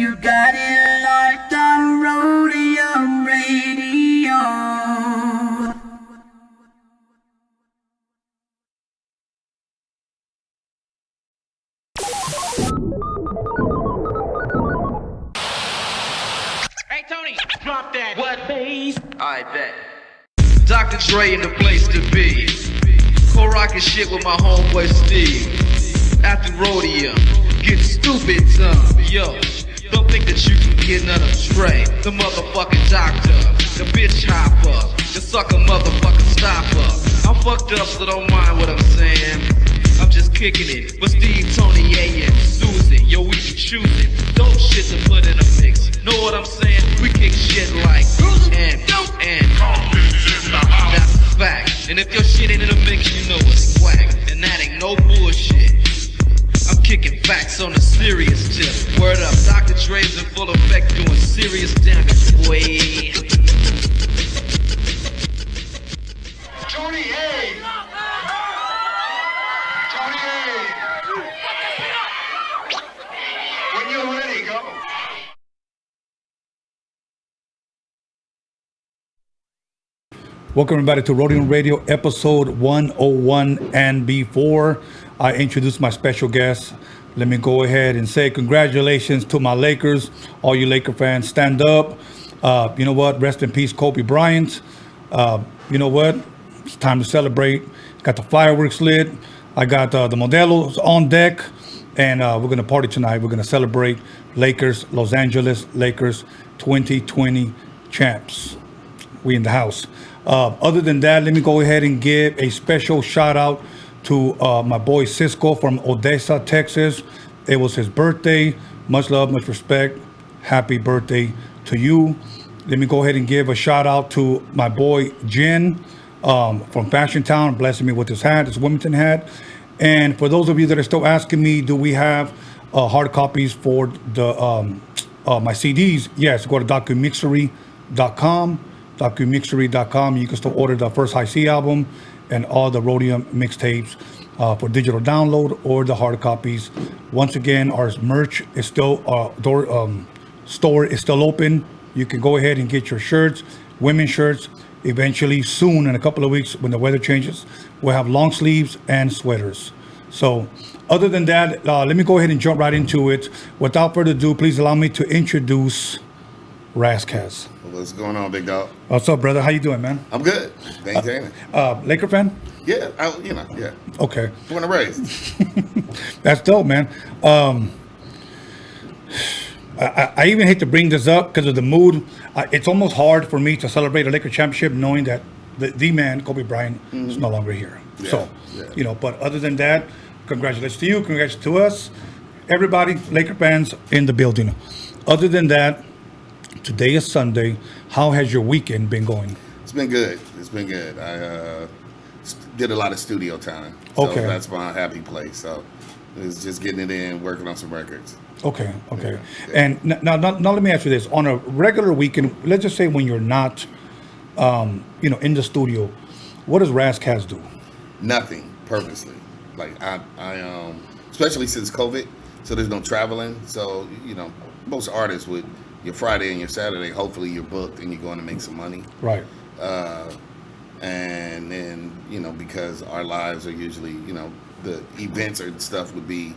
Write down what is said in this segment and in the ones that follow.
You got it locked on Roadium Radio. Hey Tony, drop that. What bass? I bet. Dr. Dre in the place to be. Co-rockin' shit with my homeboy Steve. After Roadium, get stupid some. Yo, don't think that you can get none of Dre. The motherfucking doctor, the bitch hopper, the sucker motherfucking stopper. I'm fucked up, so don't mind what I'm saying. I'm just kicking it with Steve, Tony, A, and Susan. Yo, we be choosing dope shit to put in a mix. Know what I'm saying? We kick shit like and that's a fact. And if your shit ain't in a mix, you know it's whack. And that ain't no bullshit. I'm kicking facts on a serious tip. Word up, Dr. Dre's in full effect doing serious damage, boy. Tony A! Tony A! When you're ready, go. Welcome everybody to Roadium Radio episode 101. And before I introduce my special guest, let me go ahead and say congratulations to my Lakers. All you Laker fans, stand up. You know what? Rest in peace, Kobe Bryant. You know what? It's time to celebrate. Got the fireworks lit. I got the Modelos on deck. And we're going to party tonight. We're going to celebrate Lakers, Los Angeles Lakers 2020 champs. We in the house. Other than that, let me go ahead and give a special shout out to my boy Cisco from Odessa, Texas. It was his birthday. Much love, much respect. Happy birthday to you. Let me go ahead and give a shout out to my boy Jen from Fashion Town, blessing me with his hat, his Wilmington hat. And for those of you that are still asking me, do we have hard copies for the my CDs? Yes, go to DOCUMIXERY.com. DOCUMIXERY.com. You can still order the First High C album and all the Roadium mixtapes for digital download or the hard copies. Once again, our merch is still store is still open. You can go ahead and get your shirts, women's shirts. Eventually, soon in a couple of weeks, when the weather changes, we'll have long sleeves and sweaters. So, other than that, let me go ahead and jump right into it. Without further ado, please allow me to introduce Ras Kass. What's going on, big dog? What's up, brother? How you doing, man? I'm good. Maintaining. Laker fan? Yeah, yeah. Okay. Born and raised. That's dope, man. I even hate to bring this up because of the mood. It's almost hard for me to celebrate a Laker championship knowing that the man, Kobe Bryant, is no longer here. Yeah, So, yeah. But other than that, congratulations to you, congratulations to us, everybody, Laker fans in the building. Other than that, today is Sunday. How has your weekend been going? It's been good. I did a lot of studio time. So Okay. that's my happy place. So it's just getting it in, working on some records. Okay. Yeah. And now let me ask you this. On a regular weekend, let's just say when you're not, in the studio, what does Ras Kass do? Nothing, purposely. Like I especially since COVID, so there's no traveling. So, most artists would, your Friday and your Saturday, hopefully you're booked and you're going to make some money. Right. And then, because our lives are usually, the events or stuff would be,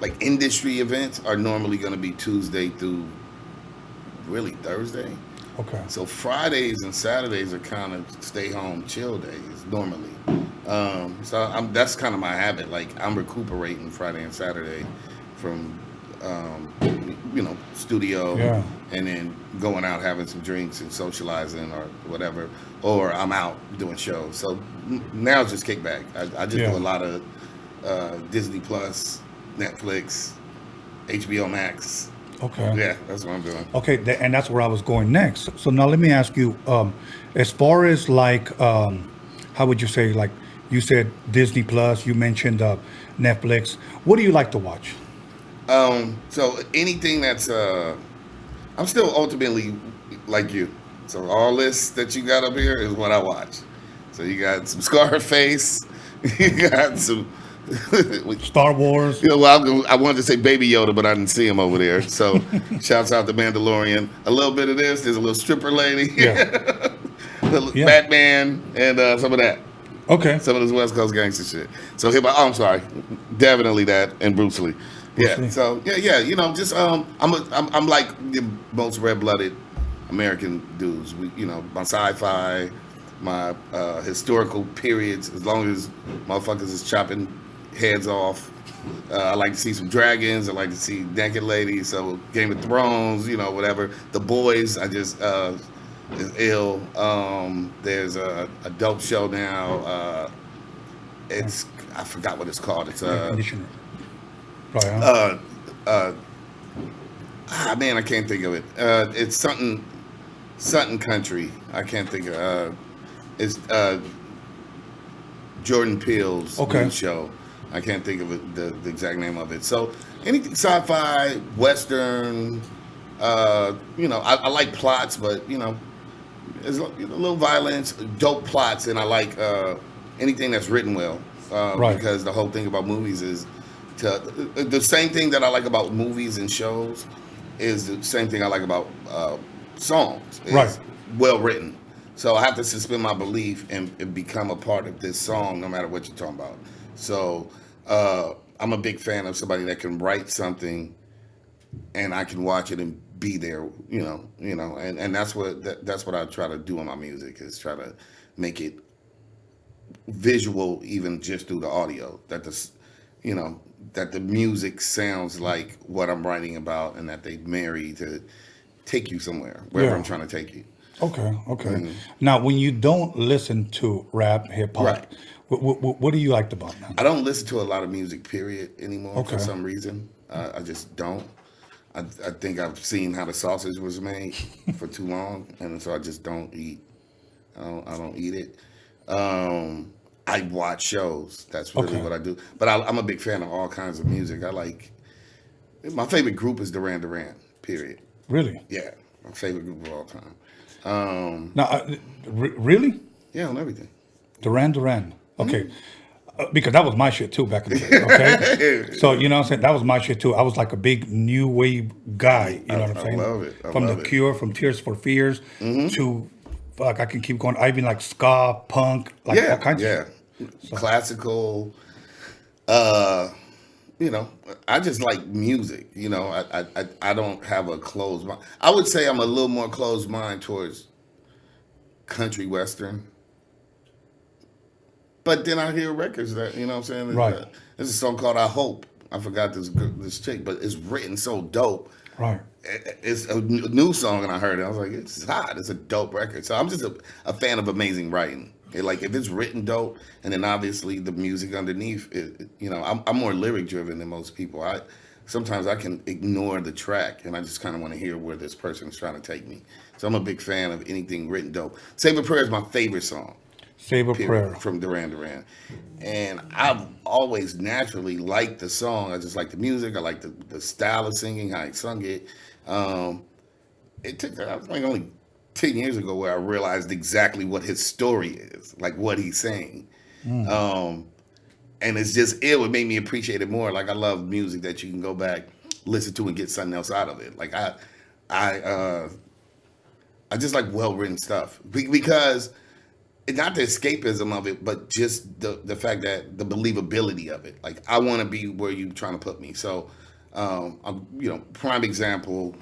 like industry events are normally going to be Tuesday through really Thursday. Okay. So Fridays and Saturdays are kind of stay home, chill days normally. So that's kind of my habit. Like I'm recuperating Friday and Saturday from, studio, Yeah. and then going out having some drinks and socializing or whatever, or I'm out doing shows. So now it's just kickback. I just do a lot of Disney Plus, Netflix, HBO Max. Okay. Yeah, that's what I'm doing. Okay, and that's where I was going next. So now let me ask you, as far as like, how would you say, like you said Disney Plus, you mentioned Netflix. What do you like to watch? So anything that's, I'm still ultimately like you. So all this that you got up here is what I watch. So you got some Scarface, you got some Star Wars. You know, well, I wanted to say Baby Yoda, but I didn't see him over there. So, shouts out to Mandalorian. A little bit of this. There's a little stripper lady. Yeah. Yeah. Batman, and some of that. Okay. Some of this West Coast gangster shit. So here, I'm sorry, definitely that and Bruce Lee. Yeah. Lee. So yeah. You know, just I'm like the most red-blooded American dudes. My sci-fi, my historical periods. As long as motherfuckers is chopping heads off. I like to see some dragons. I like to see naked ladies. So Game of Thrones, whatever. The Boys, I just is ill. There's a dope show now. I forgot what it's called. It's Conditioner. Right, huh? Man, I can't think of it. It's something country. I can't think of. It's Jordan Peele's new show. I can't think of it, the exact name of it. So anything sci-fi, western. I like plots, but there's a little violence, dope plots, and I like anything that's written well. Right. Because the whole thing about movies is the same thing that I like about movies and shows is the same thing I like about songs. It's right. Well written. So I have to suspend my belief and become a part of this song, no matter what you're talking about. So I'm a big fan of somebody that can write something, and I can watch it and be there. And that's what I try to do in my music, is try to make it visual, even just through the audio. That the music sounds like what I'm writing about, and that they marry to take you somewhere, wherever I'm trying to take you. Okay. Now, when you don't listen to rap, hip hop, Right. What do you like about that? I don't listen to a lot of music, period, anymore for some reason. I just don't. I think I've seen how the sausage was made for too long, and so I just don't eat. I don't eat it. I watch shows. That's really what I do. But I'm a big fan of all kinds of music. My favorite group is Duran Duran, period. Really? Yeah, my favorite group of all time. Now, really? Yeah, on everything. Duran. Okay. Because that was my shit too back in the day. Okay. So, you know what I'm saying? That was my shit too. I was like a big new wave guy. You know what I'm saying? I love it. From The Cure, from Tears for Fears to, fuck, I can keep going. I even like ska, punk, like all kinds of shit. So. Classical. I just like music. I don't have a closed mind. I would say I'm a little more closed mind towards country western. But then I hear records that, you know what I'm saying? Right. There's a song called I Hope. I forgot this chick, but it's written so dope. Right. It's a new song, and I heard it. I was like, it's hot. It's a dope record. So I'm just a fan of amazing writing. Like, if it's written dope, and then obviously the music underneath, I'm more lyric driven than most people. Sometimes I can ignore the track, and I just kind of want to hear where this person is trying to take me. So I'm a big fan of anything written dope. Save a Prayer is my favorite song. Save a Prayer. From Duran Duran. And I've always naturally liked the song. I just like the music. I like the style of singing, how he sung it. It took, I was like only 10 years ago where I realized exactly what his story is, like what he's saying. And it's just, it would make me appreciate it more. Like, I love music that you can go back, listen to, and get something else out of it. Like, I just like well-written stuff. Because not the escapism of it, but just the fact that the believability of it. Like, I want to be where you're trying to put me. So, prime example.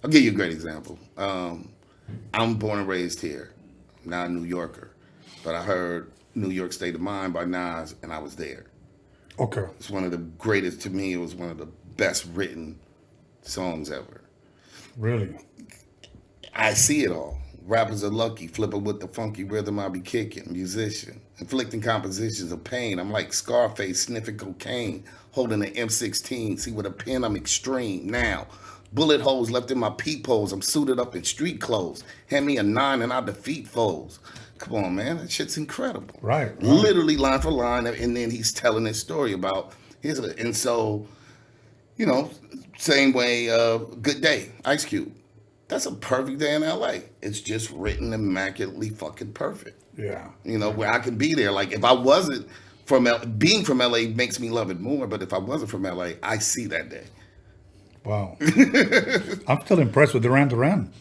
I'll give you a great example. I'm born and raised here. I'm not a New Yorker, but I heard New York State of Mind by Nas, and I was there. Okay. It's one of the greatest, to me, it was one of the best written songs ever. Really? I see it all. Rappers are lucky, flipping with the funky rhythm I be kicking. Musician, inflicting compositions of pain. I'm like Scarface sniffing cocaine, holding an M16. See, with a pen, I'm extreme. Now, bullet holes left in my peepholes. I'm suited up in street clothes. Hand me a 9 and I defeat foes. Come on, man, that shit's incredible. Right. Literally line for line, and then he's telling his story about and so, same way. Good Day, Ice Cube. That's a perfect day in LA. It's just written immaculately fucking perfect. Yeah. Where I could be there. Like, if I wasn't being from LA makes me love it more. But if I wasn't from LA, I see that day. Wow. I'm still impressed with Duran Duran.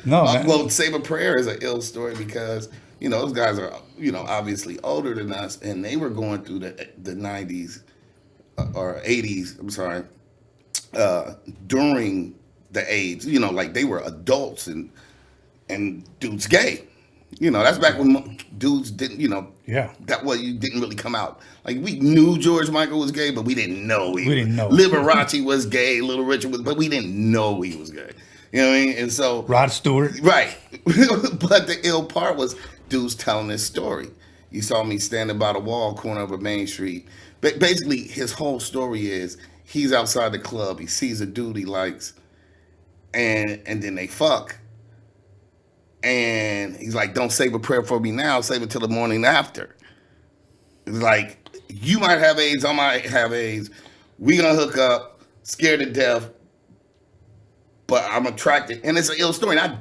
No, man. Well, Save a Prayer is an ill story because, those guys are, obviously older than us, and they were going through the 90s or 80s, I'm sorry, during the AIDS, like they were adults and dudes gay. That's back when dudes didn't, you didn't really come out. Like we knew George Michael was gay, but we didn't know we didn't know. Liberace was gay, Little Richard was, but we didn't know he was gay. You know what I mean? And so Rod Stewart. Right. But the ill part was dudes telling this story. You saw me standing by the wall, corner of a main street. But basically his whole story is he's outside the club, he sees a dude he likes, and then they fuck. And he's like, don't save a prayer for me now, save it till the morning after. It's like, you might have AIDS, I might have AIDS. We gonna hook up, scared to death, but I'm attracted. And it's an ill story. And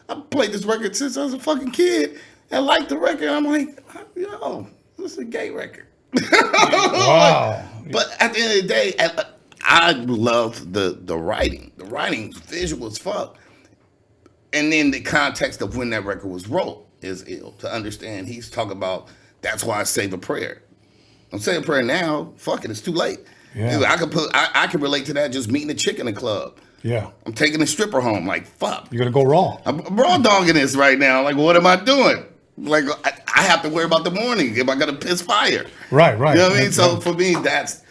I played this record since I was a fucking kid and liked the record. I'm like, yo, this is a gay record. Wow. But at the end of the day, I love the writing. The writing's visual as fuck. And then the context of when that record was wrote is ill to understand. He's talking about, that's why I save a prayer. I'm saying prayer now, fuck it, it's too late. Yeah. I can relate to that just meeting a chick in the club. Yeah. I'm taking a stripper home, like, fuck. You're going to go raw. I'm raw dogging this right now. Like, what am I doing? Like, I have to worry about the morning. Am I going to piss fire? Right. You know what I mean? So for me, that's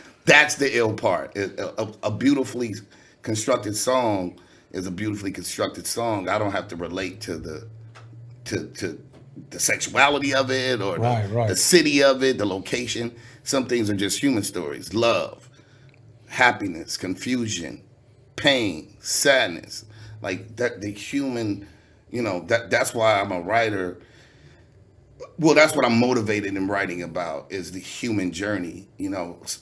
the ill part. A beautifully constructed song is a beautifully constructed song. I don't have to relate to the sexuality of it or the city of it, the location. Some things are just human stories. Love, happiness, confusion, pain, sadness. Like that, the human, that's why I'm a writer. Well, that's what I'm motivated in writing about is the human journey.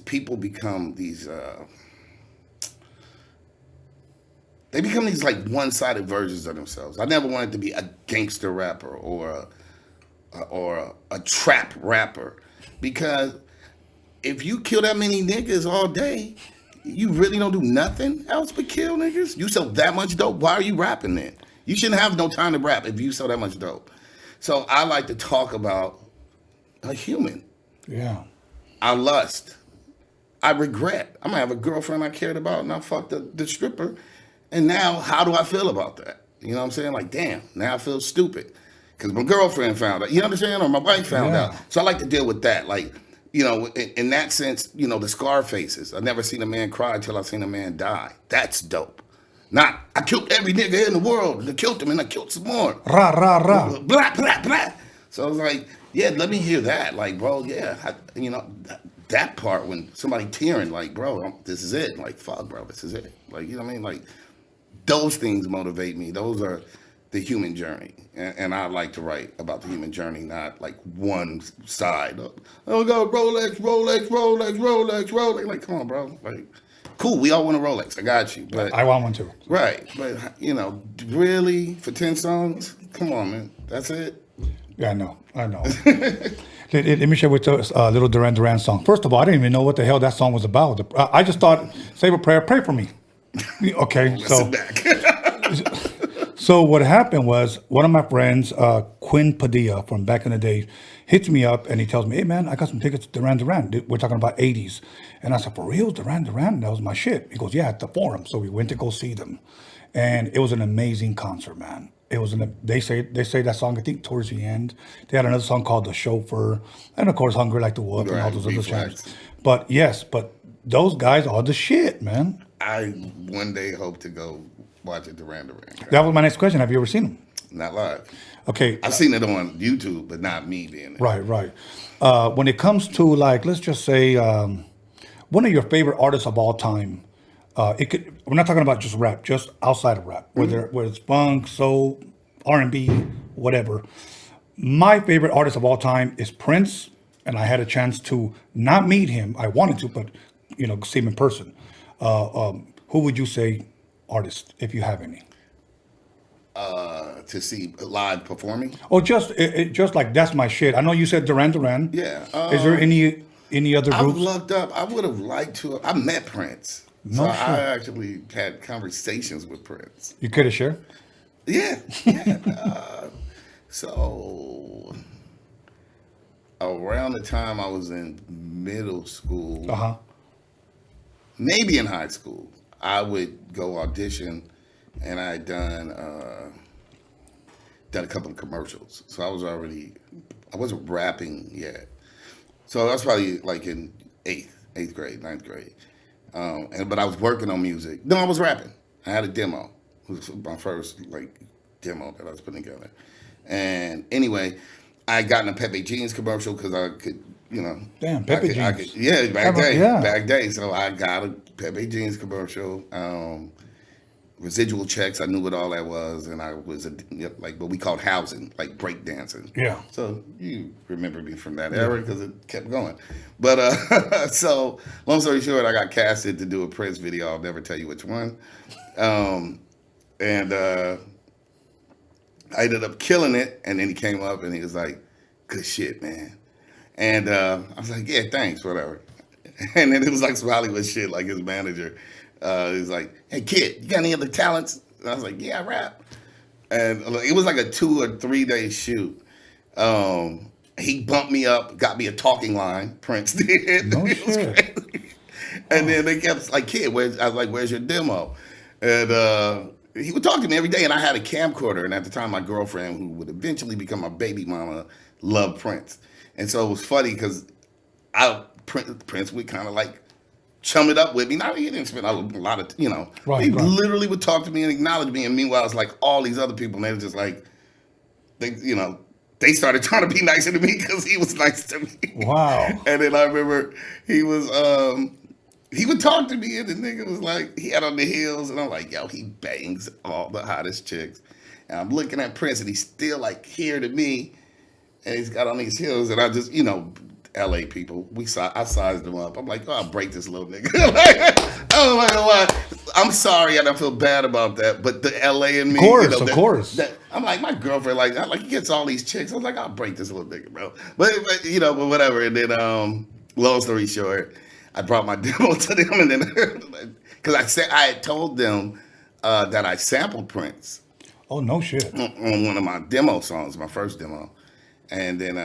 People become these, they become these like one-sided versions of themselves. I never wanted to be a gangster rapper or a trap rapper, because if you kill that many niggas all day, you really don't do nothing else but kill niggas. You sell that much dope. Why are you rapping then? You shouldn't have no time to rap if you sell that much dope. So I like to talk about a human. Yeah. I lust. I regret. I'm gonna have a girlfriend I cared about and I fucked the stripper. And now, how do I feel about that? You know what I'm saying? Like, damn, now I feel stupid because my girlfriend found out. You understand? Or my wife found out. So I like to deal with that. Like, in that sense, the scar faces. I've never seen a man cry until I've seen a man die. That's dope. Not, I killed every nigga in the world. I killed him and I killed some more. Rah, rah, rah. Blah, blah, blah. So I was like, yeah, let me hear that. Like, bro, yeah, that part when somebody tearing, like, bro, this is it. Like, fuck, bro, this is it. Like, you know what I mean? Like, those things motivate me. Those are the human journey. And I like to write about the human journey, not like one side. Oh, God, Rolex. Like, come on, bro. Like, cool, we all want a Rolex. I got you. But I want one too. Right. But, really, for 10 songs? Come on, man. That's it? Yeah, I know. Let me share with you a little Duran Duran song. First of all, I didn't even know what the hell that song was about. I just thought, save a prayer, pray for me. Okay, so back. so what happened was one of my friends, Quinn Padilla from back in the day, hits me up and he tells me, hey man, I got some tickets to Duran Duran. We're talking about 80s. And I said, for real, Duran Duran? That was my shit. He goes, yeah, at the Forum. So we went to go see them. And it was an amazing concert, man. It was they say that song, I think, towards the end. They had another song called The Chauffeur. And of course, Hungry Like the Wolf and all those other songs. But yes, those guys are the shit, man. I one day hope to go watch a Duran Duran. That was my next question. Have you ever seen them? Not live. Okay. I've seen it on YouTube, but not me being there. Right. When it comes to, like, let's just say one of your favorite artists of all time, we're not talking about just rap, just outside of rap, whether it's funk, soul, R&B, whatever. My favorite artist of all time is Prince, and I had a chance to not meet him. I wanted to, but see him in person. Who would you say artist, if you have any? to see live performing? Oh, just like that's my shit. I know you said Duran Duran. Yeah. Is there any other I've groups? looked up. I would have liked to. I met Prince. No so shit. I actually had conversations with Prince. You care to share? Yeah. So around the time I was in middle school, maybe in high school, I would go audition, and I had done a couple of commercials. So I wasn't rapping yet. So that's probably like in eighth grade, ninth grade. But I was working on music. No, I was rapping. I had a demo. It was my first demo that I was putting together. And anyway, I got in a Pepe Jeans commercial because I could, Damn, Pepe Jeans. Back day. So I got a Pepe Jeans commercial. Residual checks, I knew what all that was, and I was what we called housing, like break dancing. Yeah. So you remember me from that era because it kept going. But so long story short, I got casted to do a Prince video. I'll never tell you which one. And I ended up killing it, and then he came up and he was like, "Good shit, man." And I was like, "Yeah, thanks, whatever." And then it was like some Hollywood shit, like his manager. He was like, "Hey kid, you got any other talents?" And I was like, "Yeah, I rap." And it was like a 2 or 3 day shoot. He bumped me up, got me a talking line. Prince did. No It was shit. crazy. And then they kept like, "Kid, I was like, where's your demo?" And he would talk to me every day, and I had a camcorder. And at the time, my girlfriend, who would eventually become my baby mama, loved Prince. And so it was funny because Prince would kind of like chum it up with me. Now, he didn't spend a lot of, Right, he right. literally would talk to me and acknowledge me. And meanwhile, it's like all these other people, and they were just like, they started trying to be nicer to me because he was nice to me. Wow. And then I remember he would talk to me, and the nigga was like, he had on the heels, and I'm like, yo, he bangs all the hottest chicks. And I'm looking at Prince, and he's still like here to me, and he's got on these heels, and I just, LA people, I sized him up. I'm like, I'll break this little nigga. Oh my God, I'm sorry, and I feel bad about that, but the LA in me, Of course. I'm like, my girlfriend, he gets all these chicks. I was like, I'll break this little nigga, bro. But whatever. And then, long story short, I brought my demo to them, and then because I had told them that I sampled Prince. Oh, no shit. On one of my demo songs, my first demo, and then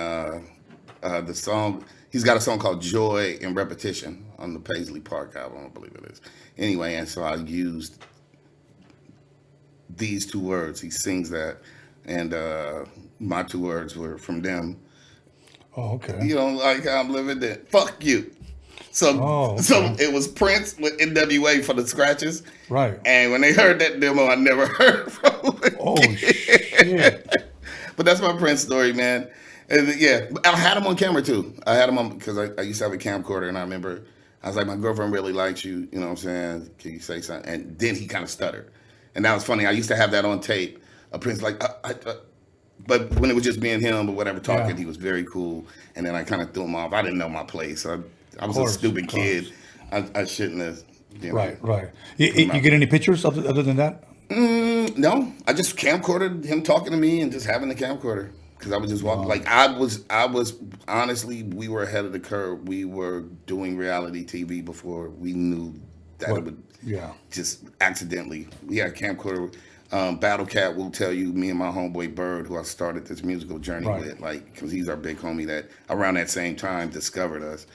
the song, he's got a song called "Joy in Repetition" on the Paisley Park album, I believe it is. Anyway, and so I used these 2 words. He sings that, and my 2 words were from them. Oh, okay. You don't like how I'm living there? Fuck you. So it was Prince with NWA for the scratches. Right. And when they heard that demo, I never heard from it. Oh, shit. But that's my Prince story, man. And I had him on camera too. I had him on because I used to have a camcorder, and I remember I was like, my girlfriend really likes you. You know what I'm saying? Can you say something? And then he kind of stuttered. And that was funny. I used to have that on tape. A Prince like, but when it was just me and him or whatever talking, he was very cool. And then I kind of threw him off. I didn't know my place. I was a stupid kid. I shouldn't have. Right. You get any pictures other than that? No, I just camcorded him talking to me and just having the camcorder because I would just walk. Like I was honestly, we were ahead of the curve. We were doing reality TV before we knew that it would just accidentally. We had a camcorder. Battlecat will tell you, me and my homeboy Bird, who I started this musical journey with, because he's our big homie that around that same time discovered us.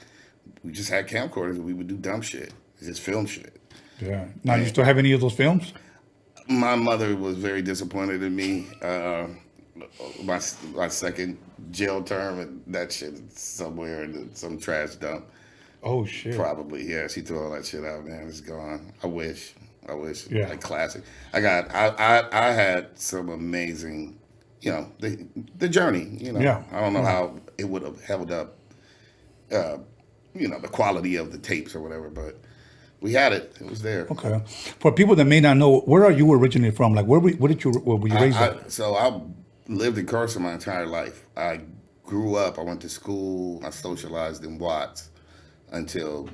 We just had camcorders and we would do dumb shit, just film shit. Yeah. Now, you still have any of those films? My mother was very disappointed in me. My second jail term, and that shit is somewhere in some trash dump. Oh shit! Probably, yeah. She threw all that shit out, man. It's gone. I wish. Yeah. Like classic. I had some amazing, the journey. Yeah. I don't know how it would have held up. The quality of the tapes or whatever, but we had it. It was there. Okay. For people that may not know, where are you originally from? Like, where were you raised at? So I lived in Carson my entire life. I grew up. I went to school. I socialized in Watts until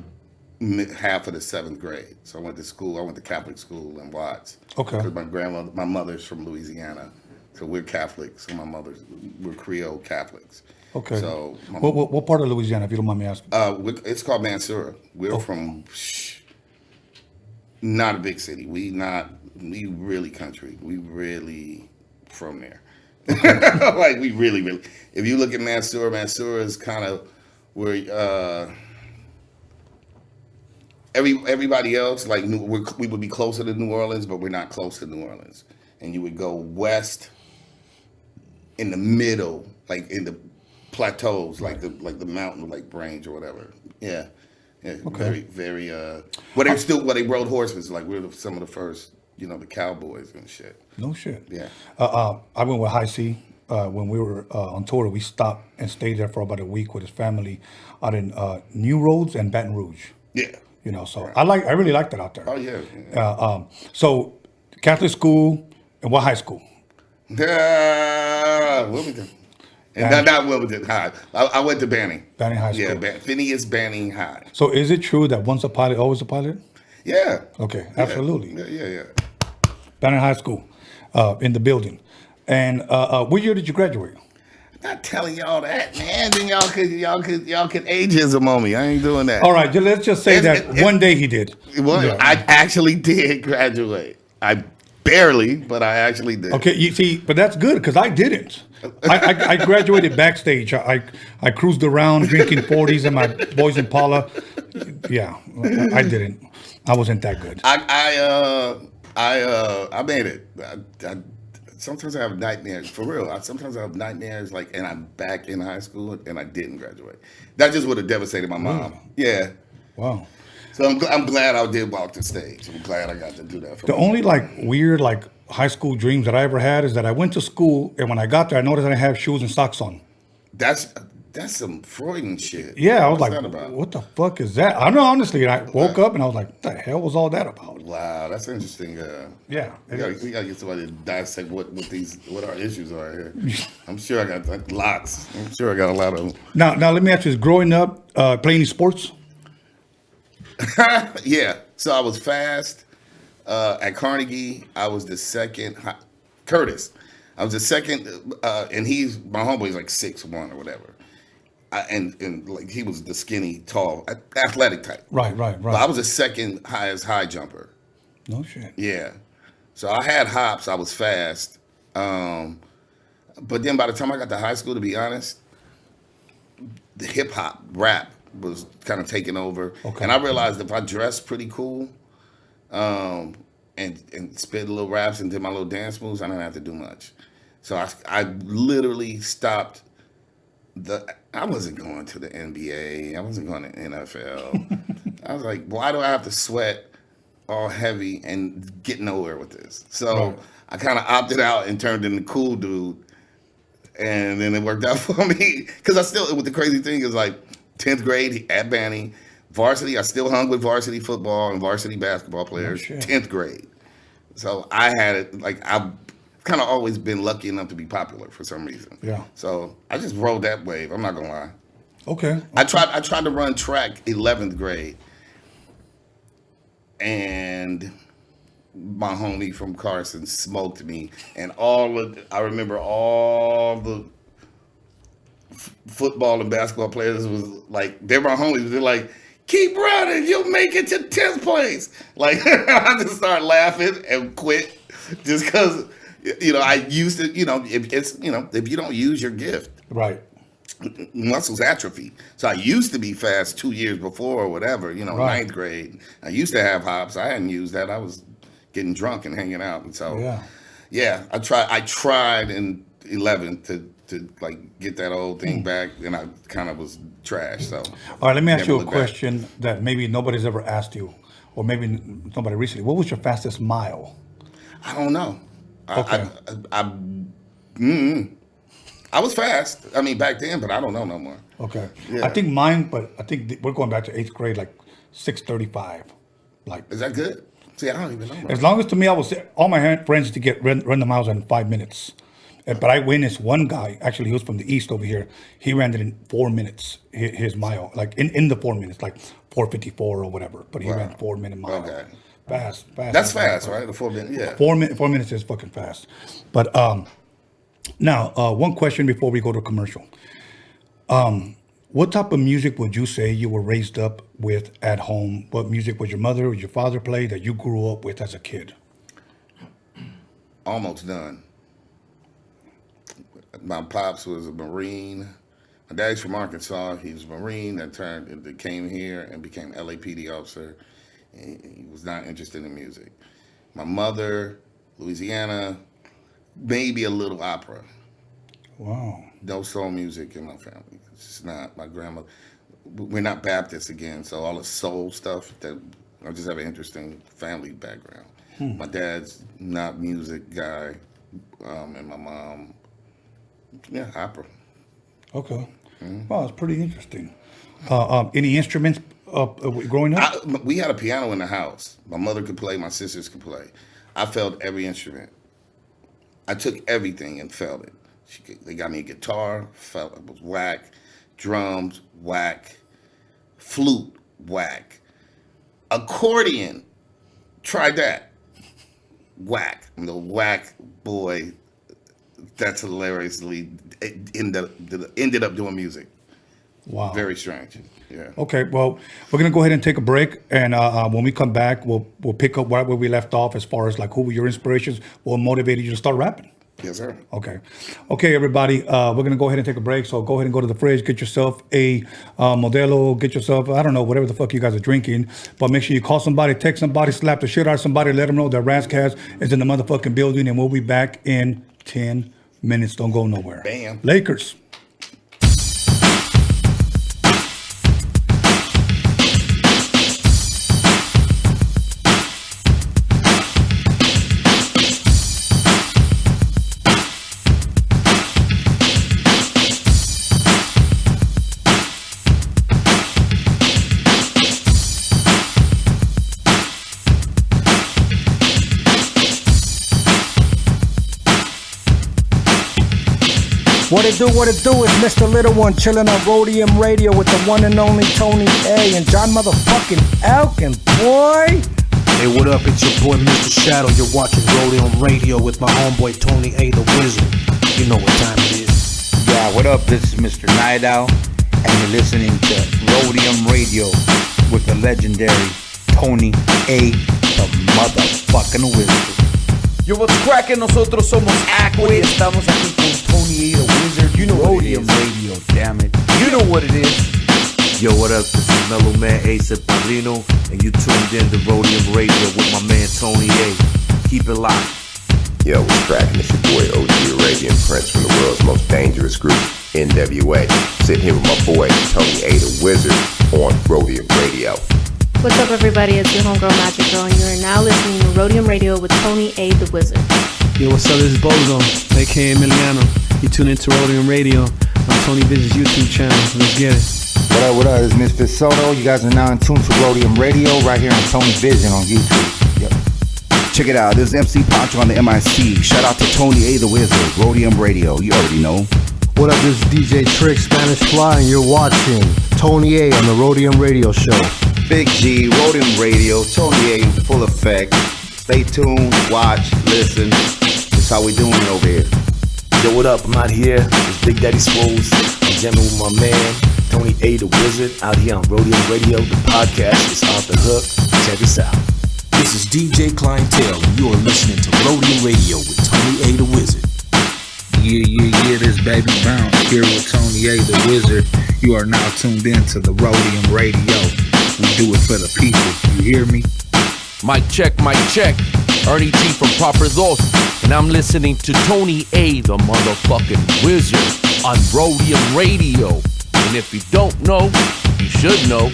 half of the 7th grade. So I went to school. I went to Catholic school in Watts. Okay. Because my mother's from Louisiana. So we're Catholics. So we're Creole Catholics. Okay. So what part of Louisiana, if you don't mind me asking? it's called Mansoura. We're from not a big city. We really country. We really from there. Like we really. If you look at Mansoura is kind of where everybody else, like we would be closer to New Orleans, but we're not close to New Orleans. And you would go west in the middle, like in the plateaus, like the mountain, like range or whatever. Yeah. Okay. Very. They rode horses. Like we're some of the first, the cowboys and shit. No shit. Yeah. I went with High C. When we were on tour, we stopped and stayed there for about a week with his family out in New Roads and Baton Rouge. Yeah. So right. I really liked it out there. Oh yeah. So Catholic school and what high school? Wilmington. And not Wilmington High. I went to Banning. Banning High School. Yeah, Phineas Banning High. So is it true that once a pilot, always a pilot? Yeah. Okay, absolutely. Yeah. Banning High School, in the building. And what year did you graduate? Not telling y'all that, man. Then y'all could ageism on me. I ain't doing that. All right, let's just say one day he did. Well, Yeah. I actually did graduate. I barely, but I actually did. Okay, you see, but that's good because I didn't. I graduated backstage. I cruised around drinking 40s and my Boys Impala. Yeah, I didn't. I wasn't that good. I made it. Sometimes I have nightmares, for real. Sometimes I have nightmares, and I'm back in high school and I didn't graduate. That just would have devastated my mom. Yeah. Wow. So I'm glad I did walk the stage. I'm glad I got to do that. The only weird high school dreams that I ever had is that I went to school and when I got there, I noticed I didn't have shoes and socks on. That's some Freudian shit. Yeah, I was What's like, that about? what the fuck is that? I don't know, honestly. And I woke up and I was like, what the hell was all that about? Wow, that's interesting. Yeah. We gotta get somebody to dissect what our issues are here. I'm sure I got lots. I'm sure I got a lot of them. Now let me ask you this. Growing up, playing any sports? Yeah. So I was fast. At Carnegie, I was the second. Curtis. I was the second, and my homeboy's like 6'1" or whatever. And he was the skinny, tall, athletic type. Right. But I was the second highest high jumper. No shit. Yeah. So I had hops. I was fast. But then by the time I got to high school, to be honest, the hip hop rap was kind of taking over. Okay. And I realized if I dressed pretty cool, and spit little raps and did my little dance moves, I didn't have to do much. So I literally stopped. I wasn't going to the NBA. I wasn't going to NFL. I was like, why do I have to sweat all heavy and get nowhere with this? So I kind of opted out and turned into cool dude. And then it worked out for me. Because the crazy thing is 10th grade at Banning, varsity, I still hung with varsity football and varsity basketball players, 10th grade. So I had it, I've kind of always been lucky enough to be popular for some reason. Yeah. So I just rode that wave. I'm not gonna lie. Okay. I tried to run track 11th grade, and my homie from Carson smoked me, and I remember all the football and basketball players was they're my homies. They're like, keep running, you'll make it to 10th place. I just started laughing and quit just because. I used to, if you don't use your gift, right, muscles atrophy. So I used to be fast 2 years before or whatever, right. 9th grade. I used to have hops. I hadn't used that. I was getting drunk and hanging out. And so, I tried in 11th to get that old thing back, and I kind of was trash. So, all right, let me ask you a question that maybe nobody's ever asked you, or maybe nobody recently. What was your fastest mile? I don't know. Okay. I was fast. I mean, back then, but I don't know no more. Okay. Yeah. I think mine, but I think we're going back to 8th grade, 6:35. Is that good? See, I don't even know. As long as to me, I was all my friends to run the miles in 5 minutes. But I witnessed one guy, actually, he was from the east over here. He ran it in 4 minutes, his mile, in the 4 minutes, 4:54 or whatever. But he ran 4 minute mile. Okay. Fast. That's fast, right? The 4 minutes, yeah. 4 minutes is fucking fast. But Now, one question before we go to commercial. What type of music would you say you were raised up with at home? What music was your mother or your father play that you grew up with as a kid? Almost none. My pops was a Marine. My dad's from Arkansas. He was a Marine that came here and became LAPD officer. He was not interested in music. My mother, Louisiana, maybe a little opera. Wow. No soul music in my family. It's just not. My grandma, we're not Baptists again, so all the soul stuff, I just have an interesting family background. My dad's not music guy, and my mom, opera. Okay. Wow, it's pretty interesting. Any instruments growing up? We had a piano in the house. My mother could play, my sisters could play. I felt every instrument. I took everything and felt it. They got me a guitar, felt it was whack. Drums, whack. Flute, whack. Accordion, try that. Whack. I'm the whack boy. That's hilariously ended up doing music. Wow. Very strange. Yeah. Okay, well, we're gonna go ahead and take a break, and when we come back, we'll pick up right where we left off as far as like who were your inspirations, what motivated you to start rapping. Yes, sir. Okay, everybody. We're gonna go ahead and take a break. So go ahead and go to the fridge, get yourself a Modelo, get yourself, I don't know, whatever the fuck you guys are drinking. But make sure you call somebody, text somebody, slap the shit out of somebody, let them know that Ras Kass is in the motherfucking building, and we'll be back in 10 minutes. Don't go nowhere. Bam. Lakers. What it do, is Mr. Little One chillin' on Roadium Radio with the one and only Tony A and John motherfucking Elkins, boy. Hey, what up? It's your boy Mr. Shadow. You're watching Roadium Radio with my homeboy Tony A the Wizard. You know what time it is. Yeah, what up? This is Mr. Night Owl, and you're listening to Roadium Radio with the legendary Tony A the motherfucking Wizard. Yo, what's cracking? Nosotros somos Aqua y estamos aquí con Tony A the Wizard. You know Roadium Radio, damn it. You know what it is. Yo, what up? This is Mellow Man Ace Padrino, and you tuned in to Roadium Radio with my man Tony A. Keep it locked. Yo, what's cracking? It's your boy OG Arabian Prince from the world's most dangerous group, NWA. Sitting here with my boy Tony A the Wizard on Roadium Radio. What's up, everybody? It's your homegirl Magic Girl, and you are now listening to Roadium Radio with Tony A the Wizard. Yo, what's up? This is Bozo, aka Emiliano. You tune into Roadium Radio on Tony Viz's YouTube channel. Let's get it. What up? It's Misfit Soto. You guys are now in tune to Roadium Radio right here on Tony Vision on YouTube. Yep. Check it out. This is MC Pancho on the MIC. Shout out to Tony A the Wizard, Roadium Radio. You already know. What up? This is DJ Trick, Spanish Fly, and you're watching Tony A on the Roadium Radio Show. Big G, Roadium Radio, Tony A in full effect. Stay tuned, watch, listen. That's how we doing it over here. Yo, what up? I'm out here. It's Big Daddy Swoles. I'm jamming with my man, Tony A the Wizard, out here on Roadium Radio. The podcast is off the hook. Check us out. This is DJ Clientele, and you are listening to Roadium Radio with Tony A the Wizard. Yeah, this baby Bounce here with Tony A the Wizard. You are now tuned in to the Roadium Radio. We do it for the people. You hear me? Mic check. Ernie G from Proper Dos, and I'm listening to Tony A the motherfucking Wizard on Roadium Radio. And if you don't know, you should know.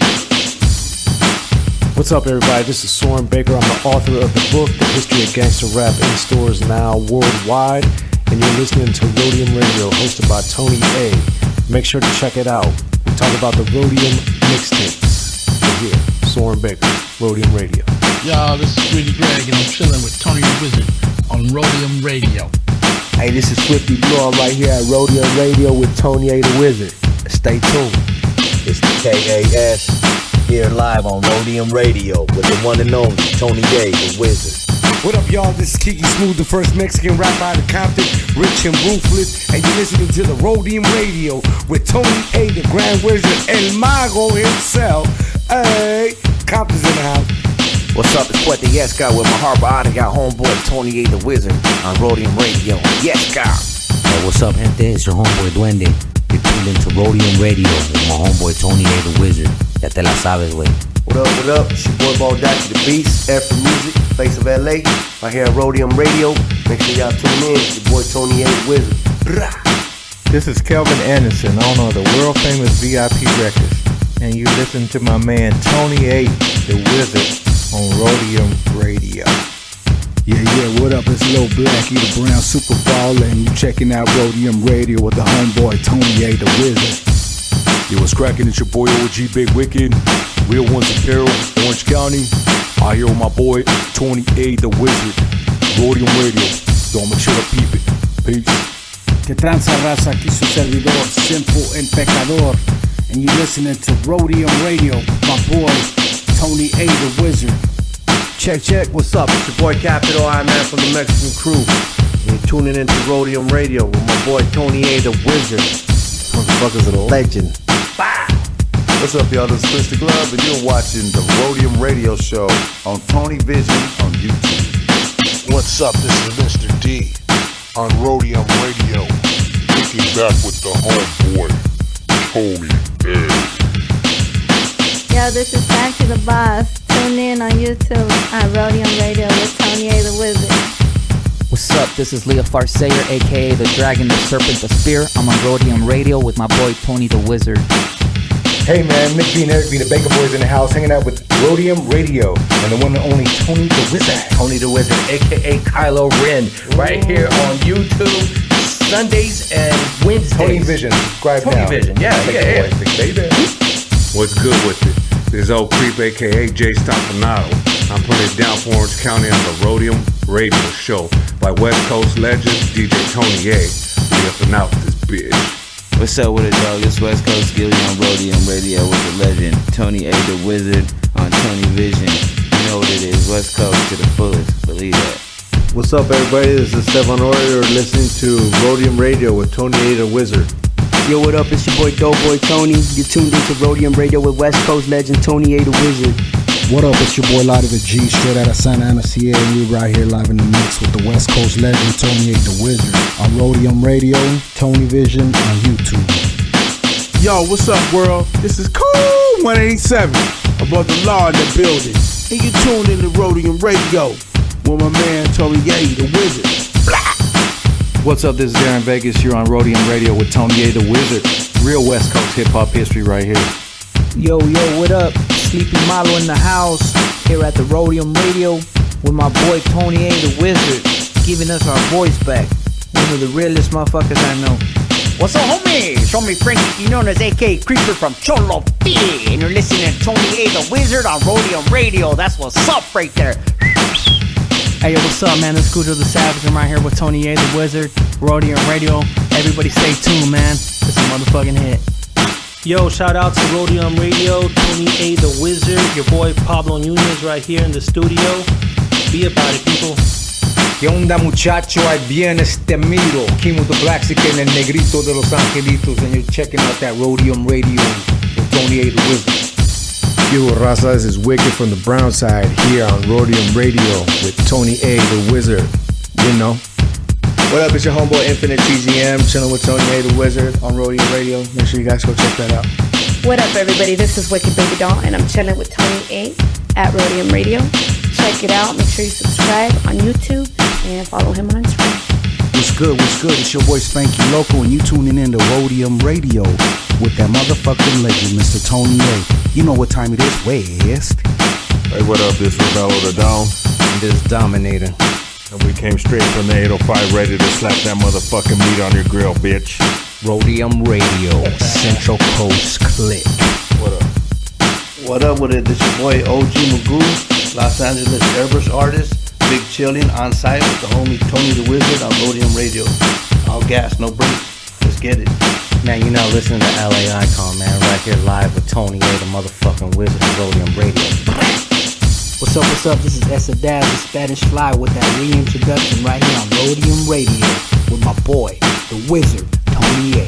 What's up, everybody? This is Soren Baker. I'm the author of the book, The History of Gangster Rap, in stores now worldwide. And you're listening to Roadium Radio, hosted by Tony A. Make sure to check it out. We talk about the Roadium Mixtapes. We're here, Soren Baker, Roadium Radio. Yo, this is Sweetie Greg, and I'm chilling with Tony the Wizard on Roadium Radio. Hey, this is Swifty Blue right here at Roadium Radio with Tony A the Wizard. Stay tuned. It's the KAS here live on Roadium Radio with the one and only Tony A the Wizard. What up, y'all? This is Kiki Smooth, the first Mexican rapper out of Compton, rich and ruthless, and you're listening to the Roadium Radio with Tony A, the Grand Wizard, El Mago himself. Hey, Compton's in the house. What's up? It's Puerto Yes Guy with my harbor out. I got homeboy Tony A, the Wizard on Roadium Radio. Yes, Guy. Hey, what's up, gente? It's your homeboy Duende. You're tuned into Roadium Radio with my homeboy Tony A, the Wizard. Ya te la sabes, wey. What up? It's your boy Baldachi the Beast, F for Music, Face of LA, right here at Roadium Radio. Make sure y'all tune in. It's your boy Tony A, the Wizard. Brah. This is Kelvin Anderson, owner of the world famous VIP Records, and you listen to my man Tony A, the Wizard, on Roadium Radio. Yeah, what up? It's Lil Black, you the brown super baller, and you checking out Roadium Radio with the homeboy Tony A, the Wizard. Yo, what's cracking? It's your boy OG Big Wicked, Real Ones Apparel, Orange County. I here with my boy Tony A, the Wizard, Roadium Radio. Don't make sure to peep it. Peace. Que tranza raza, aquí su servidor, Simple and Pecador, and you listening to Roadium Radio, my boy Tony A, the Wizard. Check, what's up? It's your boy Capital I Man from the Mexican Crew. And you're tuning into Roadium Radio with my boy Tony A, the Wizard. Motherfucker's a legend. What's up, y'all? This is Chris the Glove, and you're watching the Roadium Radio Show on Tony Vision on YouTube. What's up? This is Mr. D on Roadium Radio, kicking back with the homeboy, Tony A. Yo, this is Fancy the Boss. Tune in on YouTube on Roadium Radio with Tony A, the Wizard. What's up? This is Leah Farsayer, aka the Dragon, the Serpent, the Spear. I'm on Roadium Radio with my boy Tony the Wizard. Hey man, Nick B and Eric B, the Baker Boys in the house, hanging out with Roadium Radio and the one and only Tony the Wizard. Tony the Wizard, aka Kylo Ren, right here on YouTube, Sundays and Wednesdays. Tony Vision, subscribe Tony now. Vision, yeah. Boys, baby. What's good with it? This is Old Creep, aka Jay Stompanato. I'm putting it down for Orange County on the Roadium Radio Show by West Coast legend DJ Tony A. We up and out this bitch. What's up with it, dog? It's West Coast Skilly on Roadium Radio with the legend Tony A, the Wizard on Tony Vision. You know what it is, West Coast to the fullest, believe that. What's up, everybody? This is Stefan Order listening to Roadium Radio with Tony A, the Wizard. Yo, what up? It's your boy Doughboy Tony. You're tuned into Roadium Radio with West Coast legend Tony A, the Wizard. What up? It's your boy Lottie the G, straight out of Santa Ana, CA, and we're right here live in the mix with the West Coast legend Tony A, the Wizard on Roadium Radio, Tony Vision on YouTube. Yo, what's up, world? This is Cool 187 above the law in the building, and you tuned in to Roadium Radio with my man Tony A, the Wizard. What's up? This is Darren Vegas. You're on Roadium Radio with Tony A, the Wizard. Real West Coast hip hop history right here. Yo, what up? Sleepy Malo in the house, here at the Roadium Radio with my boy Tony A, the Wizard, giving us our voice back. One of the realest motherfuckers I know. What's up, homie? Show me Frankie, known as AK Creeper from Cholo P. And you're listening to Tony A, the Wizard on Roadium Radio. That's what's up right there. Hey, yo, what's up, man? It's Cujo the Savage. I'm right here with Tony A, the Wizard, Roadium Radio. Everybody stay tuned, man. It's a motherfucking hit. Yo, shout out to Roadium Radio, Tony A, the Wizard, your boy Pablo Nunez right here in the studio. Be about it, people. ¿Qué onda, muchacho? Ahí viene este miro. Kimo the Blaxican, el negrito de Los Angelitos, and you're checking out that Roadium Radio with Tony A, the Wizard. Yo, Raza, this is Wicked from the Brown Side here on Roadium Radio with Tony A, the Wizard. You know. What up, it's your homeboy Infinite TGM, chilling with Tony A, the Wizard on Roadium Radio. Make sure you guys go check that out. What up, everybody? This is Wicked Baby Doll, and I'm chilling with Tony A at Roadium Radio. Check it out. Make sure you subscribe on YouTube and follow him on Instagram. What's good? It's your boy Spanky Loco, and you tuning in to Roadium Radio with that motherfucking legend, Mr. Tony A. You know what time it is, West. Hey, what up? This is Rebello the Dawn. And this is Dominator. And we came straight from the 805 ready to slap that motherfucking meat on your grill, bitch. Roadium Radio, Central Coast Click. What up? What up with it? This your boy OG Magoo, Los Angeles airbrush artist, big chillin' on site with the homie Tony the Wizard on Roadium Radio. All gas, no brakes. Let's get it. Man, you're now listening to LA Icon, man. Right here live with Tony A, the motherfucking Wizard on Roadium Radio. What's up? This is Esadaz, the Spanish Fly, with that reintroduction right here on Roadium Radio with my boy, the Wizard, Tony A.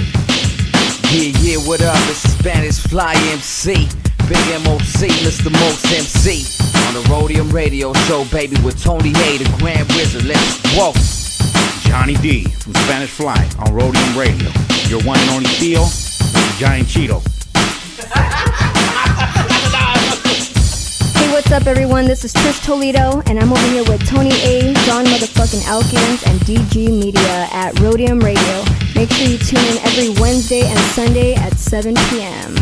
Yeah, what up? This is Spanish Fly MC, Big MOC, Mr. Most MC, on the Roadium Radio Show, baby, with Tony A, the Grand Wizard. Let's walk. Johnny D from Spanish Fly on Roadium Radio. Your one and only Theo with the Giant Cheeto. Hey, what's up, everyone? This is Trish Toledo, and I'm over here with Tony A, John motherfucking ELKINS, and DG Media at Roadium Radio. Make sure you tune in every Wednesday and Sunday at 7 p.m.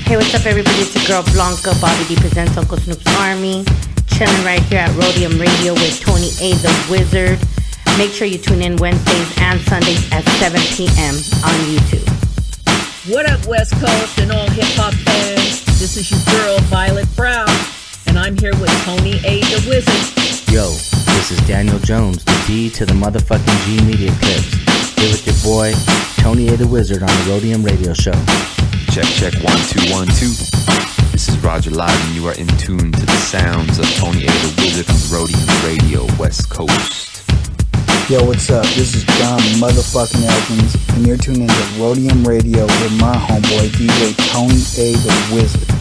Hey, what's up, everybody? It's your girl Blanca. Bobby D presents Uncle Snoop's Army. Chilling right here at Roadium Radio with Tony A, the Wizard. Make sure you tune in Wednesdays and Sundays at 7 p.m. on YouTube. What up, West Coast and all hip-hop fans? This is your girl, Violet Brown, and I'm here with Tony A, the Wizard. Yo, this is Daniel Jones, the D to the motherfucking G Media Clips. Here with your boy, Tony A, the Wizard, on the Roadium Radio Show. Check, 1 2 1 2. This is Roger Live, and you are in tune to the sounds of Tony A, the Wizard on Roadium Radio, West Coast. Yo, what's up? This is John motherfucking ELKINS, and you're tuning into Roadium Radio with my homeboy DJ Tony A, the Wizard.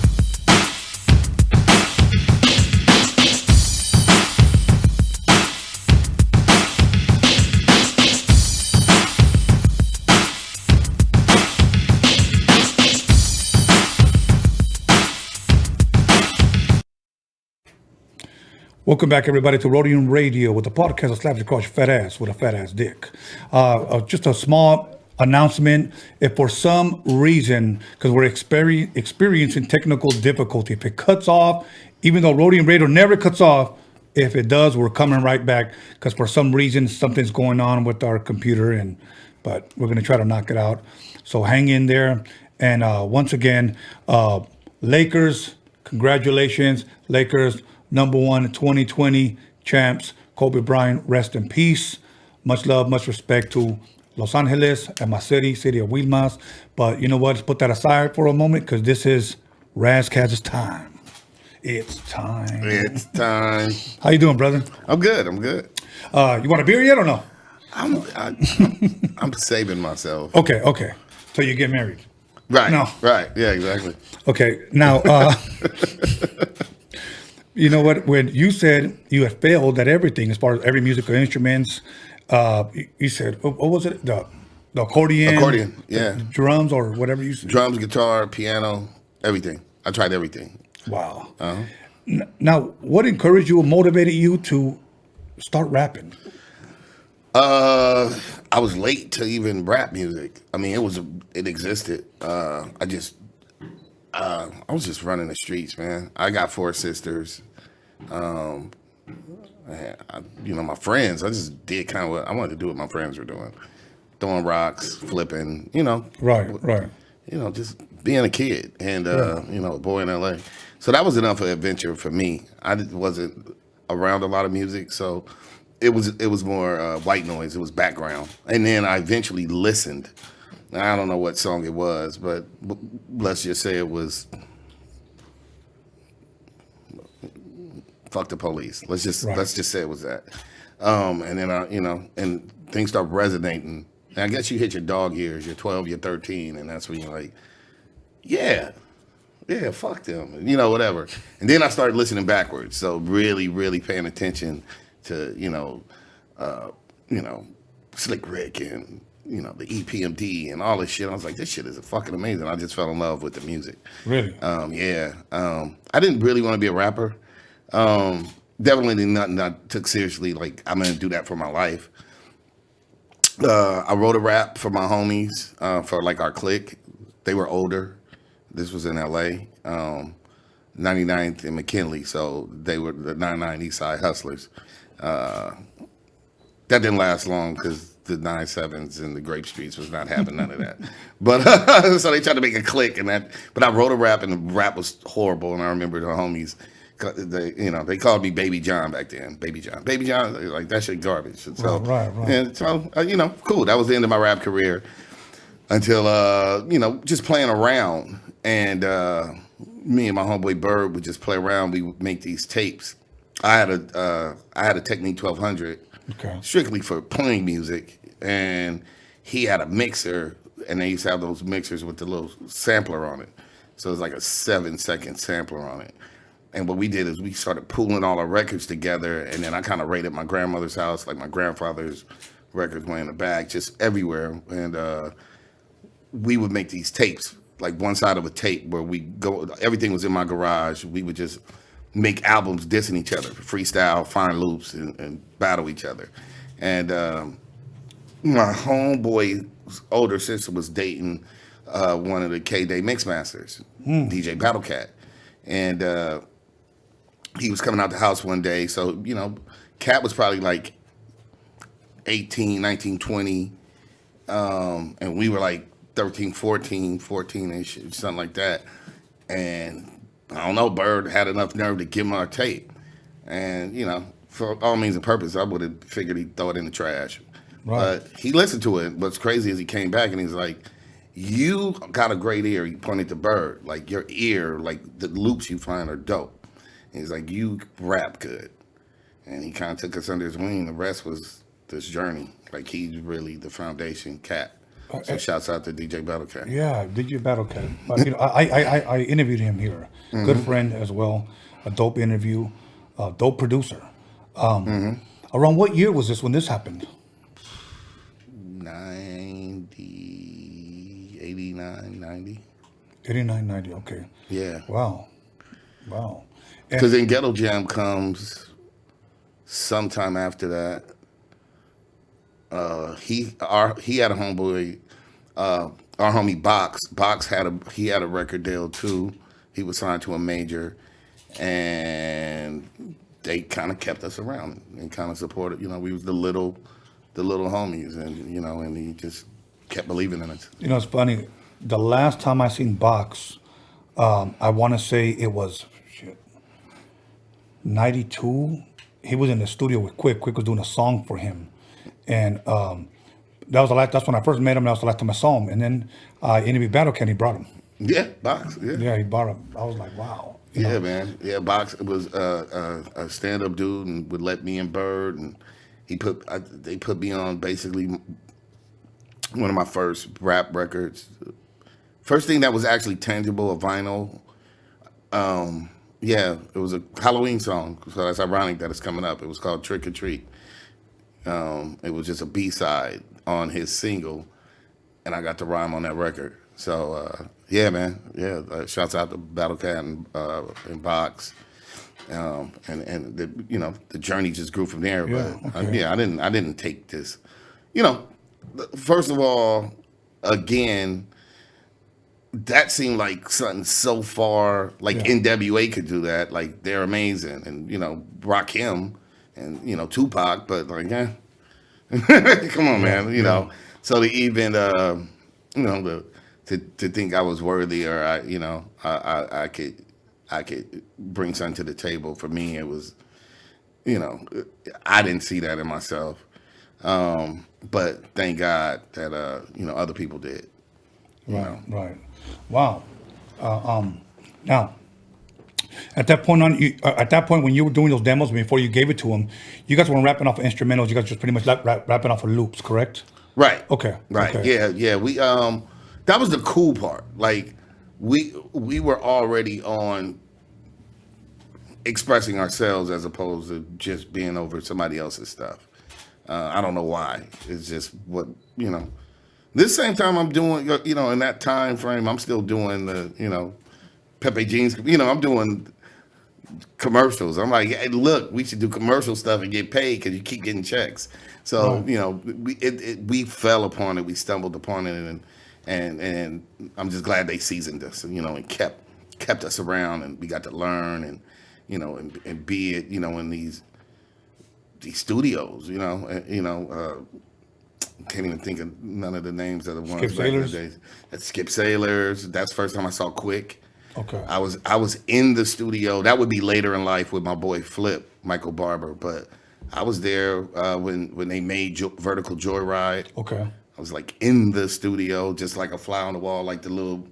Welcome back, everybody, to Roadium Radio with the podcast that slaps across your fat ass with a fat ass dick. Just a small announcement. If for some reason, because we're experiencing technical difficulty, if it cuts off, even though Roadium Radio never cuts off, if it does, we're coming right back because for some reason something's going on with our computer, but we're going to try to knock it out. So hang in there. And once again, Lakers, congratulations, Lakers. Number one 2020 champs, Kobe Bryant, rest in peace. Much love, much respect to Los Angeles and my city of Wilmas. But you know what? Let's put that aside for a moment because this is Ras Kass's time. It's time. It's time. How you doing, brother? I'm good. You want a beer yet or no? I'm saving myself. Okay. So you get married? Right. No. Right. Yeah. Exactly. Okay. Now. You know what? When you said you had failed at everything, as far as every musical instruments, you said, what was it? The accordion, yeah. The drums or whatever you said. Drums, guitar, piano, everything. I tried everything. Wow. Uh-huh. Now, what encouraged you or motivated you to start rapping? I was late to even rap music. I mean, it existed. I was just running the streets, man. I got 4 sisters. My friends, I just did kind of what I wanted to do what my friends were doing. Throwing rocks, flipping, Right. Just being a kid and, a boy in LA. So that was enough of an adventure for me. I wasn't around a lot of music, so it was more white noise. It was background. And then I eventually listened. I don't know what song it was, but let's just say it was "Fuck the Police." Let's just say it was that. And then and things start resonating. And I guess you hit your dog years. You're 12, you're 13, and that's when you're like, yeah, fuck them, whatever. And then I started listening backwards. So really, really paying attention to Slick Rick and the EPMD and all this shit. I was like, this shit is fucking amazing. I just fell in love with the music. Really? Yeah. I didn't really want to be a rapper. Definitely nothing I took seriously. Like, I'm going to do that for my life. I wrote a rap for my homies, for like our clique. They were older. This was in LA, 99th and McKinley. So they were the 99 East Side Hustlers. That didn't last long because the 9-7s and the Grape Streets was not having none of that. But so they tried to make a clique but I wrote a rap and the rap was horrible. And I remember the homies, they called me Baby John back then. Baby John, like that shit garbage. So, right. And so, cool. That was the end of my rap career until, just playing around and, me and my homeboy Bird would just play around. We would make these tapes. I had a Technique 1200, strictly for playing music, and he had a mixer, and they used to have those mixers with the little sampler on it. So it was like a 7-second sampler on it. And what we did is we started pooling all our records together, and then I kind of raided my grandmother's house, like my grandfather's records went in the back, just everywhere. And we would make these tapes, like one side of a tape where we go, everything was in my garage. We would just make albums dissing each other, freestyle, find loops, and battle each other. And my homeboy's older sister was dating one of the K-Day Mixmasters, DJ Battlecat. And he was coming out the house one day. So, you know, Cat was probably like 18, 19, 20. And we were like 13, 14-ish, something like that. And I don't know, Bird had enough nerve to give him our tape. And, you know, for all means and purpose, I would have figured he'd throw it in the trash. Right. But he listened to it. What's crazy is he came back and he's like, you got a great ear. He pointed to Bird. Like, your ear, like, the loops you find are dope. And he's like, you rap good. And he kind of took us under his wing. The rest was this journey. Like, he's really the foundation cat. So shouts out to DJ Battlecat. Yeah, DJ Battlecat. You know, I interviewed him here. Good friend as well. A dope interview. A dope producer. Around what year was this when this happened? 89, 90. 89, 90, okay. Yeah. Wow. Because then Ghetto Jam comes sometime after that. He had a homeboy, our homie Box. Box had a record deal too. He was signed to a major, and they kind of kept us around and kind of supported. You know, we was the little homies, and you know, and he just kept believing in us. You know, it's funny. The last time I seen Box, I want to say it was 92. He was in the studio with Quick. Quick was doing a song for him. And that's when I first met him. That was the last time I saw him. And then I interviewed Battlecat, and he brought him. Yeah, Box. Yeah. Yeah, he brought him. I was like, wow. You Yeah, know? man. Yeah, Box was a stand-up dude and would let me and Bird, and they put me on basically one of my first rap records. First thing that was actually tangible, a vinyl. Yeah, it was a Halloween song, so that's ironic that it's coming up. It was called Trick or Treat. It was just a B-side on his single, and I got to rhyme on that record. So, yeah, man. Yeah, shouts out to Battlecat and Box. And the journey just grew from there. Yeah, But okay. I didn't take this. You know, first of all, again, that seemed like something so far, like NWA could do that. Like, they're amazing. And, you know, Rakim and, you know, Tupac, but like, yeah. Come on, man. You know, so to even, you know, to think I was worthy or I could bring something to the table. For me, it was, you know, I didn't see that in myself. But thank God that, you know, other people did. Right. Wow. Now, at that point when you were doing those demos before you gave it to him, you guys weren't rapping off of instrumentals. You guys just pretty much rapping off of loops, correct? Right. Okay. Right. Okay. Yeah. We that was the cool part. Like we were already on expressing ourselves as opposed to just being over somebody else's stuff. I don't know why. It's just what, you know. This same time I'm doing, you know, in that time frame, I'm still doing the, you know, Pepe Jeans, you know, I'm doing commercials. I'm like, hey, look, we should do commercial stuff and get paid because you keep getting checks. So, you know, we fell upon it, we stumbled upon it, and I'm just glad they seasoned us, you know, and kept us around, and we got to learn, and, you know, and be it, you know, in these studios, you know, can't even think of none of the names of the ones Skip back in the Sailors? days. That's Skip Sailors. That's the first time I saw Quick. Okay. I was in the studio. That would be later in life with my boy Flip, Michael Barber. But I was there when they made Vertical Joyride. Okay. I was like in the studio, just like a fly on the wall, like the little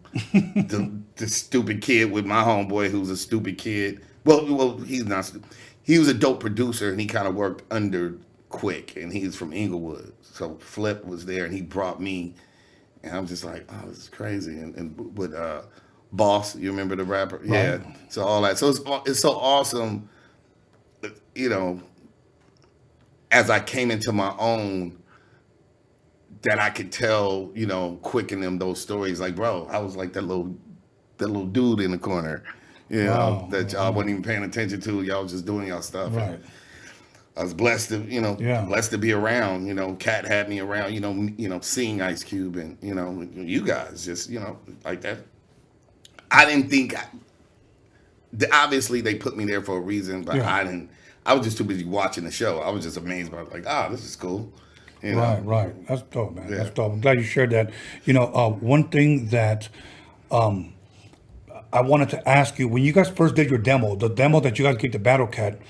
the stupid kid with my homeboy who's a stupid kid. Well, he's not stupid. He was a dope producer, and he kind of worked under Quick, and he's from Inglewood. So Flip was there, and he brought me, and I'm just like, oh, this is crazy. And with Boss, you remember the rapper? Right. Yeah. So all that. So it's so awesome, you know, as I came into my own, that I could tell, you know, Quick and them those stories. Like, bro, I was like that little dude in the corner, you know, that y'all wasn't even paying attention to. Y'all was just doing y'all stuff. Right. And I was blessed to, you know, blessed to be around. You know, Cat had me around. You know, seeing Ice Cube and you know, you guys just, you know, like that. I didn't think. Obviously, they put me there for a reason, but I didn't. I was just too busy watching the show. I was just amazed by it. Like, this is cool. You know? Right. That's dope, man. That's dope. I'm glad you shared that. You know, one thing that I wanted to ask you, when you guys first did your demo, the demo that you guys gave to Battlecat,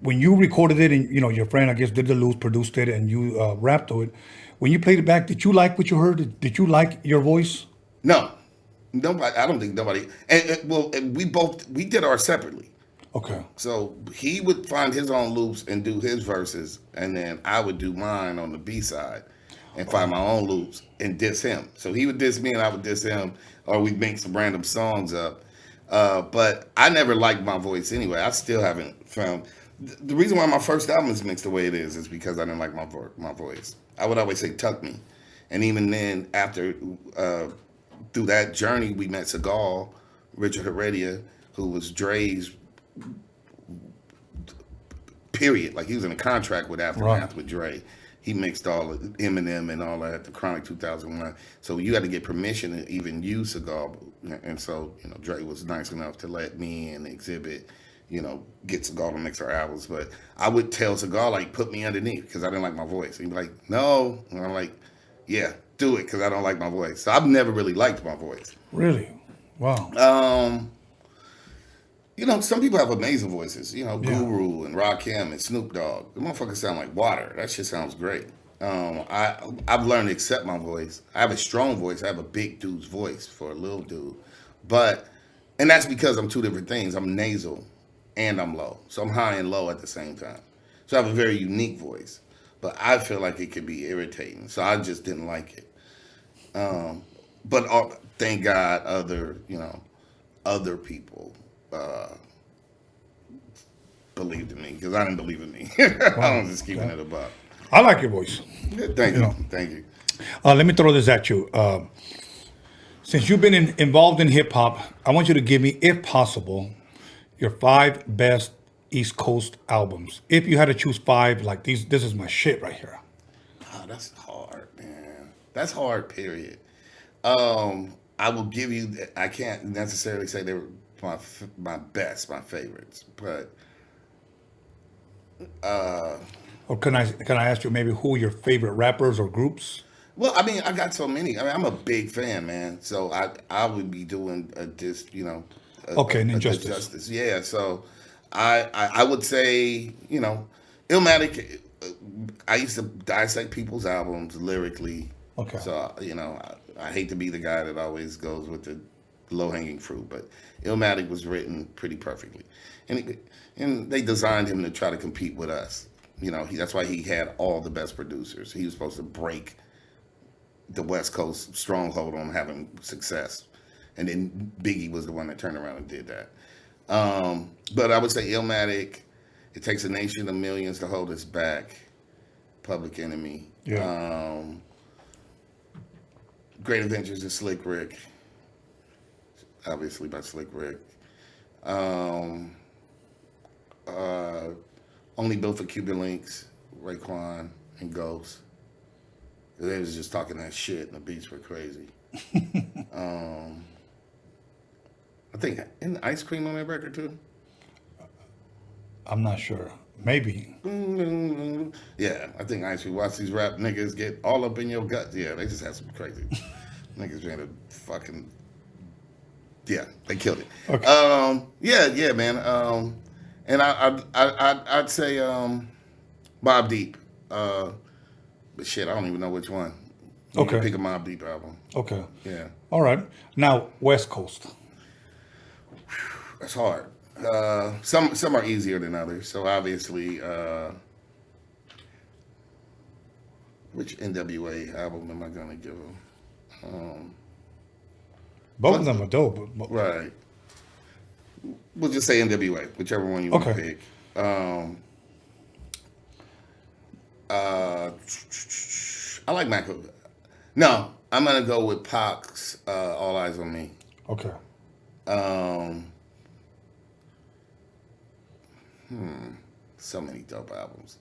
when you recorded it and, you know, your friend, I guess, did the loops, produced it, and you rapped to it, when you played it back, did you like what you heard? Did you like your voice? No. Nobody. I don't think nobody. And we did ours separately. Okay. So he would find his own loops and do his verses, and then I would do mine on the B side and find my own loops and diss him. So he would diss me and I would diss him, or we'd make some random songs up. But I never liked my voice anyway. I still haven't found. The reason why my first album is mixed the way it is because I didn't like my voice. I would always say, tuck me. And even then, after, through that journey, we met Seagal, Richard Heredia, who was Dre's period. Like, he was in a contract with Aftermath with Dre. He mixed all of Eminem and all that, the Chronic 2001. So you had to get permission to even use Seagal. And so, you know, Dre was nice enough to let me and Exhibit, you know, get Seagal to mix our albums. But I would tell Seagal, like, put me underneath because I didn't like my voice. He'd be like, no. And I'm like, yeah, do it because I don't like my voice. So I've never really liked my voice. Really? Wow. You know, some people have amazing voices. You know, Guru and Rakim and Snoop Dogg. The motherfuckers sound like water. That shit sounds great. I've learned to accept my voice. I have a strong voice. I have a big dude's voice for a little dude. And that's because I'm two different things. I'm nasal and I'm low. So I'm high and low at the same time. So I have a very unique voice. But I feel like it could be irritating. So I just didn't like it. But thank God other people believed in me because I didn't believe in me. I was just keeping it above. I like your voice. Thank you. Thank you. Let me throw this at you. Since you've been involved in hip hop, I want you to give me, if possible, your 5 best East Coast albums. If you had to choose 5, like this is my shit right here. Oh, that's hard, man. That's hard, period. I will give you, I can't necessarily say they were my best, my favorites, but or can I ask you maybe who your favorite rappers or groups? Well, I mean, I got so many. I mean, I'm a big fan, man. So I would be doing Injustice. Yeah. So I would say, you know, Illmatic. I used to dissect people's albums lyrically. Okay. So you know, I hate to be the guy that always goes with the low-hanging fruit, but Illmatic was written pretty perfectly, and they designed him to try to compete with us. You know, that's why he had all the best producers. He was supposed to break the West Coast stronghold on having success, and then Biggie was the one that turned around and did that. But I would say Illmatic, It Takes a Nation of Millions to Hold Us Back, Public Enemy. Yeah. Great Adventures of Slick Rick, obviously by Slick Rick. Only Built for Cuban Links, Raekwon and Ghost. They was just talking that shit and the beats were crazy. I think, isn't Ice Cream on that record too? I'm not sure. Maybe. Yeah, I think Ice Cream. Watch these rap niggas get all up in your gut. Yeah, they just had some crazy niggas trying to fucking. Yeah, they killed it. Okay. Yeah, man. And I'd say Bob Deep. But shit, I don't even know which one. You Okay. can pick a Mobb Deep album. Okay. Yeah. All right. Now, West Coast. That's hard. Some are easier than others. So obviously, which NWA album am I gonna give them? Both of them are dope. Right. We'll just say NWA, whichever one you want to pick. I like Mac. No, I'm gonna go with Pac's All Eyes on Me. Okay. So many dope albums.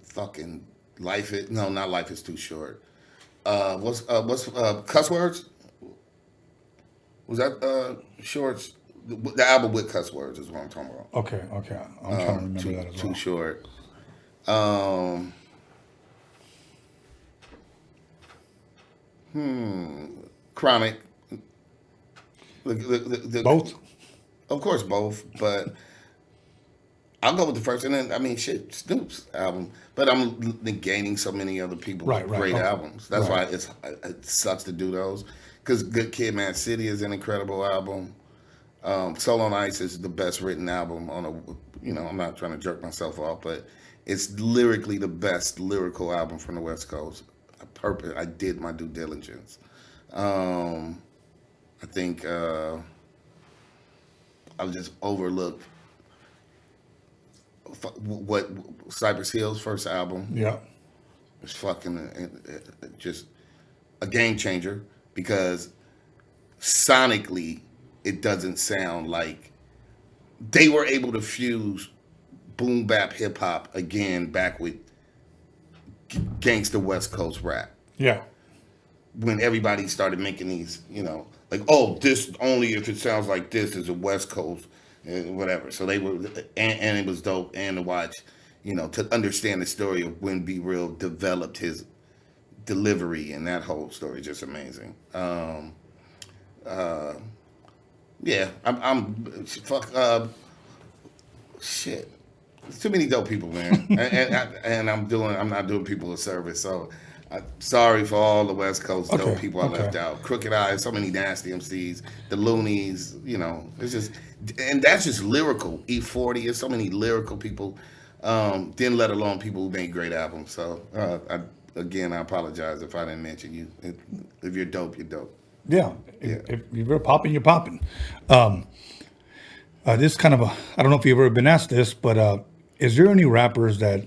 Fucking Life Is not Life Is Too Short. What's Cuss Words? Was that Shorts? The album with Cuss Words is what I'm talking about. Okay. I'm trying to remember that as well. Too Short. Chronic. Both? Of course, both. But I'll go with the first. And then, I mean, shit, Snoop's album. But I'm negating so many other people's great albums. That's why it sucks to do those. Because Good Kid, Mad City is an incredible album. Soul on Ice is the best written album on I'm not trying to jerk myself off, but it's lyrically the best lyrical album from the West Coast. I did my due diligence. I think I just overlooked what Cypress Hill's first album. Yeah. It's fucking just a game changer because sonically it doesn't sound like they were able to fuse boom bap hip hop again back with gangster West Coast rap. Yeah. When everybody started making these, like, oh, this only if it sounds like this is a West Coast, whatever. So they were, and it was dope. And to watch, to understand the story of when Be Real developed his delivery and that whole story, just amazing. Yeah, I'm fuck. Shit. There's too many dope people, man, and I'm not doing people a service. So, sorry for all the West Coast dope people I left out. Crooked Eyes, so many nasty MCs, the Loonies. It's just, and that's just lyrical. E40, there's so many lyrical people. Then let alone people who made great albums. So, I apologize if I didn't mention you. If you're dope, you're dope. Yeah. If you're popping, you're popping. This kind of I don't know if you've ever been asked this, but is there any rappers that,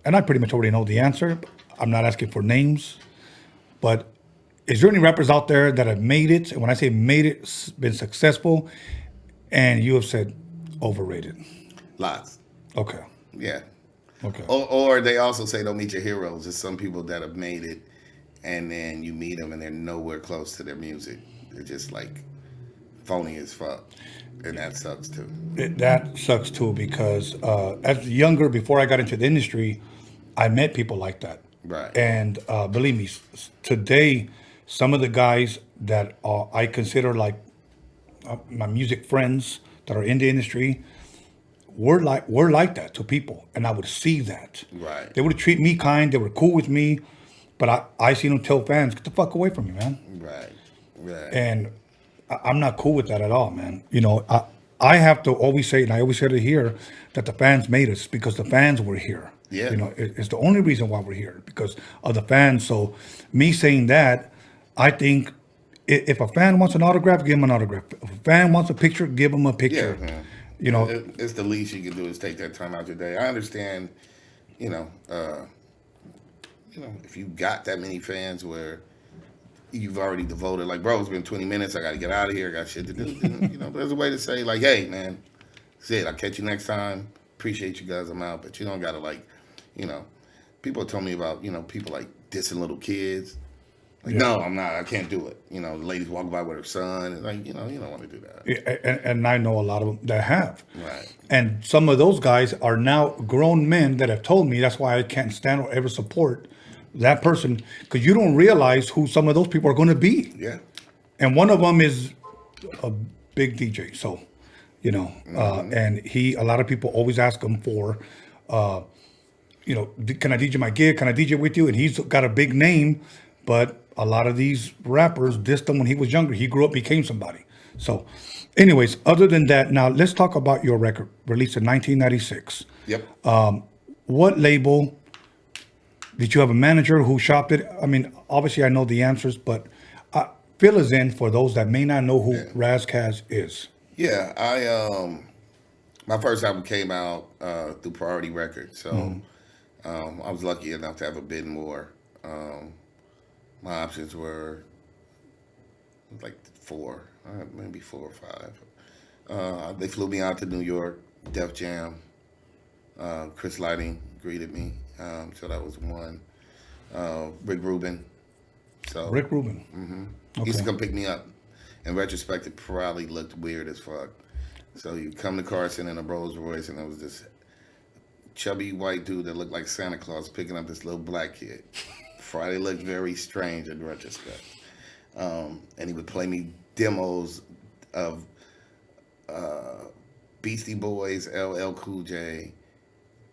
and I pretty much already know the answer, I'm not asking for names, but is there any rappers out there that have made it, and when I say made it, been successful, and you have said overrated? Lots. Okay. Yeah. Okay. Or they also say don't meet your heroes. There's some people that have made it, and then you meet them and they're nowhere close to their music. They're just like phony as fuck. And that sucks too. That sucks too because as younger, before I got into the industry, I met people like that. Right. And believe me, today, some of the guys that I consider like my music friends that are in the industry, we're like that to people, and I would see that. Right. They would treat me kind. They were cool with me, but I seen them tell fans, "Get the fuck away from me, man." Right. Right. And I'm not cool with that at all, man. I have to always say, and I always said it here, that the fans made us because the fans were here. Yeah. It's the only reason why we're here because of the fans. So me saying that, I think if a fan wants an autograph, give him an autograph. If a fan wants a picture, give him a picture. Yeah, man. It's the least you can do is take that time out your day. I understand, if you got that many fans where you've already devoted, like, bro, it's been 20 minutes, I got to get out of here, I got shit to do. There's a way to say, like, hey, man, that's it. I'll catch you next time. Appreciate you guys, I'm out. But you don't got to, people told me about, people like dissing little kids. Like, no, I'm not. I can't do it. The ladies walking by with her son. And like, you don't want to do that. Yeah, and I know a lot of them that have. Right. And some of those guys are now grown men that have told me that's why I can't stand or ever support that person, because you don't realize who some of those people are going to be. Yeah. And one of them is a big DJ. So, you know, and a lot of people always ask him for, you know, can I DJ my gig? Can I DJ with you? And he's got a big name, but a lot of these rappers dissed him when he was younger. He grew up, became somebody. So, anyways, other than that, now let's talk about your record, released in 1996. Yep. What label? Did you have a manager who shopped it? I mean, obviously I know the answers, but fill us in for those that may not know who Ras Kass is. Yeah, I my first album came out through Priority Records, so I was lucky enough to have a bid more. My options were like 4, maybe 4 or 5. They flew me out to New York, Def Jam. Chris Lighting greeted me, so that was one. Rick Rubin. So Rick Rubin. He used to come pick me up. In retrospect, it probably looked weird as fuck. So you come to Carson in a Rolls Royce, and there was this chubby white dude that looked like Santa Claus picking up this little black kid. Friday looked very strange in retrospect. And he would play me demos of Beastie Boys, LL Cool J,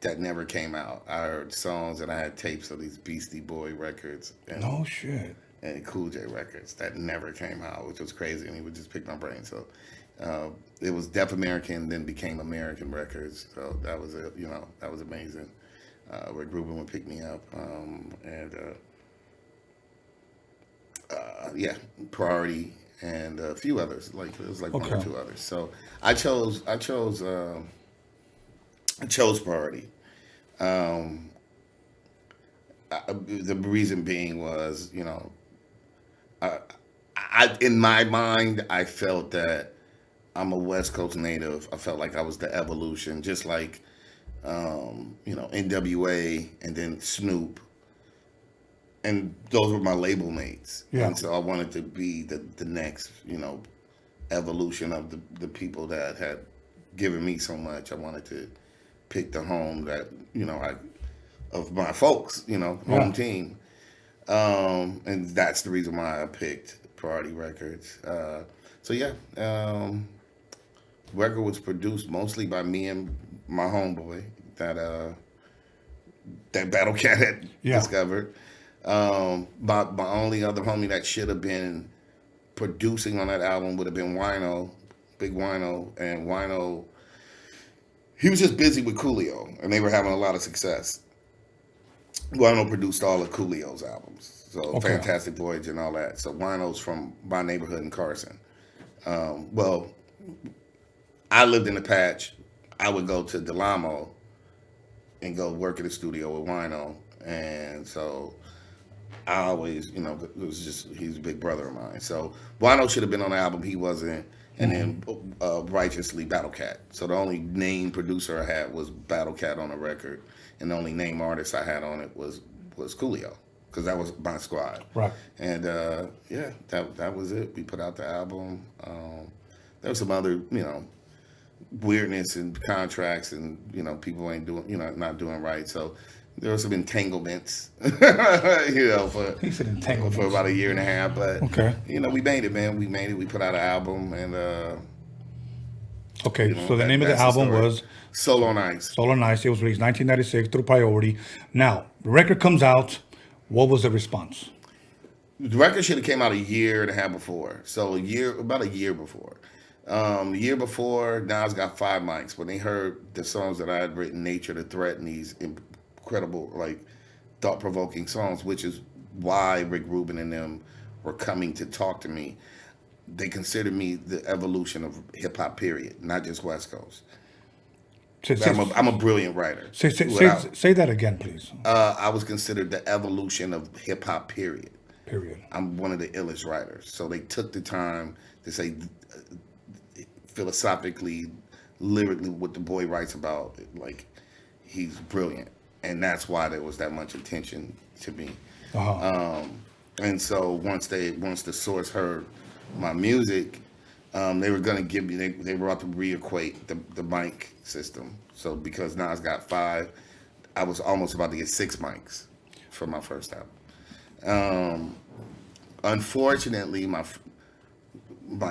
that never came out. I heard songs and I had tapes of these Beastie Boy records. And, no shit. And Cool J records that never came out, which was crazy. And he would just pick my brain. So it was Deaf American, then became American Records. So that was that was amazing. Rick Rubin would pick me up, Priority and a few others. Like it was like 1 or 2 others. So I chose Priority. The reason being was, I in my mind, I felt that I'm a West Coast native. I felt like I was the evolution, just like, NWA and then Snoop. And those were my label mates. Yeah. And so I wanted to be the next, evolution of the people that had given me so much. I wanted to pick the home that, of my folks, home team. And that's the reason why I picked Priority Records. Record was produced mostly by me and my homeboy that Battlecat had discovered. My only other homie that should have been producing on that album would have been Wino, Big Wino, and Wino, he was just busy with Coolio, and they were having a lot of success. Wino produced all of Coolio's albums, so Fantastic Voyage and all that. So Wino's from my neighborhood in Carson. I lived in the Patch. I would go to Delamo and go work in the studio with Wino, and so I always, it was just, he's a big brother of mine. So Wino should have been on the album, he wasn't. And then righteously Battlecat. So the only name producer I had was Battlecat on the record, and the only name artist I had on it was Coolio, because that was my squad. Right. And that was it. We put out the album. There was some other, weirdness and contracts, and people ain't doing, not doing right. So there was some entanglements, He said entanglements. for about a year and a half. But we made it, man. We made it. We put out an album, and so the name of the album was Soul on Ice. Soul on Ice. It was released 1996 through Priority. Now the record comes out. What was the response? The record should have came out a year and a half before. So about a year before. The year before, Nas got 5 mics. When they heard the songs that I had written, Nature to Threat, and these incredible, thought-provoking songs, which is why Rick Rubin and them were coming to talk to me. They considered me the evolution of hip-hop, period, not just West Coast. I'm a brilliant writer. Say that again, please. I was considered the evolution of hip-hop, period. Period. I'm one of the illest writers. So they took the time to say, philosophically, lyrically, what the boy writes about, he's brilliant. And that's why there was that much attention to me. And so once the source heard my music, they were gonna give me, they were about to re-equate the mic system. So because Nas got 5, I was almost about to get 6 mics for my first album. Unfortunately, my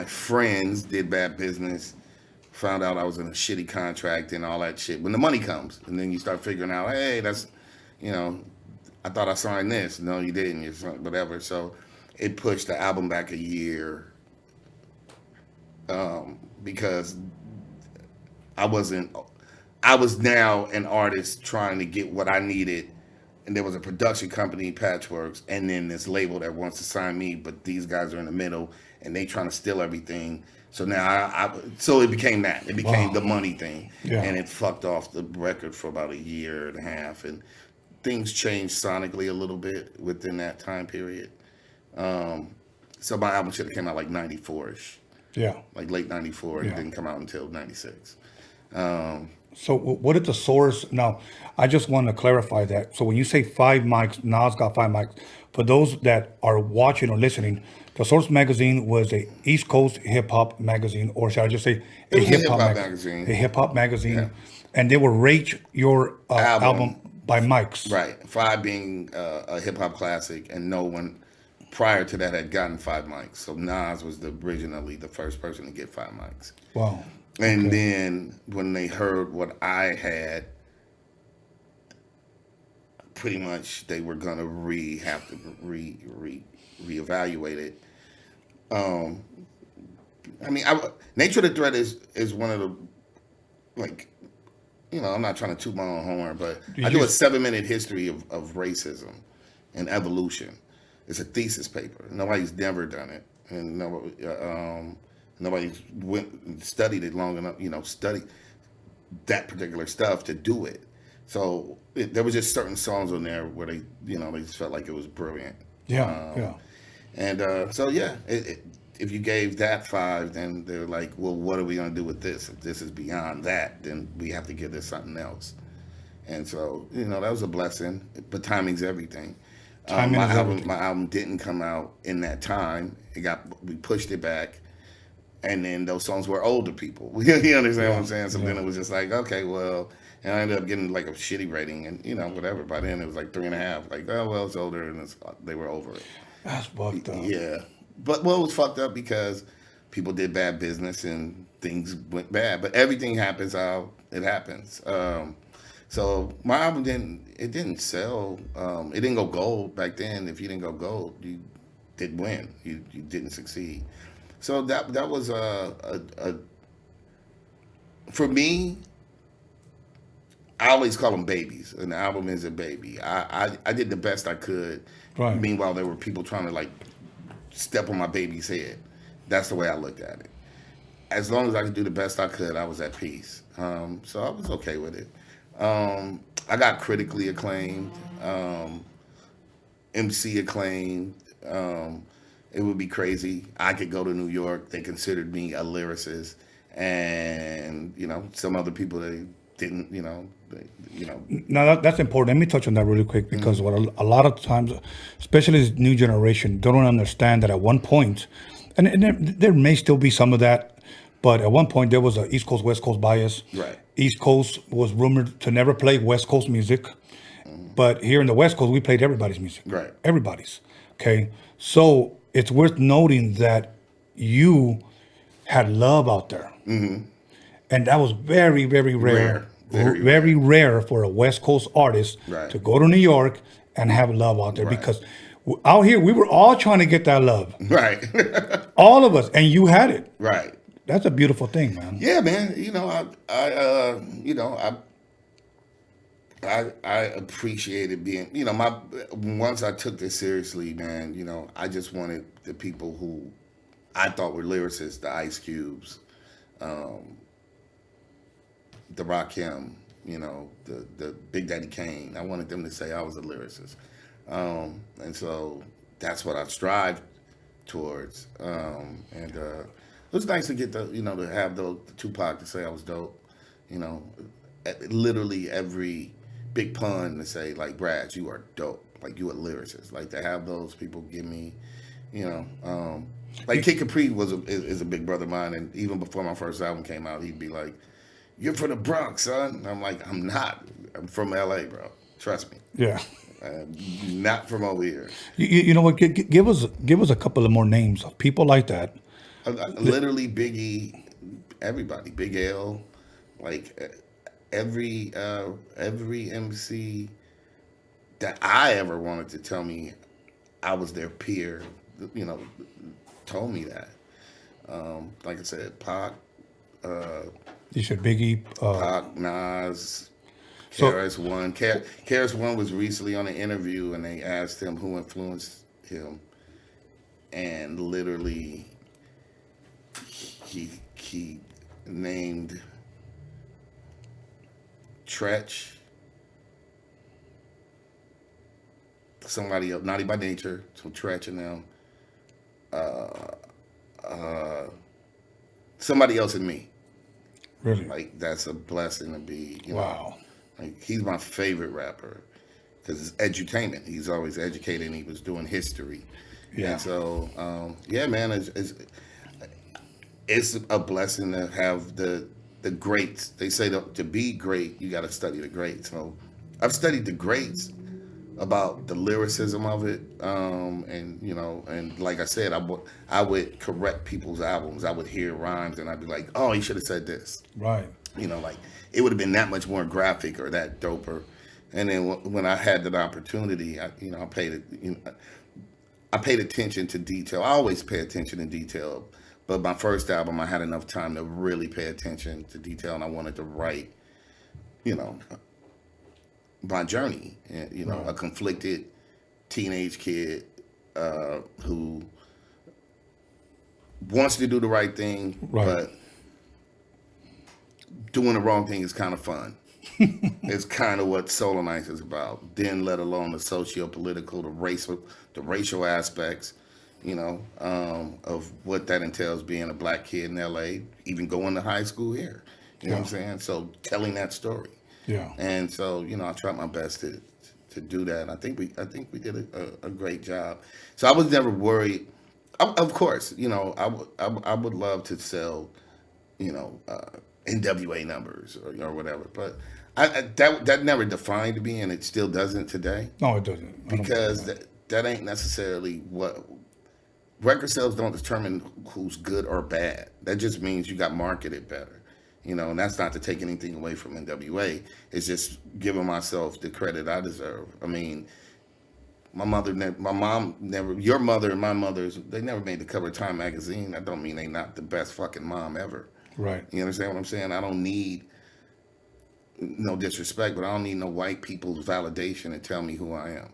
friends did bad business found out I was in a shitty contract and all that shit. When the money comes, and then you start figuring out, hey, that's, you know, I thought I signed this. No, you didn't. You signed whatever. So it pushed the album back a year because I was now an artist trying to get what I needed. And there was a production company, Patchworks, and then this label that wants to sign me, but these guys are in the middle and they trying to steal everything. So now so it became that. It became the money thing. Yeah. And it fucked off the record for about a year and a half. And things changed sonically a little bit within that time period. So my album should have came out like 94-ish. Yeah. Like late 94. Yeah. It didn't come out until 96. So what is the source? Now, I just want to clarify that. So when you say 5 mics, Nas got 5 mics. For those that are watching or listening, the Source magazine was a East Coast hip hop magazine, or should I just say a hip hop magazine? A hip hop magazine, Yeah. And they will rate your album by mics. Right, 5 being a hip hop classic, and no one prior to that had gotten 5 mics. So Nas was originally the first person to get 5 mics. Wow. And then when they heard what I had, pretty much they were gonna have to reevaluate it. I mean, Nature of the Threat is one of the, like, you know, I'm not trying to toot my own horn, but I do a 7-minute history of racism and evolution. It's a thesis paper. Nobody's never done it, and nobody's went and studied it long enough, you know, studied that particular stuff to do it. So there was just certain songs on there where they, you know, they just felt like it was brilliant. Yeah. And so, yeah, if you gave that 5, then they're like, well, what are we going to do with this? If this is beyond that, then we have to give this something else. And so, you know, that was a blessing, but timing's everything. My album didn't come out in that time. We pushed it back. And then those songs were older people. You understand what I'm saying? So then it was just like, okay, well, and I ended up getting like a shitty rating, and you know, whatever. By then it was like 3.5. Like, oh well, it's older, and they were over it. That's fucked up. Yeah, but it was fucked up because people did bad business and things went bad. But everything happens how it happens. So my album didn't sell. It didn't go gold back then. If you didn't go gold, you didn't win. You didn't succeed. So that was for me. I always call them babies. An album is a baby. I did the best I could. Right. Meanwhile, there were people trying to like step on my baby's head. That's the way I looked at it. As long as I could do the best I could, I was at peace. So I was okay with it. I got critically acclaimed, MC acclaimed. It would be crazy. I could go to New York. They considered me a lyricist, and you know, some other people they didn't. You know. Now that's important. Let me touch on that really quick because what a lot of times, especially this new generation, don't understand that at one point, and there may still be some of that, but at one point there was a East Coast West Coast bias. Right. East Coast was rumored to never play West Coast music, but here in the West Coast we played everybody's music. Right. Everybody's. Okay. So it's worth noting that you had love out there. Mm-hmm. And that was very, very rare. Very rare for a West Coast artist to go to New York and have love out there because out here we were all trying to get that love. Right. All of us. And you had it. Right. That's a beautiful thing, man. Yeah, man. You know, I appreciated being, you know, once I took this seriously, man, you know, I just wanted the people who I thought were lyricists, the Ice Cubes, the Rakim, you know, the Big Daddy Kane. I wanted them to say I was a lyricist. And so that's what I strived towards. And it was nice to get to have the Tupac to say I was dope, you know, literally every big pun to say, like, Brad, you are dope. Like, you a lyricist. Like, to have those people give me, you know, like Kid Capri is a big brother of mine, and even before my first album came out, he'd be like, "You're from the Bronx, son." And I'm like, "I'm not. I'm from LA, bro. Trust me." Yeah. Not from over here. You know what? Give us a couple of more names of people like that. Literally, Biggie, everybody, Big L, like every MC that I ever wanted to tell me I was their peer, you know, told me that. Like I said, Pac. You said Biggie. Pac, Nas, KRS-One. KRS-One was recently on an interview, and they asked him who influenced him, and literally he named Tretch, somebody else, Naughty by Nature, so Tretch and them, somebody else and me. Really? Like, that's a blessing to be, you know. Wow. Like, he's my favorite rapper because it's edutainment. He's always educated, and he was doing history. Yeah. And so, yeah, man, it's a blessing to have the greats. They say to be great, you got to study the greats. So I've studied the greats about the lyricism of it, and you know, and like I said, I would correct people's albums. I would hear rhymes, and I'd be like, "Oh, he should have said this." Right. You know, like it would have been that much more graphic or that doper. And then when I had that opportunity, I paid attention to detail. I always pay attention to detail, but my first album, I had enough time to really pay attention to detail, and I wanted to write, you know, my journey. You know, a conflicted teenage kid who wants to do the right thing, but doing the wrong thing is kind of fun. It's kind of what Solo Nights is about. Then, let alone the socio-political, the racial aspects, you know, of what that entails being a black kid in LA, even going to high school here. You know what I'm saying? So telling that story. Yeah. And so, you know, I tried my best to do that. I think we did a great job. So I was never worried. Of course, you know, I would love to sell, you know, NWA numbers or whatever, but that never defined me, and it still doesn't today. No, it doesn't. Because that ain't necessarily what record sales don't determine who's good or bad. That just means you got marketed better. You know, and that's not to take anything away from NWA. It's just giving myself the credit I deserve. I mean, my mom never, your mother and my mother's, they never made the cover of Time magazine. That don't mean they not the best fucking mom ever. Right. You understand what I'm saying? I don't need, no disrespect, but I don't need no white people's validation to tell me who I am.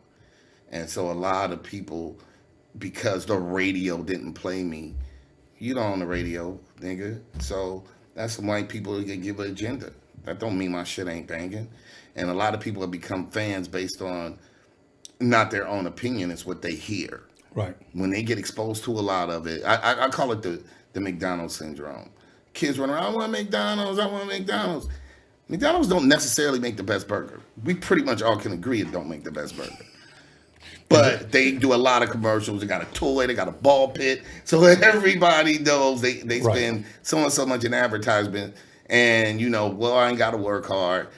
And so a lot of people, because the radio didn't play me, you don't own the radio, nigga. So that's some white people that give an agenda. That don't mean my shit ain't banging. And a lot of people have become fans based on not their own opinion, it's what they hear. Right. When they get exposed to a lot of it, I call it the McDonald's syndrome. Kids run around, I want McDonald's, I want McDonald's. McDonald's don't necessarily make the best burger. We pretty much all can agree it don't make the best burger. But they do a lot of commercials. They got a toy, they got a ball pit. So everybody knows they spend so and so much in advertisement. And, you know, well, I ain't got to work hard.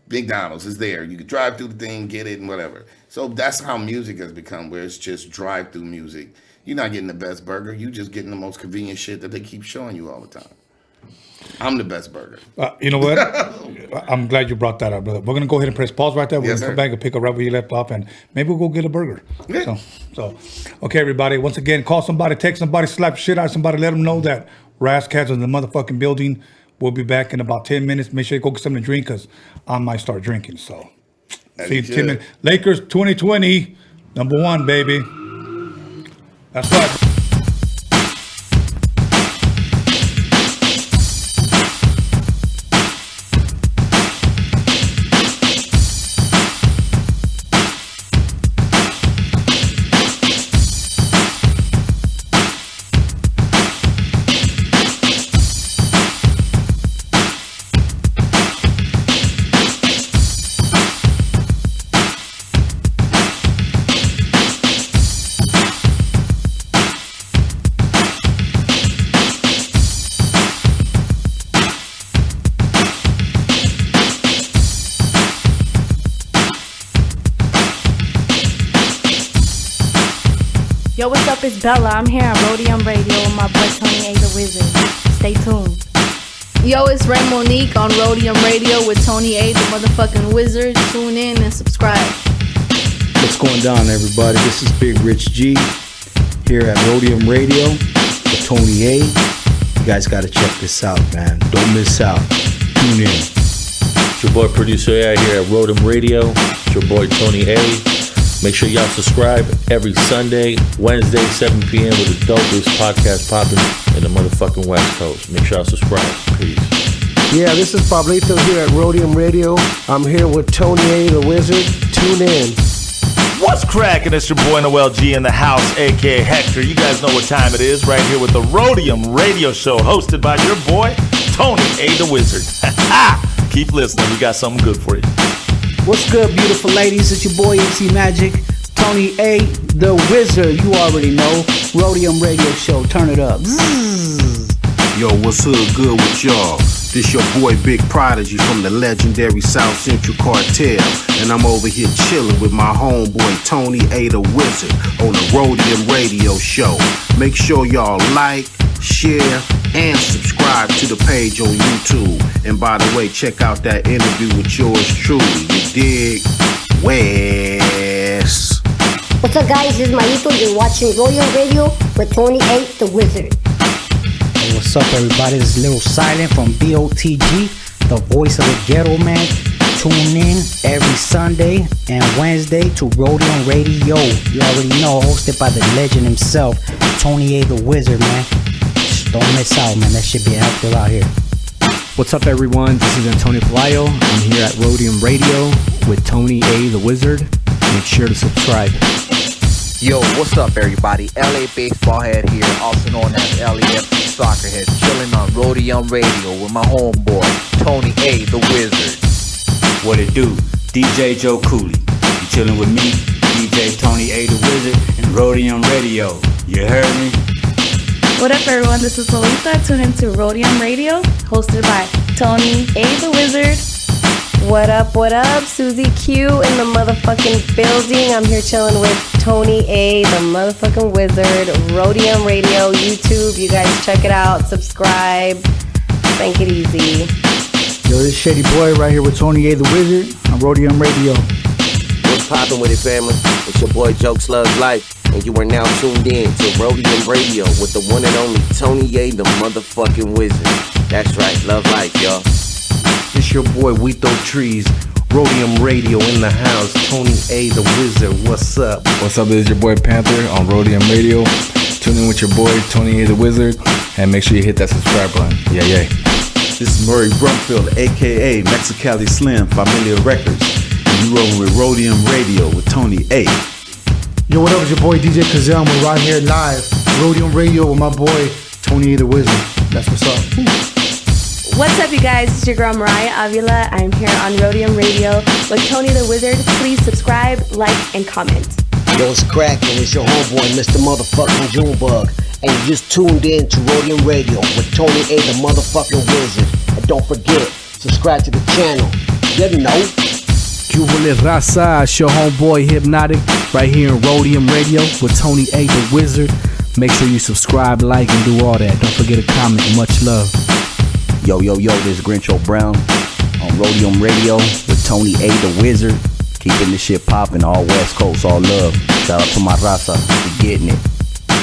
McDonald's is there. You can drive through the thing, get it, and whatever. So that's how music has become, where it's just drive-through music. You're not getting the best burger. You're just getting the most convenient shit that they keep showing you all the time. I'm the best burger. You know what? I'm glad you brought that up, brother. We're going to go ahead and press pause right there. We're going to come back and pick up right where you left off, and maybe we'll go get a burger. Yeah. So, okay, everybody. Once again, call somebody, text somebody, slap shit out of somebody, let them know that Ras Kass is in the motherfucking building. We'll be back in about 10 minutes. Make sure you go get something to drink, because I might start drinking. So, see you in 10 minutes. Lakers 2020, #1, baby. That's right. Yo, what's up? It's Bella. I'm here on Roadium Radio with my boy Tony A. the Wizard. Stay tuned. Yo, it's Ray Monique on Roadium Radio with Tony A, the motherfucking wizard. Tune in and subscribe. What's going down, everybody? This is Big Rich G here at Roadium Radio with Tony A. You guys got to check this out, man. Don't miss out. Tune in. It's your boy Producer A here at Roadium Radio. It's your boy Tony A. Make sure y'all subscribe every Sunday, Wednesday, 7 p.m. with the dopest podcast popping in the motherfucking West Coast. Make sure y'all subscribe. Peace. Yeah, this is Pablito here at Roadium Radio. I'm here with Tony A, the wizard. Tune in. What's cracking? It's your boy Noel G in the house, aka Hector. You guys know what time it is, right here with the Roadium Radio Show, hosted by your boy Tony A, the wizard. Keep listening, we got something good for you. What's good, beautiful ladies? It's your boy MC Magic, Tony A, the wizard. You already know. Roadium Radio Show. Turn it up. Yo, what's hood good with y'all? This your boy Big Prodigy from the legendary South Central Cartel, and I'm over here chilling with my homeboy Tony A, the wizard, on the Roadium Radio Show. Make sure y'all like, share, and subscribe to the page on YouTube. And by the way, check out that interview with yours truly. You dig? Wes. What's up, guys? This is Marito. You're watching Roadium Radio with Tony A, the wizard. Hey, what's up, everybody? This is Little Silent from BOTG, the voice of the ghetto man. Tune in every Sunday and Wednesday to Roadium Radio. You already know, hosted by the legend himself, Tony A, the wizard, man. Don't miss out, man. That should be active out here. What's up, everyone? This is Antonio Palayo. I'm here at Roadium Radio with Tony A, the wizard. Make sure to subscribe. Yo, what's up, everybody? LA Baseball Head here, also known as LAFC Soccer Head, chilling on Roadium Radio with my homeboy, Tony A, the wizard. What it do? DJ Joe Cooley. You chilling with me, DJ Tony A, the wizard, and Roadium Radio. You heard me? What up, everyone? This is Lolita. Tune into Roadium Radio, hosted by Tony A, the wizard. What up? Susie Q in the motherfucking building. I'm here chilling with Tony A, the motherfucking wizard. Roadium Radio, YouTube. You guys check it out. Subscribe. Take it easy. Yo, this Shady Boy right here with Tony A, the wizard on Roadium Radio. What's poppin' with it, family? It's your boy Jokes Loves Life, and you are now tuned in to Roadium Radio with the one and only Tony A, the motherfucking wizard. That's right, love life, y'all. It's your boy Weto Trees, Roadium Radio in the house, Tony A, the wizard. What's up? What's up? This is your boy Panther on Roadium Radio. Tune in with your boy Tony A, the wizard, and make sure you hit that subscribe button. Yeah. This is Murray Brumfield, aka Mexicali Slim, Familia Records. You rolling with Roadium Radio with Tony A. Yo, what up? It's your boy DJ Kazam. We're right here live, Roadium Radio with my boy Tony A, the wizard. That's what's up. What's up, you guys? It's your girl Mariah Avila. I'm here on Roadium Radio with Tony the Wizard. Please subscribe, like, and comment. Yo, it's cracking. It's your homeboy, Mr. Motherfucking Junebug. And you just tuned in to Roadium Radio with Tony A, the motherfucking wizard. And don't forget, subscribe to the channel. You know. Jubilee Raza, it's your homeboy Hypnotic, right here in Roadium Radio with Tony A, the wizard. Make sure you subscribe, like, and do all that. Don't forget to comment. Much love. Yo, this is Grincho Brown on Roadium Radio with Tony A, the wizard. Keeping this shit popping, all West Coast, all love. Shout out to my Raza, we getting it.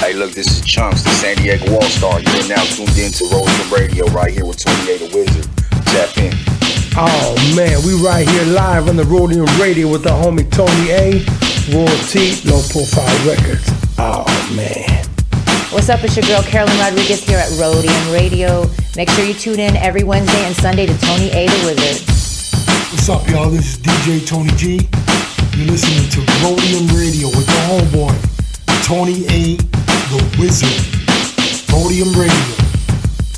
Hey, look, this is Chunks, the San Diego All-Star. You're now tuned in to Roadium Radio right here with Tony A, the wizard. Tap in. Oh, man, we right here live on the Roadium Radio with the homie Tony A, Royalty, Low Profile Records. Oh, man. What's up, it's your girl Carolyn Rodriguez here at Roadium Radio. Make sure you tune in every Wednesday and Sunday to Tony A, the wizard. What's up, y'all? This is DJ Tony G. You're listening to Roadium Radio with the homeboy, Tony A, the wizard. Roadium Radio.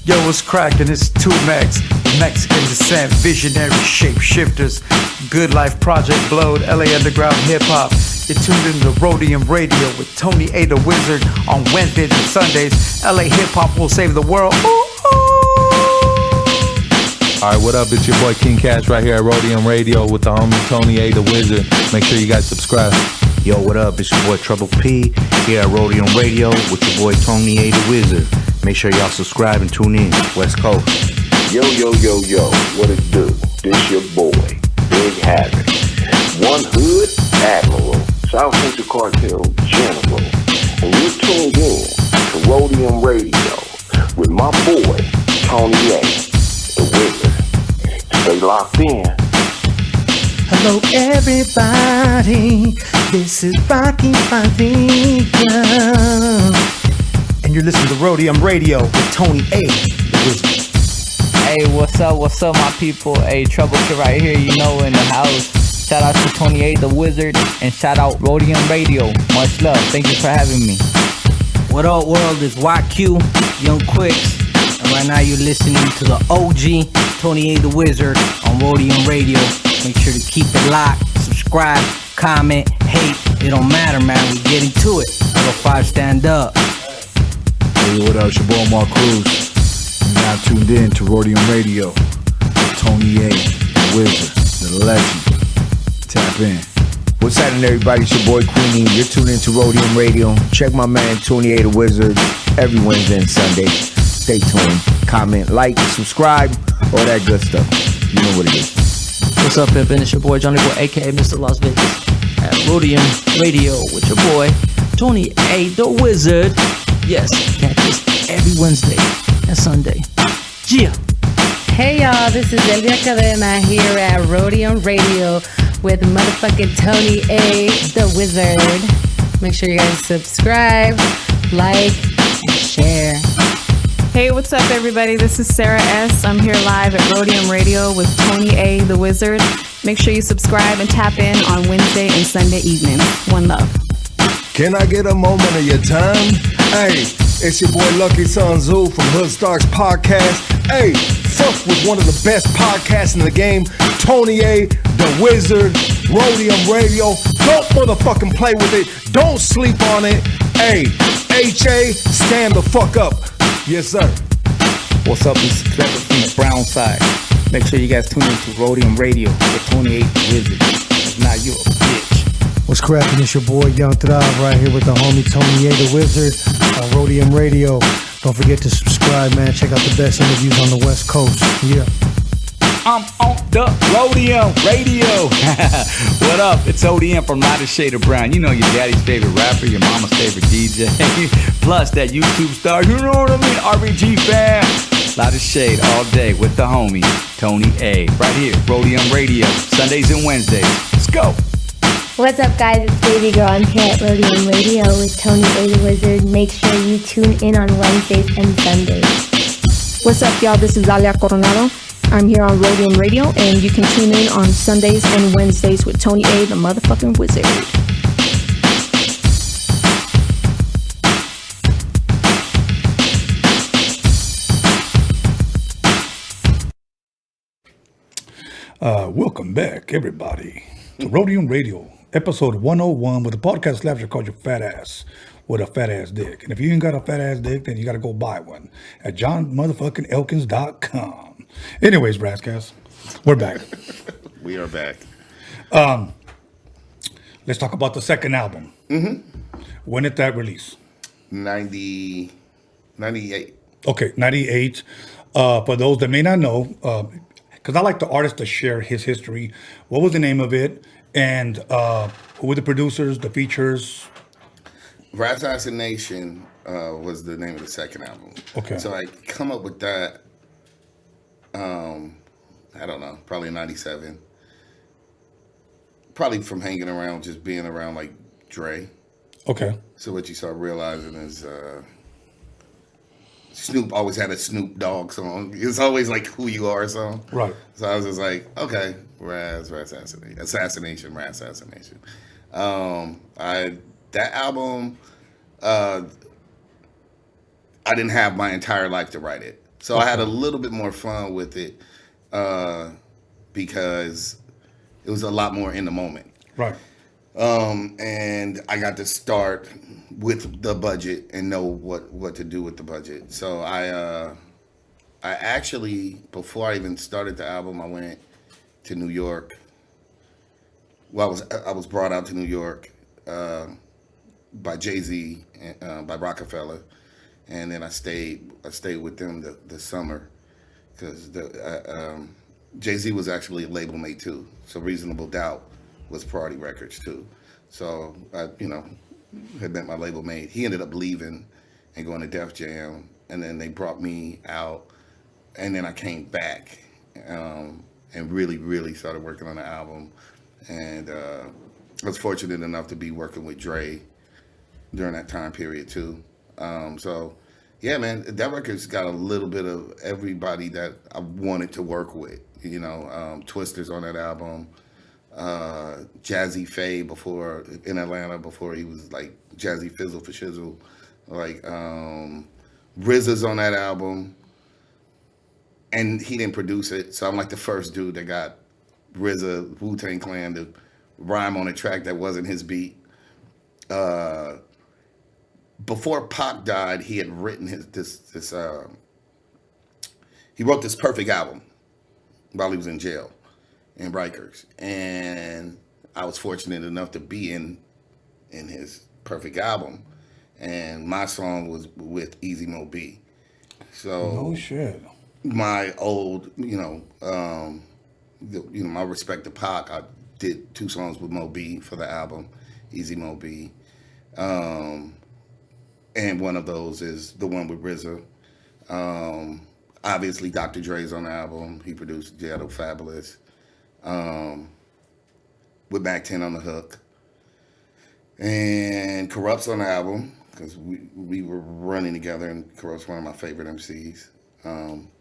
Yo, what's cracking? It's 2Mex, Mexican descent, visionary shapeshifters, Good Life Project Blowed, LA Underground Hip Hop. You're tuned into Roadium Radio with Tony A, the wizard on Wednesdays and Sundays. LA Hip Hop will save the world. Alright, what up? It's your boy King Cash right here at Roadium Radio with the homie Tony A, the wizard. Make sure you guys subscribe. Yo, what up? It's your boy Trouble P here at Roadium Radio with your boy Tony A, the wizard. Make sure y'all subscribe and tune in. West Coast. Yo, what it do? This your boy, Big Havoc. One Hood Admiral, South Central Cartel General. And you tuned in to Roadium Radio with my boy, Tony A, the Wizard. Stay locked in. Hello everybody, this is Rocky Fazia. And you're listening to Roadium Radio with Tony A, the Wizard. Hey, what's up, my people? Hey, Trouble Kid right here, you know, in the house. Shout out to Tony A, the Wizard, and shout out Roadium Radio. Much love. Thank you for having me. What up, world? It's YQ, Young Quicks, and right now you're listening to the OG Tony A, the Wizard on Roadium Radio. Make sure to keep it locked, subscribe, comment, hate. It don't matter, man. We get into it. Little 5 stand up. Hey, what up? It's your boy Mark Cruz. You're now tuned in to Roadium Radio. Tony A, the Wizard, the legend. Tap in. What's happening, everybody? It's your boy Queenie. You're tuned into Roadium Radio. Check my man Tony A, the Wizard, every Wednesday and Sunday. Stay tuned. Comment, like, subscribe, all that good stuff. You know what it is. What's up, pimpin'? It's your boy Johnny Boy, aka Mr. Las Vegas, at Roadium Radio with your boy Tony A, the Wizard. Yes, catch us every Wednesday and Sunday. Yeah. Hey y'all, this is Elvia Cadena here at Roadium Radio with motherfucking Tony A, the Wizard. Make sure you guys subscribe, like, and share. Hey, what's up, everybody? This is Sarah S. I'm here live at Roadium Radio with Tony A, the Wizard. Make sure you subscribe and tap in on Wednesday and Sunday evenings. One love. Can I get a moment of your time? Hey, it's your boy Lucky Sun Zoo from Hood Starks Podcast. Hey, fuck with one of the best podcasts in the game, Tony A, the Wizard, Roadium Radio. Don't motherfucking play with it. Don't sleep on it. Hey, HA, stand the fuck up. Yes, sir. What's up? This is Trevor from the Brown side. Make sure you guys tune in to Roadium Radio with Tony A, the Wizard. If not, you a bitch. What's cracking? It's your boy Young Thrive right here with the homie Tony A, the Wizard on Roadium Radio. Don't forget to subscribe, man. Check out the best interviews on the West Coast. Yeah. I'm on the Roadium Radio. What up? It's ODM from Lighter Shade of Brown. You know your daddy's favorite rapper, your mama's favorite DJ. Plus that YouTube star, you know what I mean? RBG fam. Lighter Shade all day with the homie, Tony A. Right here, Roadium Radio, Sundays and Wednesdays. Let's go. What's up, guys? It's Baby Girl. I'm here at Roadium Radio with Tony A, the Wizard. Make sure you tune in on Wednesdays and Sundays. What's up, y'all? This is Alia Coronado. I'm here on Roadium Radio, and you can tune in on Sundays and Wednesdays with Tony A, the motherfucking Wizard. Welcome back, everybody, to Roadium Radio, episode 101, with a podcast lecture called Your Fat Ass with a Fat Ass Dick. And if you ain't got a fat ass dick, then you got to go buy one at johnmotherfuckingelkins.com. Anyways, Ras Kass, we're back. We are back. Let's talk about the second album. Mm-hmm. When did that release? 98. Okay, 98. For those that may not know, because I like the artist to share his history. What was the name of it? And who were the producers, the features? Rassassination was the name of the second album. Okay. So I come up with that, I don't know, probably 97. Probably from hanging around, just being around like Dre. Okay. So what you start realizing is Snoop always had a Snoop Dogg song. It's always like Who You Are song. Right. So I was just like, okay, Assassination. That album, I didn't have my entire life to write it. So I had a little bit more fun with it because it was a lot more in the moment. Right. And I got to start with the budget and know what to do with the budget. So I actually, before I even started the album, I went to New York. Well, I was brought out to New York by Jay-Z, by Rockefeller, and then I stayed with them the summer, because Jay-Z was actually a label mate too. So Reasonable Doubt was Priority Records too. So I, had met my label mate. He ended up leaving and going to Def Jam, and then they brought me out, and then I came back and really started working on the album. And I was fortunate enough to be working with Dre during that time period too. So yeah, man, that record's got a little bit of everybody that I wanted to work with. Twister's on that album. Jazzy Faye in Atlanta before he was like Jazzy Fizzle for Shizzle. Like RZA's on that album, and he didn't produce it, so I'm like the first dude that got RZA, Wu-Tang Clan to rhyme on a track that wasn't his beat. Before Pac died, he had written he wrote this perfect album while he was in jail in Rikers, and I was fortunate enough to be in his perfect album, and my song was with Easy Mo B. So no shit. My old, my respect to Pac, I did 2 songs with Mo B for the album, Easy Mo B, and one of those is the one with RZA. Obviously, Dr. Dre's on the album. He produced Ghetto Fabulous. With Mac 10 on the hook. And Corrupt's on the album, because we were running together, and Corrupt's one of my favorite MCs.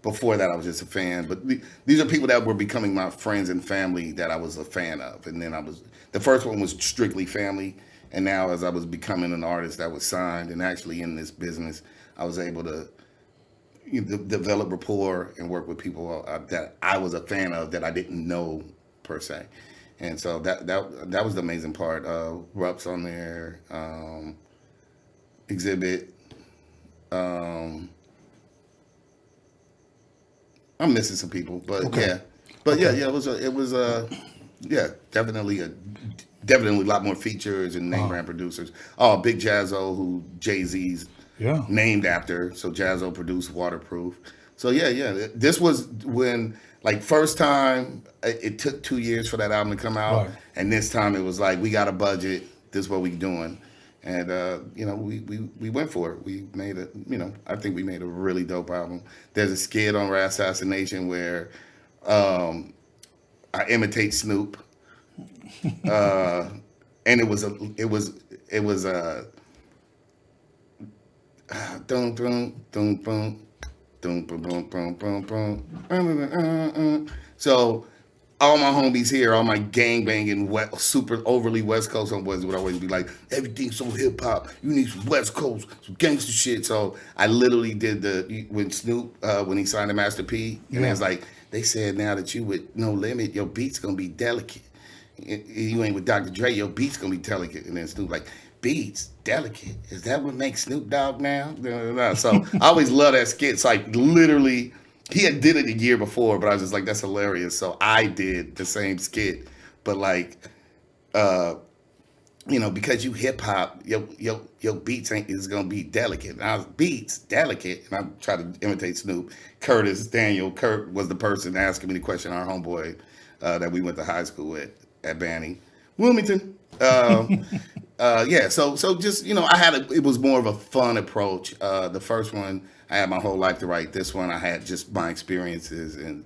Before that, I was just a fan. But these are people that were becoming my friends and family that I was a fan of. And then the first one was strictly family. And now as I was becoming an artist that was signed and actually in this business, I was able to develop rapport and work with people that I was a fan of that I didn't know per se. And so that was the amazing part. Rup's on there, Exhibit. I'm missing some people, but okay. Yeah. But okay. Yeah, it was definitely a lot more features and name brand producers. Oh, Big Jazzo, who Jay-Z's named after. So Jazzo produced Waterproof. So yeah. This was when, like, first time, it took 2 years for that album to come out. Right. And this time it was like, we got a budget. This is what we doing. And, we went for it. We made I think we made a really dope album. There's a skit on Ras Assassination where I imitate Snoop. And it was dun dun dun dun dun dun dun dun. So all my homies here, all my gangbanging, super overly West Coast homeboys would always be like, everything's so hip hop. You need some West Coast, some gangster shit. So I literally did when Snoop, when he signed to Master P, and it was like, they said now that you with No Limit, your beat's gonna be delicate. You ain't with Dr. Dre, your beat's gonna be delicate. And then Snoop like, beats, delicate. Is that what makes Snoop Dogg now? So I always love that skit. So like literally, he had did it a year before, but I was just like, that's hilarious. So I did the same skit, but like, because you hip hop, your beats is gonna be delicate. And I was beats delicate, and I tried to imitate Snoop. Kurt was the person asking me the question. Our homeboy that we went to high school with at Banning, Wilmington. So just it was more of a fun approach. The first one I had my whole life to write. This one I had just my experiences, and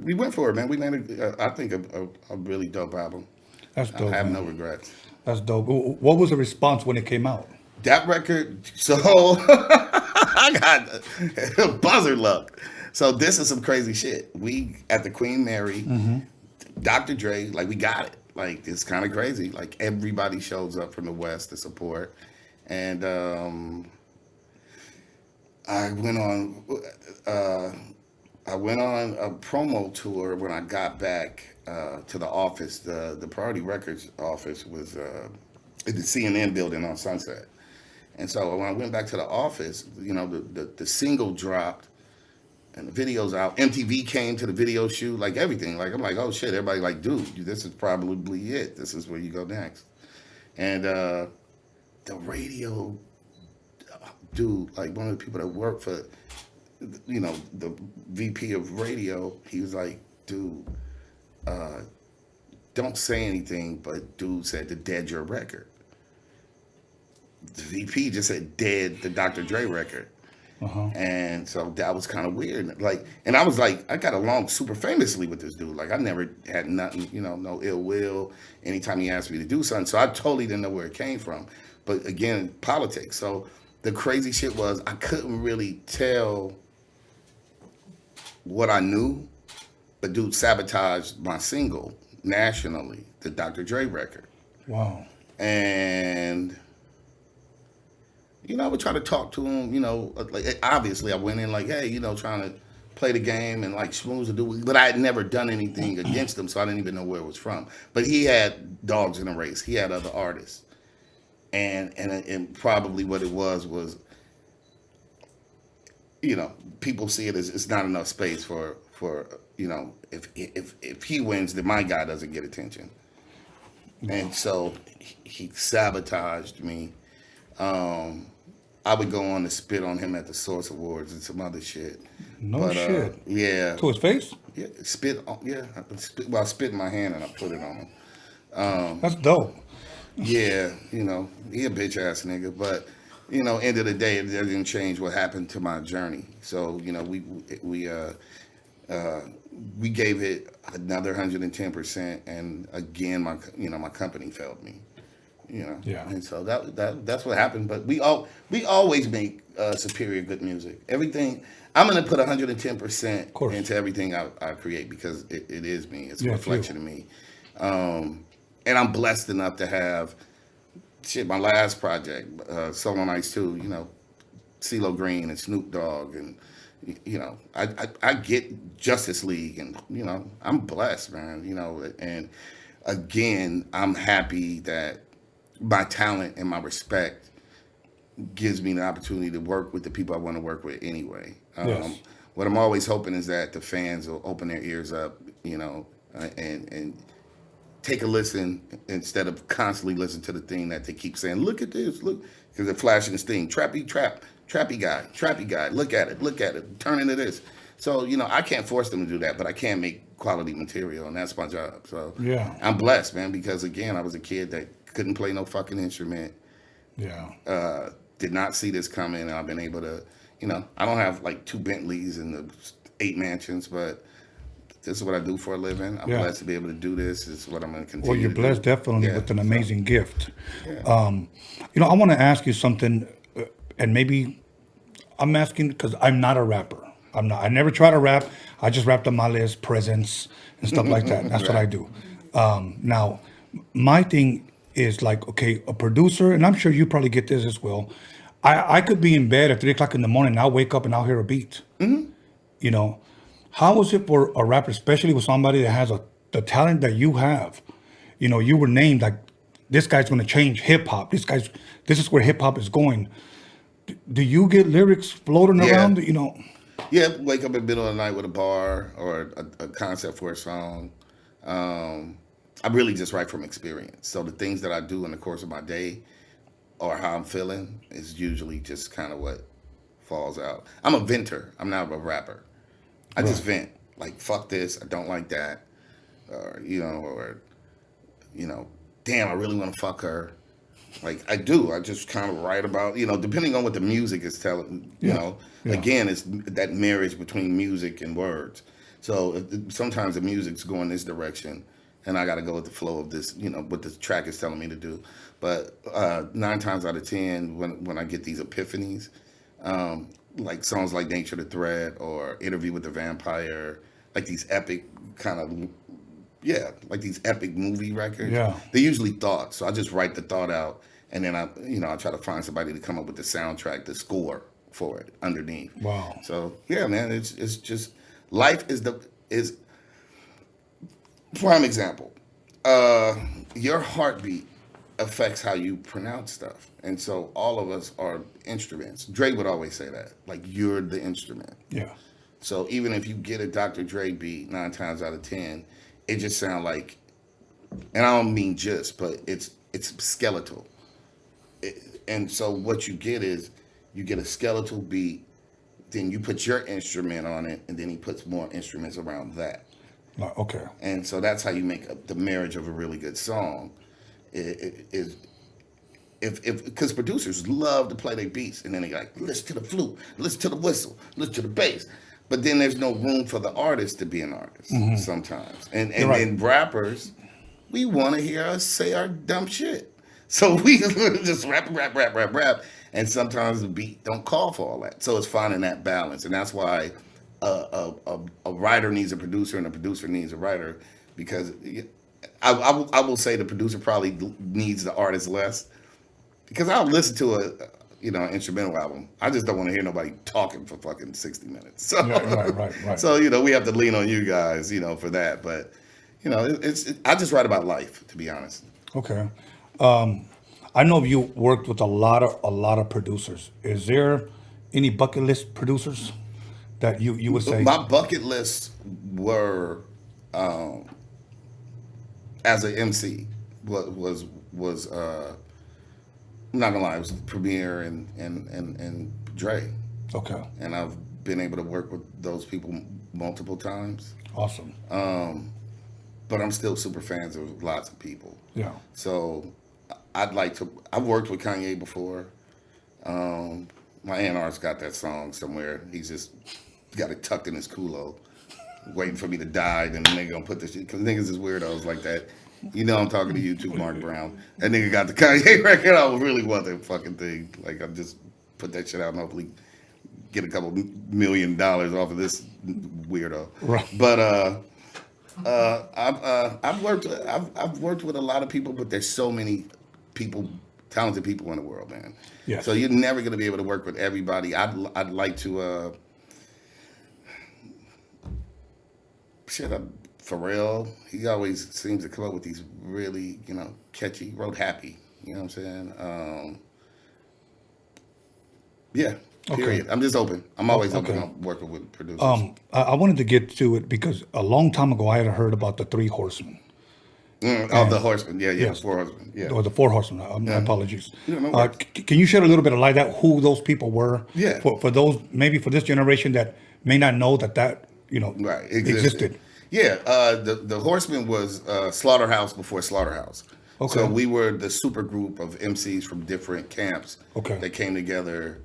we went for it, man. We made I think a really dope album. That's dope. I have no regrets. That's dope. What was the response when it came out? That record, so I got buzzer luck. So this is some crazy shit. We at the Queen Mary, Dr. Dre, like we got it. Like it's kind of crazy. Like everybody shows up from the West to support, and I went on a promo tour when I got back to the office. The Priority Records office was at the CNN building on Sunset, and so when I went back to the office, the single dropped. And the video's out. MTV came to the video shoot, like everything. Like I'm like, oh shit! Everybody like, dude, this is probably it. This is where you go next. And the radio dude, like one of the people that worked for you know, the VP of radio, he was like, dude, don't say anything, but dude said to dead your record. The VP just said dead the Dr. Dre record. And so that was kind of weird. Like, and I was like, I got along super famously with this dude. Like, I never had nothing, you know, no ill will anytime he asked me to do something. So I totally didn't know where it came from. But again, politics. So the crazy shit was I couldn't really tell what I knew, but dude sabotaged my single nationally, the Dr. Dre record. Wow. And you know, I would try to talk to him, you know, like obviously I went in like, hey, you know, trying to play the game and like schmooze the dude, but I had never done anything against him, so I didn't even know where it was from. But he had dogs in the race. He had other artists. And probably what it was, you know, people see it as it's not enough space for you know, if he wins, then my guy doesn't get attention. And so he sabotaged me. I would go on to spit on him at the Source Awards and some other shit. No shit. Yeah. To his face? Yeah, spit on. Yeah, I spit in my hand and I put it on him. That's dope. Yeah, you know, he a bitch ass nigga, but you know, end of the day, it didn't change what happened to my journey. So you know, we gave it another 110%, and again, my company failed me. You know, yeah, and so that's what happened. But we always make superior good music. Everything I'm gonna put 110% into everything I create because it is me. It's a reflection of me. And I'm blessed enough to have my last project, Soul on Ice 2. You know, CeeLo Green and Snoop Dogg, and you know, I get Justice League, and you know, I'm blessed, man. You know, and again, I'm happy that my talent and my respect gives me the opportunity to work with the people I want to work with anyway. Yes. What I'm always hoping is that the fans will open their ears up, you know, and take a listen instead of constantly listen to the thing that they keep saying, look at this, look, because they're flashing this thing, trappy guy, look at it, turn into this. So, you know, I can't force them to do that, but I can make quality material, and that's my job. So yeah, I'm blessed, man, because again, I was a kid that couldn't play no fucking instrument. Yeah. Did not see this coming, and I've been able to, you know, I don't have like 2 Bentleys and the 8 mansions, but this is what I do for a living. I'm blessed to be able to do this. This is what I'm going to continue. Well, you're blessed definitely with an amazing gift. Yeah. You know, I want to ask you something, and maybe I'm asking because I'm not a rapper. I never try to rap. I just rap tamales, presents, and stuff like that. That's what I do. Now, my thing is like, okay, a producer, and I'm sure you probably get this as well. I could be in bed at 3 o'clock in the morning, and I'll wake up and I'll hear a beat. Mm-hmm. You know, how is it for a rapper, especially with somebody that has the talent that you have? You know, you were named like, this guy's going to change hip hop. This is where hip hop is going. Do you get lyrics floating around? You know. Yeah, wake up in the middle of the night with a bar or a concept for a song. I really just write from experience. So the things that I do in the course of my day or how I'm feeling is usually just kind of what falls out. I'm a venter. I'm not a rapper. I just vent. Like, fuck this. I don't like that. Or, damn, I really want to fuck her. Like, I do. I just kind of write about, you know, depending on what the music is telling, you know. Yeah. Again, it's that marriage between music and words. So sometimes the music's going this direction, and I got to go with the flow of this, you know, what the track is telling me to do. But 9 times out of 10, when I get these epiphanies, like songs like Nature the Threat or Interview with the Vampire, like these epic kind of, like these epic movie records. Yeah. They're usually thoughts. So I just write the thought out, and then I try to find somebody to come up with the soundtrack, the score for it underneath. Wow. So yeah, man, it's just life is prime example. Your heartbeat affects how you pronounce stuff. And so all of us are instruments. Dre would always say that. Like, you're the instrument. Yeah. So even if you get a Dr. Dre beat 9 times out of 10, it just sounds like, and I don't mean just, but it's skeletal. And so what you get is, you get a skeletal beat then you put your instrument on it, and then he puts more instruments around that. Okay. And so that's how you make the marriage of a really good song. Is if because producers love to play their beats, and then they like listen to the flute, listen to the whistle, listen to the bass, but then there's no room for the artist to be an artist sometimes. And then rappers, we want to hear us say our dumb shit, so we just rap, and sometimes the beat don't call for all that. So it's finding that balance, and that's why a writer needs a producer and a producer needs a writer, because I will say the producer probably needs the artist less, because I'll listen to an instrumental album. I just don't want to hear nobody talking for fucking 60 minutes. So, right. So we have to lean on you guys, for that. But I just write about life, to be honest. Okay. I know you worked with a lot of producers. Is there any bucket list producers that you would say? My bucket list were as an MC was I'm not gonna lie, it was Premier and Dre. Okay. And I've been able to work with those people multiple times. Awesome. But I'm still super fans of lots of people. Yeah. So I've worked with Kanye before. My A&R's got that song somewhere. He's just got it tucked in his culo, waiting for me to die. Then the nigga gonna put this shit, because niggas is weirdos like that. I'm talking to you too, Mark Brown. That nigga got the Kanye record. I really want that fucking thing. Like, I just put that shit out and hopefully get a couple $1 million off of this weirdo. Right. But I've worked with a lot of people, but there's so many talented people in the world, man. Yeah. So you're never gonna be able to work with everybody. I'd like to Pharrell, he always seems to come up with these really, catchy, wrote Happy. You know what I'm saying? Yeah, period. Okay. I'm just open. I'm always open on working with producers. I wanted to get to it because a long time ago I had heard about the Three Horsemen. The Horsemen. Yeah, yes. Four Horsemen. Yeah. Or the Four Horsemen. My apologies. Yeah, no can you shed a little bit of light on who those people were? Yeah. For those, maybe for this generation that may not know that existed. Yeah, the Horsemen was Slaughterhouse before Slaughterhouse. Okay. So we were the super group of MCs from different camps that came together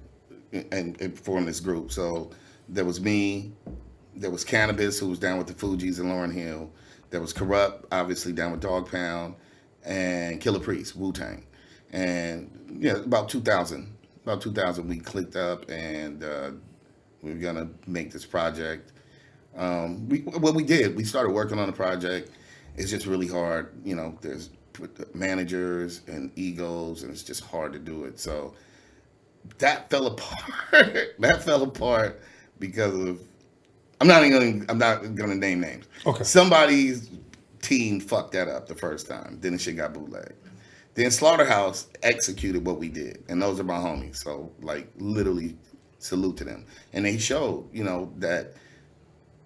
and formed this group. So there was me, there was Cannabis, who was down with the Fugees and Lauryn Hill. There was Corrupt, obviously down with Dog Pound, and Killer Priest, Wu-Tang. And about 2000 we clicked up, and we were gonna make this project. We started working on the project. It's just really hard. There's managers and egos, and it's just hard to do it. So that fell apart because of, I'm not gonna name names. Okay. Somebody's team fucked that up the first time. Then the shit got bootlegged. Then Slaughterhouse executed what we did, and those are my homies. So literally salute to them. And they showed, that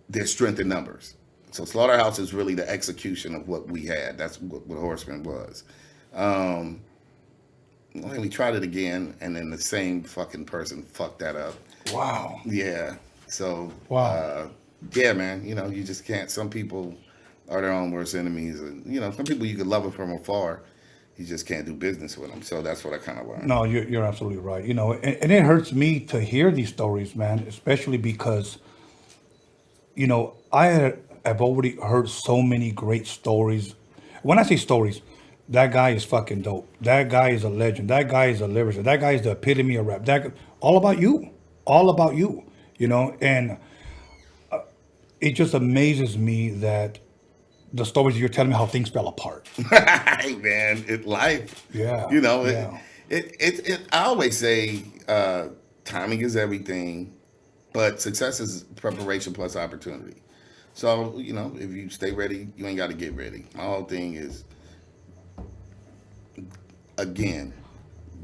there's strength in numbers. So Slaughterhouse is really the execution of what we had. That's what Horseman was. We tried it again, and then the same fucking person fucked that up. Wow. Yeah. So, wow. Yeah, man, you just can't. Some people are their own worst enemies. And, some people you can love them from afar. You just can't do business with them. So that's what I kind of learned. No, you're absolutely right. And it hurts me to hear these stories, man, especially because, I have already heard so many great stories. When I say stories, that guy is fucking dope. That guy is a legend. That guy is a lyricist. That guy is the epitome of rap. All about you. And it just amazes me that the stories you're telling me how things fell apart. Hey, man, it's life. Yeah. I always say timing is everything, but success is preparation plus opportunity. So, if you stay ready, you ain't got to get ready. My whole thing is, again,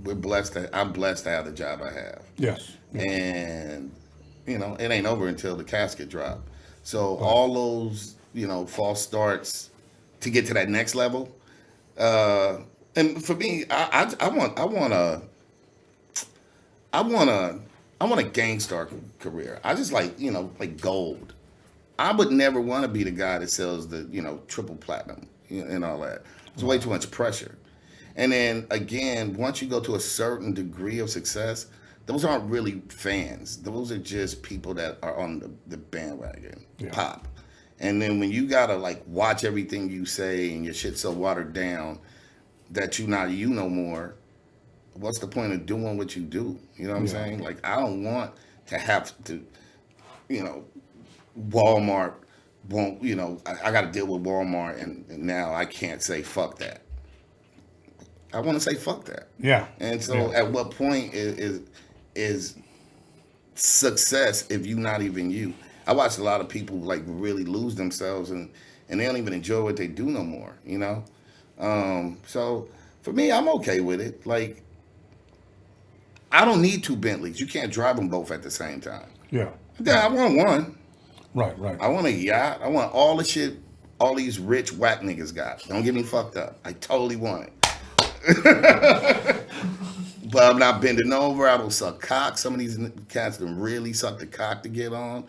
I'm blessed to have the job I have. Yes. And, it ain't over until the casket drop. So all those, false starts to get to that next level. And for me, I want I want a Gangster career. I just like, like gold. I would never want to be the guy that sells the, triple platinum and all that. It's way too much pressure. And then again, once you go to a certain degree of success, those aren't really fans. Those are just people that are on the bandwagon, pop. And then when you gotta like watch everything you say and your shit's so watered down that you not you no more, what's the point of doing what you do? You know what I'm saying? Like, I don't want to have to, Walmart won't, I got to deal with Walmart and now I can't say fuck that. I want to say fuck that. Yeah. And so at what point is success if you not even you? I watch a lot of people like really lose themselves and they don't even enjoy what they do no more, So for me, I'm okay with it. Like, I don't need 2 Bentleys. You can't drive them both at the same time. Yeah. I want one. Right. I want a yacht. I want all the shit all these rich whack niggas got. Don't get me fucked up. I totally want it. But I'm not bending over. I don't suck cock. Some of these cats done really suck the cock to get on.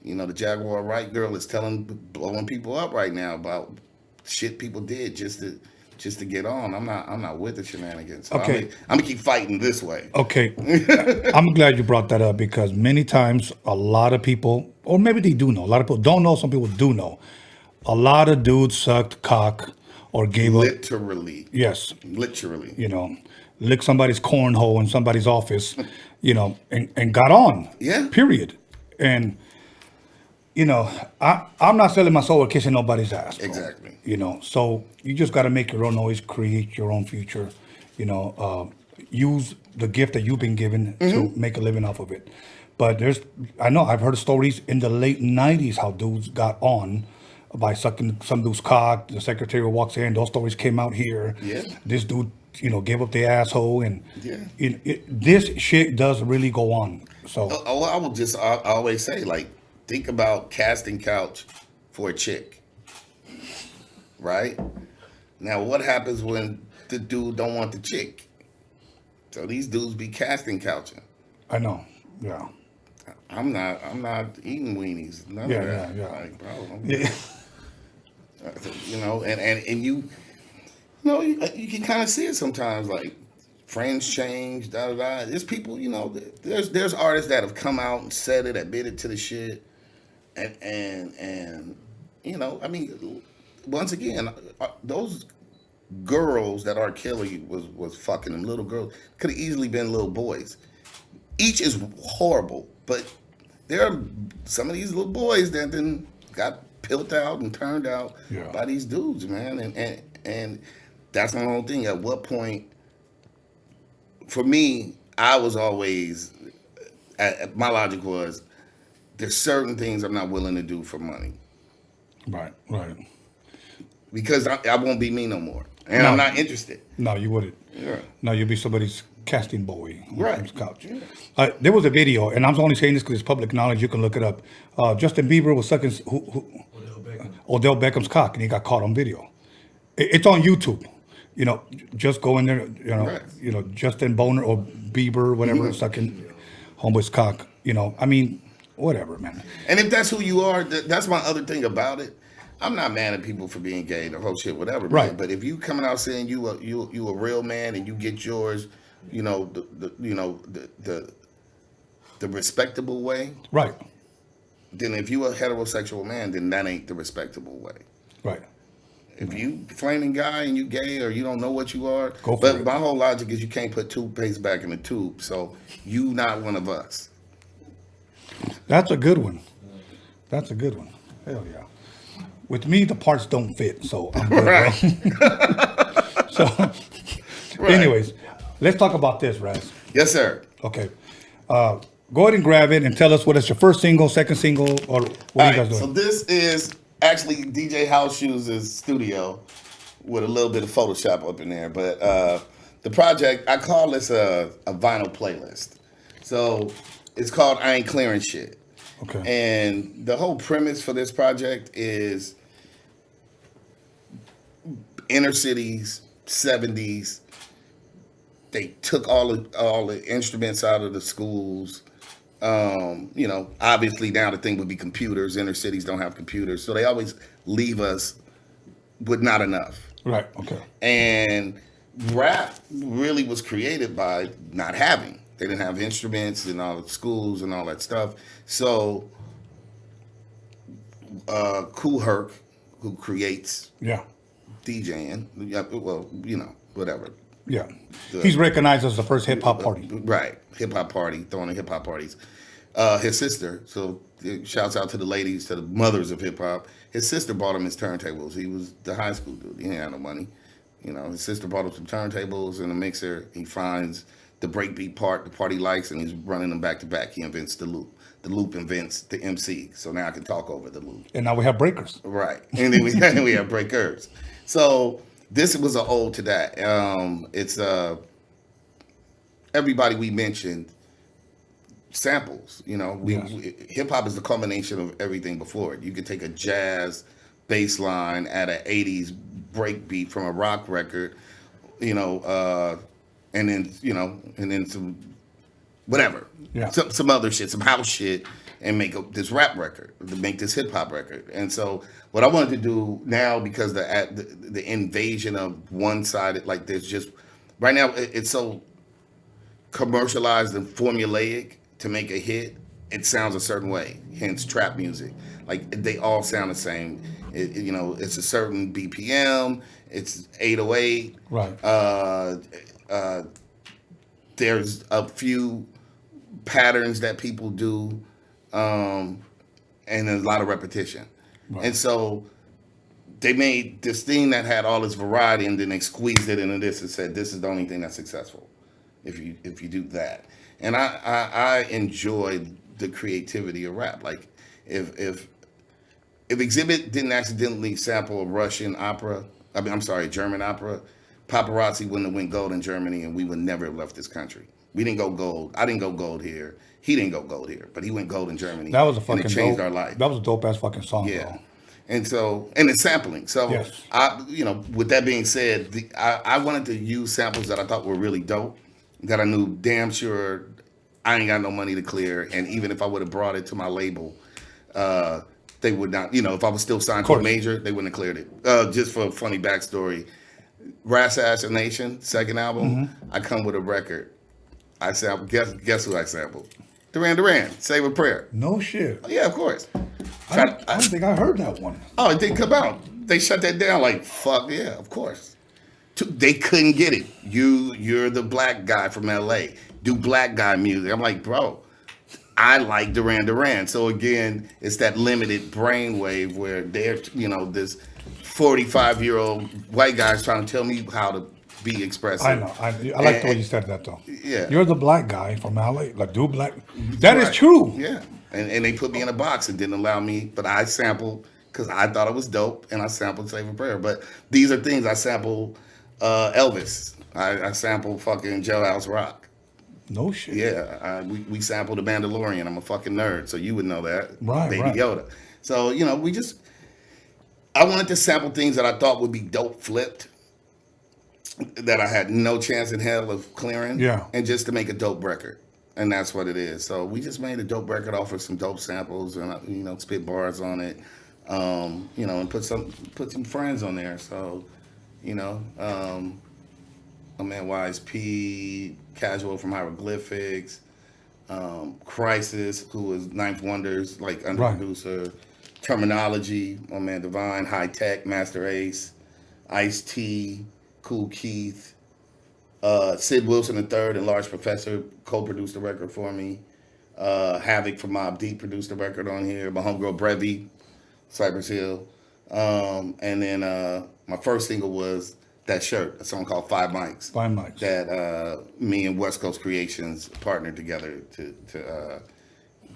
The Jaguar Wright girl is blowing people up right now about shit people did just to get on. I'm not with the shenanigans. So Okay. I'm gonna keep fighting this way. Okay. I'm glad you brought that up because many times a lot of people, or maybe they do know, a lot of people don't know, some people do know, a lot of dudes sucked cock or gave up. Literally. Yes. Literally. Licked somebody's cornhole in somebody's office, and got on. Yeah. Period. And, I'm not selling my soul or kissing nobody's ass. Bro. Exactly. So you just got to make your own noise, create your own future, use the gift that you've been given to make a living off of it. But I've heard stories in the late 90s how dudes got on by sucking some dude's cock. The secretary walks in, those stories came out here. Yeah. This dude, gave up the asshole. And this shit does really go on. So I will just I always say, like, think about casting couch for a chick. Right? Now, what happens when the dude don't want the chick? So these dudes be casting couching. I know. Yeah. I'm not eating weenies. None of that. Yeah. Like, bro. And you can kind of see it sometimes. Like, friends change. There's people. There's artists that have come out and said it, admitted to the shit, and once again, those girls that R. Kelly was fucking, them little girls, could have easily been little boys. Each is horrible, but there are some of these little boys that then got pilt out and turned out by these dudes, man. And that's my whole thing. At what point, for me, I was always, my logic was, there's certain things I'm not willing to do for money. Right. Because I won't be me no more. And I'm not interested. No, you wouldn't. Yeah. No, you'd be somebody's casting boy on Right. his couch. There was a video, and I'm only saying this because it's public knowledge. You can look it up. Justin Bieber was sucking Odell Beckham's cock, and he got caught on video. It's on YouTube. Just go in there. Right. Justin Boner or Bieber, whatever, sucking homeboy's cock. Whatever, man. And if that's who you are, that's my other thing about it. I'm not mad at people for being gay, the whole shit, whatever. Right. Man. But if you coming out saying you a real man and you get yours, the respectable way. Right. Then if you a heterosexual man, then that ain't the respectable way. Right. If you flaming guy and you gay or you don't know what you are, Go for but it. my whole logic is you can't put toothpaste back in the tube, so you not one of us. That's a good one. Hell yeah. With me, the parts don't fit, so I'm good. Right. So, anyways, let's talk about this, Raz. Yes, sir. Okay. Go ahead and grab it and tell us what is your first single, second single, or what are you guys doing? So this is actually DJ House Shoes' studio with a little bit of Photoshop up in there. But the project, I call this a vinyl playlist. So it's called I Ain't Clearing Shit. Okay. And the whole premise for this project is inner cities, 70s. They took all the instruments out of the schools. You know, obviously now the thing would be computers. Inner cities don't have computers, so they always leave us with not enough. Right. Okay. And rap really was created by not having. They didn't have instruments in all the schools and all that stuff. So, Kool Herc, who creates DJing, well, you know, whatever. Yeah. He's recognized as the first hip hop party. Right. Hip hop party, throwing in hip hop parties. His sister, so shouts out to the ladies, to the mothers of hip hop. His sister bought him his turntables. He was the high school dude. He didn't have no money. You know, his sister bought him some turntables and a mixer. He finds the breakbeat part the party likes, and he's running them back to back. He invents the loop. The loop invents the MC. So now I can talk over the loop. And now we have breakers. Right. And then we have breakers. So this was an ode to that. It's everybody we mentioned samples. You know, hip hop is the culmination of everything before it. You could take a jazz bass line at an 80s breakbeat from a rock record, you know, and then some whatever, some other shit, some house shit, and make this rap record, to make this hip hop record. And so what I wanted to do now, because the invasion of one sided, like there's just right now it's so commercialized and formulaic to make a hit. It sounds a certain way, hence trap music. Like they all sound the same. You know, it's a certain BPM. It's 808. Right. There's a few patterns that people do, and there's a lot of repetition. Right. And so they made this thing that had all this variety, and then they squeezed it into this and said, "This is the only thing that's successful if you do that." And I enjoyed the creativity of rap. Like if Exhibit didn't accidentally sample a Russian opera, German opera, Paparazzi wouldn't have went gold in Germany, and we would never have left this country. We didn't go gold. I didn't go gold here. He didn't go gold here, but he went gold in Germany. That was a fucking and it changed dope, our life. That was a dope ass fucking song. Yeah. Though. And so, and it's sampling. So, with that being said, I wanted to use samples that I thought were really dope, that I knew damn sure I ain't got no money to clear. And even if I would have brought it to my label, they would not, if I was still signed to a major, they wouldn't have cleared it. Just for a funny backstory, RASS Nation, second album, I come with a record. I sampled, guess who I sampled? Duran, Save a Prayer. No shit. Oh, yeah, of course. I don't think I heard that one. Oh, it didn't come out. They shut that down like, fuck yeah, of course. They couldn't get it. You're the black guy from LA. Do black guy music. I'm like, bro, I like Duran. So again, it's that limited brainwave where they're, this 45-year-old white guy's trying to tell me how to be expressive. I know. I like the way you said that though. Yeah. You're the black guy from LA. Like, do black. That is true. Yeah. And they put me in a box and didn't allow me, but I sampled because I thought it was dope, and I sampled Save a Prayer. But these are things I sample Elvis. I sample fucking Jailhouse Rock. No shit. Yeah. We sampled The Mandalorian. I'm a fucking nerd, so you would know that. Right, Baby Yoda. So, I wanted to sample things that I thought would be dope flipped, that I had no chance in hell of clearing. Yeah. And just to make a dope record. And that's what it is. So we just made a dope record off of some dope samples and, spit bars on it, and put some friends on there. So, my man Wise P, Casual from Hieroglyphics, Crisis, who was Ninth Wonder's under producer, Terminology, my man Divine, High Tech, Master Ace, Ice-T, Cool Keith, Sid Wilson III and Large Professor co-produced the record for me. Havoc from Mobb Deep produced the record on here. My homegirl Brevi, Cypress Hill. And then my first single was that shirt, a song called Five Mics. Five Mics. That me and West Coast Creations partnered together to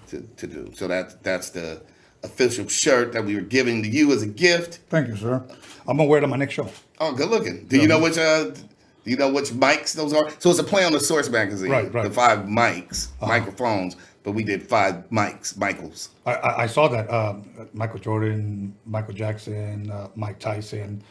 do. So that's the official shirt that we were giving to you as a gift. Thank you, sir. I'm gonna wear it on my next show. Oh, good looking. Do you know which mics those are? So it's a play on the Source magazine. Right. The 5 mics, microphones, but we did 5 mics, Michaels. I saw that. Michael Jordan, Michael Jackson, Mike Tyson.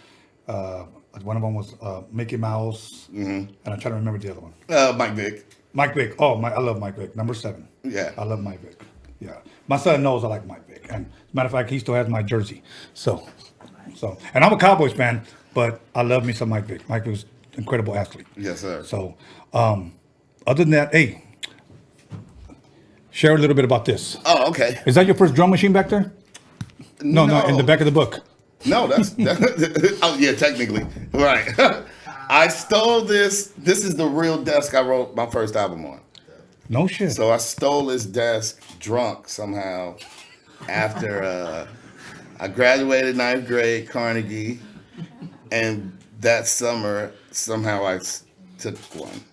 One of them was Mickey Mouse, and I'm trying to remember the other one. Mike Vick. Mike Vick. Oh, I love Mike Vick. Number 7. Yeah. I love Mike Vick. Yeah. My son knows I like Mike Vick. And as a matter of fact, he still has my jersey. So, and I'm a Cowboys fan, but I love me some Mike Vick. Mike Vick was an incredible athlete. Yes, sir. So, other than that, hey, share a little bit about this. Oh, okay. Is that your first drum machine back there? No, in the back of the book. No, that's oh yeah, technically. Right. I stole this. This is the real desk I wrote my first album on. No shit. So I stole this desk drunk somehow after I graduated 9th grade, Carnegie, and that summer somehow I took one.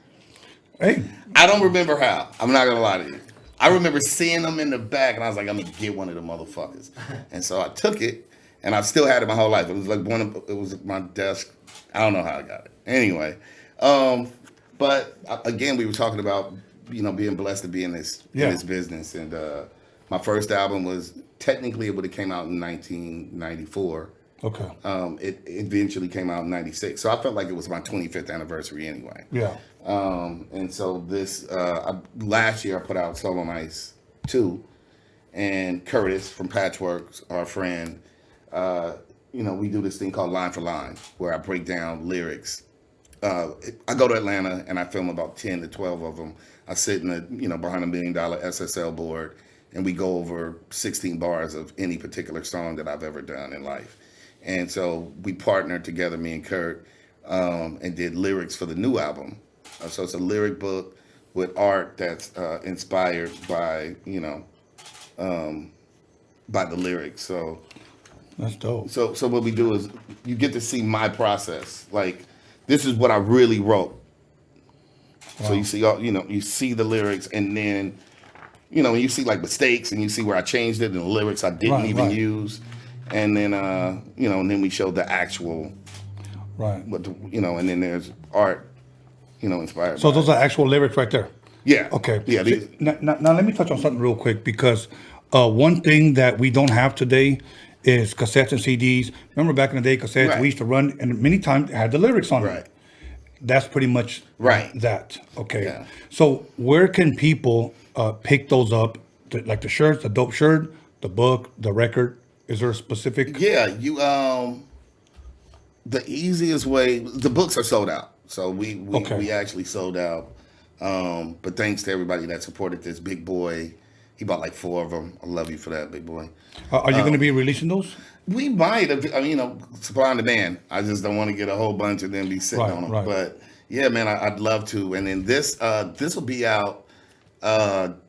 Hey. I don't remember how. I'm not gonna lie to you. I remember seeing them in the back, and I was like, I'm gonna get one of them motherfuckers. And so I took it, and I've still had it my whole life. It was like it was my desk. I don't know how I got it. Anyway, but again, we were talking about being blessed to be in this business, and my first album was technically it would have came out in 1994. Okay. It eventually came out in 96, so I felt like it was my 25th anniversary anyway. Yeah. And so this last year I put out Solo Nice 2, and Curtis from Patchworks, our friend, we do this thing called Line for Line, where I break down lyrics. I go to Atlanta and I film about 10 to 12 of them. I sit in behind $1 million SSL board, and we go over 16 bars of any particular song that I've ever done in life. And so we partnered together, me and Kurt, and did lyrics for the new album. So it's a lyric book with art that's inspired by the lyrics. So that's dope. So what we do is you get to see my process. Like, this is what I really wrote. Wow. So you see you see the lyrics, and then you see like mistakes, and you see where I changed it, and the lyrics I didn't even use, and then and then we show the actual and then there's art inspired. So those are actual lyrics right there. Yeah. Okay. Yeah. Now let me touch on something real quick, because one thing that we don't have today is cassettes and CDs. Remember back in the day, cassettes we used to run, and many times it had the lyrics on it. That's pretty much that. Okay. Yeah. So where can people pick those up? Like the shirts, the dope shirt, the book, the record. Is there a specific? Yeah. The easiest way. The books are sold out. So we actually sold out. But thanks to everybody that supported this. Big Boy, he bought like 4 of them. I love you for that, Big Boy. Are you going to be releasing those? We might have, supply and demand. I just don't want to get a whole bunch and then be sitting on them. Right. But yeah, man, I'd love to. And then this will be out October,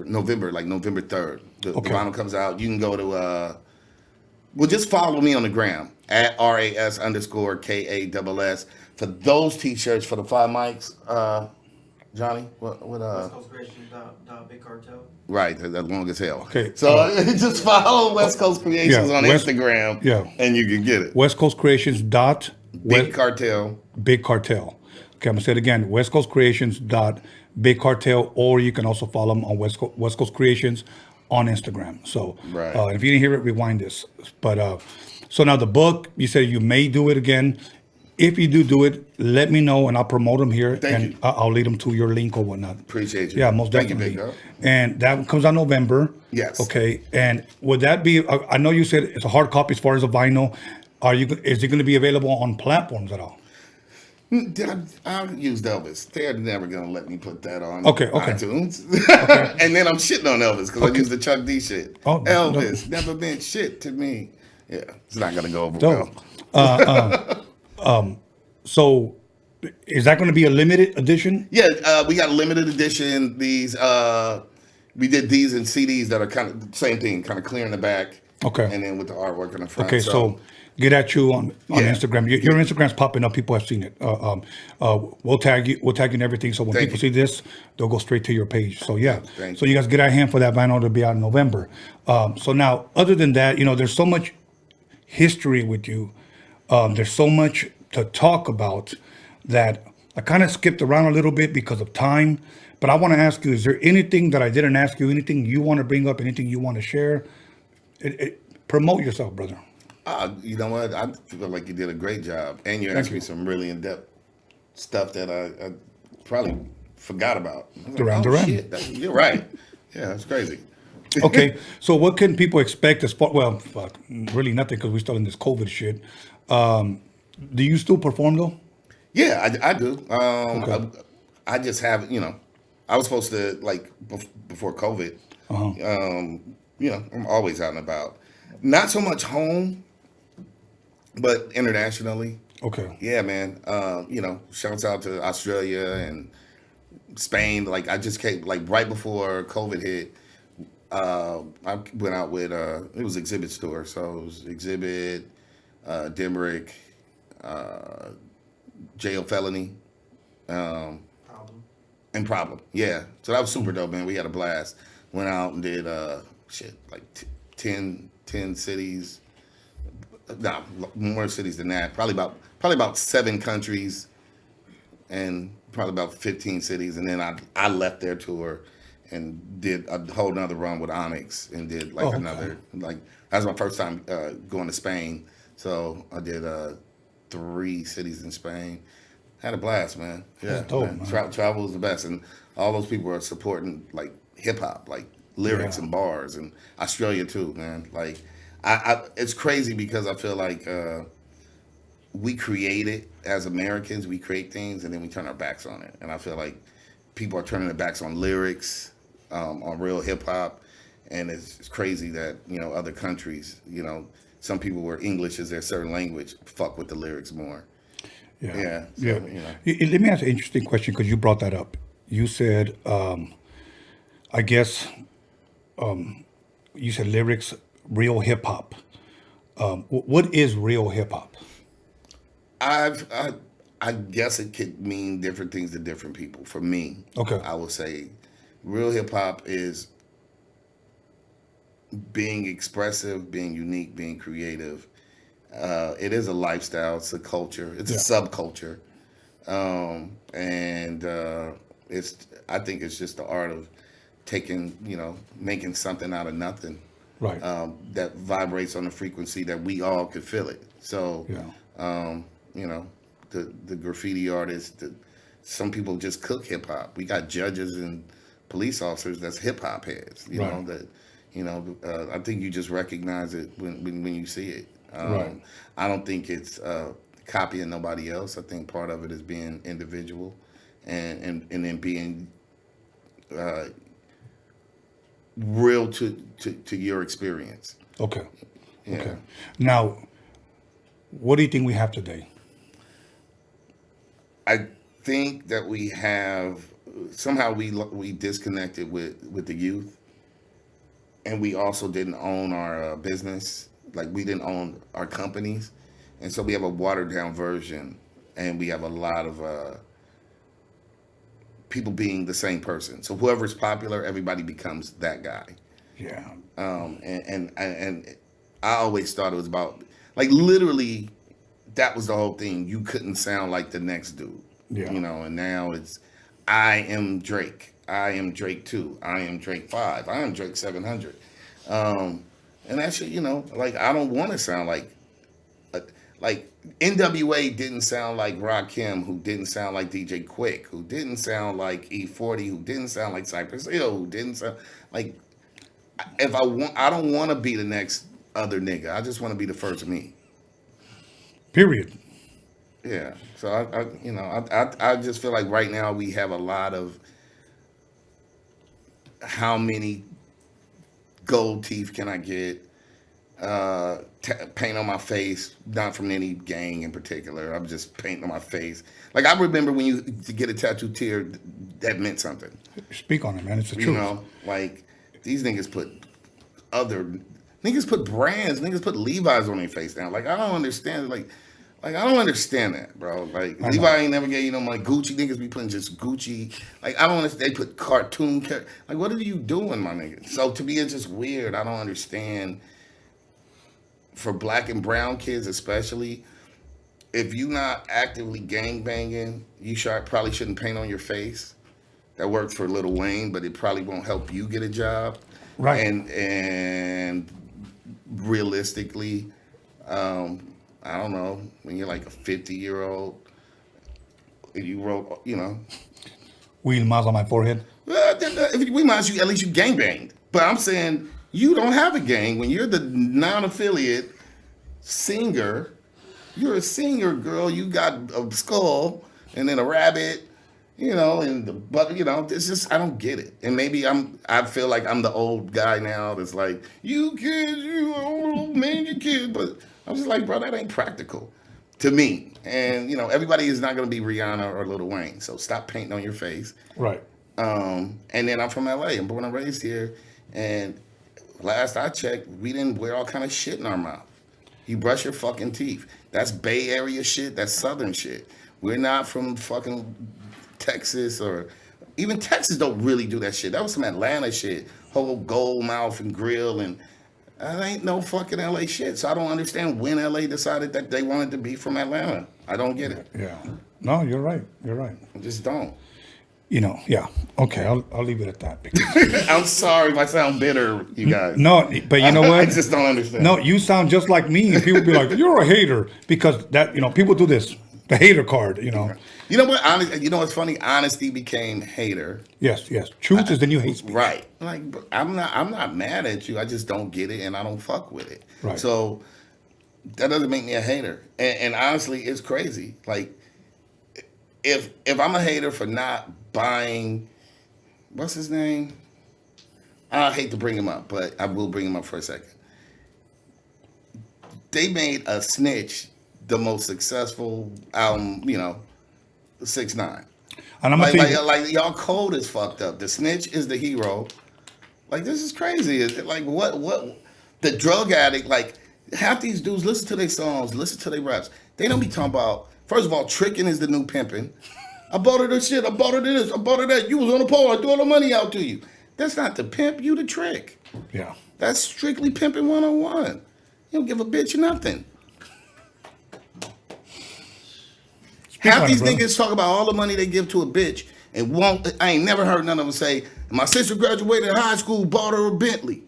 November 3rd. The vinyl comes out. You can go to just follow me on the gram at RAS_KASS for those t-shirts for the 5 mics. Johnny, what Big Cartel. Right, that long as hell. Okay. So just follow West Coast Creations on Instagram. Yeah. And you can get it. West Coast Creations Big Cartel. Big Cartel. Okay, I'm gonna say it again. West Coast Creations Big Cartel, or you can also follow them on West Coast Creations on Instagram. So if you didn't hear it, rewind this. But so now the book, you said you may do it again. If you do it, let me know and I'll promote them here. Thank you. I'll lead them to your link or whatnot. Appreciate you. Yeah, most definitely. Thank you, Big Dog. And that comes out November. Yes. Okay. And would that be? I know you said it's a hard copy as far as a vinyl. Is it going to be available on platforms at all? I used Elvis. They're never going to let me put that on iTunes. And then I'm shitting on Elvis because I used the Chuck D shit. Oh, Elvis never meant shit to me. Yeah, it's not going to go over well. So is that going to be a limited edition? Yeah, we got a limited edition. These we did these in CDs that are kind of the same thing, kind of clear in the back. Okay. And then with the artwork in the front. Okay, so get at you on Instagram. Your Instagram's popping up. People have seen it. We'll tag you and everything. So when people see this, they'll go straight to your page. So so you guys get at hand for that vinyl to be out in November. So now, other than that, there's so much history with you. There's so much to talk about that I kind of skipped around a little bit because of time. But I want to ask you, is there anything that I didn't ask you, anything you want to bring up, anything you want to share? Promote yourself, brother. You know what? I feel like you did a great job. And you asked me some really in-depth stuff that probably forgot about. I was like, Duran oh, Duran. shit, you're right. Yeah, that's crazy. Okay, so what can people expect as far? Well, fuck, really nothing because we're still in this COVID shit. Do you still perform though? Yeah, I do. I just haven't, I was supposed to, like, before COVID, I'm always out and about. Not so much home, but internationally. Okay. Yeah, man. Shouts out to Australia and Spain. Like, I just came, like, right before COVID hit, I went out with, it was Exhibit's tour. So it was Exhibit, Dimrick, Jail Felony, and Problem. Yeah. So that was super dope, man. We had a blast. Went out and did, 10 cities. No, more cities than that. Probably about 7 countries and probably about 15 cities. And then I left their tour and did a whole nother run with Onyx and did another, that was my first time going to Spain. So I did 3 cities in Spain. Had a blast, man. Yeah, dope, man. Travel is the best. And all those people are supporting like hip hop, like lyrics and bars, and Australia too, man. Like, I it's crazy because I feel like we create it as Americans. We create things and then we turn our backs on it. And I feel like people are turning their backs on lyrics, on real hip hop, and it's crazy that other countries, some people where English is their certain language, fuck with the lyrics more. Yeah. So, Let me ask an interesting question because you brought that up. You said, I guess, you said lyrics, real hip hop. What is real hip hop? I guess it could mean different things to different people. For me, I would say real hip hop is being expressive, being unique, being creative. It is a lifestyle. It's a culture. It's a subculture, and I think it's just the art of making something out of nothing. Right. That vibrates on a frequency that we all could feel it. So, the graffiti artists, some people just cook hip hop. We got judges and police officers that's hip hop heads. I think you just recognize it when you see it. Right. I don't think it's copying nobody else. I think part of it is being individual, and then being real to your experience. Okay. Yeah. Okay. Now, what do you think we have today? I think that we have somehow we disconnected with the youth, and we also didn't own our business. Like, we didn't own our companies, and so we have a watered down version, and we have a lot of people being the same person. So whoever's popular, everybody becomes that guy. Yeah. And I always thought it was about, like, literally, that was the whole thing. You couldn't sound like the next dude. Yeah. And now it's, I am Drake. I am Drake 2. I am Drake 5. I am Drake 700. And that shit, like, I don't want to sound like NWA didn't sound like Rakim, who didn't sound like DJ Quick, who didn't sound like E40, who didn't sound like Cypress Hill, who didn't sound like, I don't want to be the next other nigga. I just want to be the first me. Period. Yeah. So I just feel like right now we have a lot of how many gold teeth can I get? Paint on my face, not from any gang in particular. I'm just painting on my face. Like, I remember when to get a tattoo tear, that meant something. Speak on it, man. It's the truth. Like, these niggas put brands, niggas put Levi's on their face now. Like, I don't understand. Like I don't understand that, bro. Like, Levi ain't never gave you no money. Gucci niggas be putting just Gucci. Like, I don't understand. They put cartoon characters. Like, what are you doing, my nigga? So to me, it's just weird. I don't understand. For black and brown kids especially, if you not actively gangbanging, you probably shouldn't paint on your face. That works for Lil Wayne, but it probably won't help you get a job. Right. And realistically, I don't know, when you're like a 50-year-old, and you wrote, Wheel miles on my forehead. Well, if you miles, you at least you gangbanged. But I'm saying you don't have a gang when you're the non-affiliate singer. You're a singer, girl. You got a skull and then a rabbit, you know, and the but you know, it's just I don't get it. And maybe I feel like I'm the old guy now that's like, you kids, you old man, you kids. But I'm just like, bro, that ain't practical to me. And you know, everybody is not gonna be Rihanna or Lil Wayne. So stop painting on your face. Right. And then I'm from LA. I'm born and raised here. And last I checked, we didn't wear all kind of shit in our mouth. You brush your fucking teeth. That's Bay Area shit. That's Southern shit. We're not from fucking Texas or even Texas don't really do that shit. That was some Atlanta shit. Whole gold mouth and grill and that ain't no fucking LA shit. So I don't understand when LA decided that they wanted to be from Atlanta. I don't get it. Yeah. No, you're right. You're right. I just don't. You know, yeah. Okay, I'll leave it at that. I'm sorry if I sound bitter, you guys. No, but you know what? I just don't understand. No, you sound just like me. And people be like, you're a hater. Because that, you know, people do this. The hater card, you know. You know what? You know what's funny? Honesty became hater. Yes. Truth is the new hate speech. Right. Like I'm not mad at you. I just don't get it and I don't fuck with it. Right. So that doesn't make me a hater. And honestly, it's crazy. Like if I'm a hater for not buying, what's his name? I hate to bring him up, but I will bring him up for a second. They made a Snitch the most successful album, you know, 6ix9ine. And I'm like y'all code is fucked up. The Snitch is the hero. Like this is crazy. Like what the drug addict, like half these dudes listen to their songs, listen to their raps. They don't be talking about, first of all, tricking is the new pimping. I bought her this shit, I bought her this, I bought her that. You was on the pole, I threw all the money out to you. That's not the pimp, you the trick. Yeah. That's strictly pimping 101. You don't give a bitch nothing. Half these niggas talk about all the money they give to a bitch and won't. I ain't never heard none of them say, my sister graduated high school, bought her a Bentley.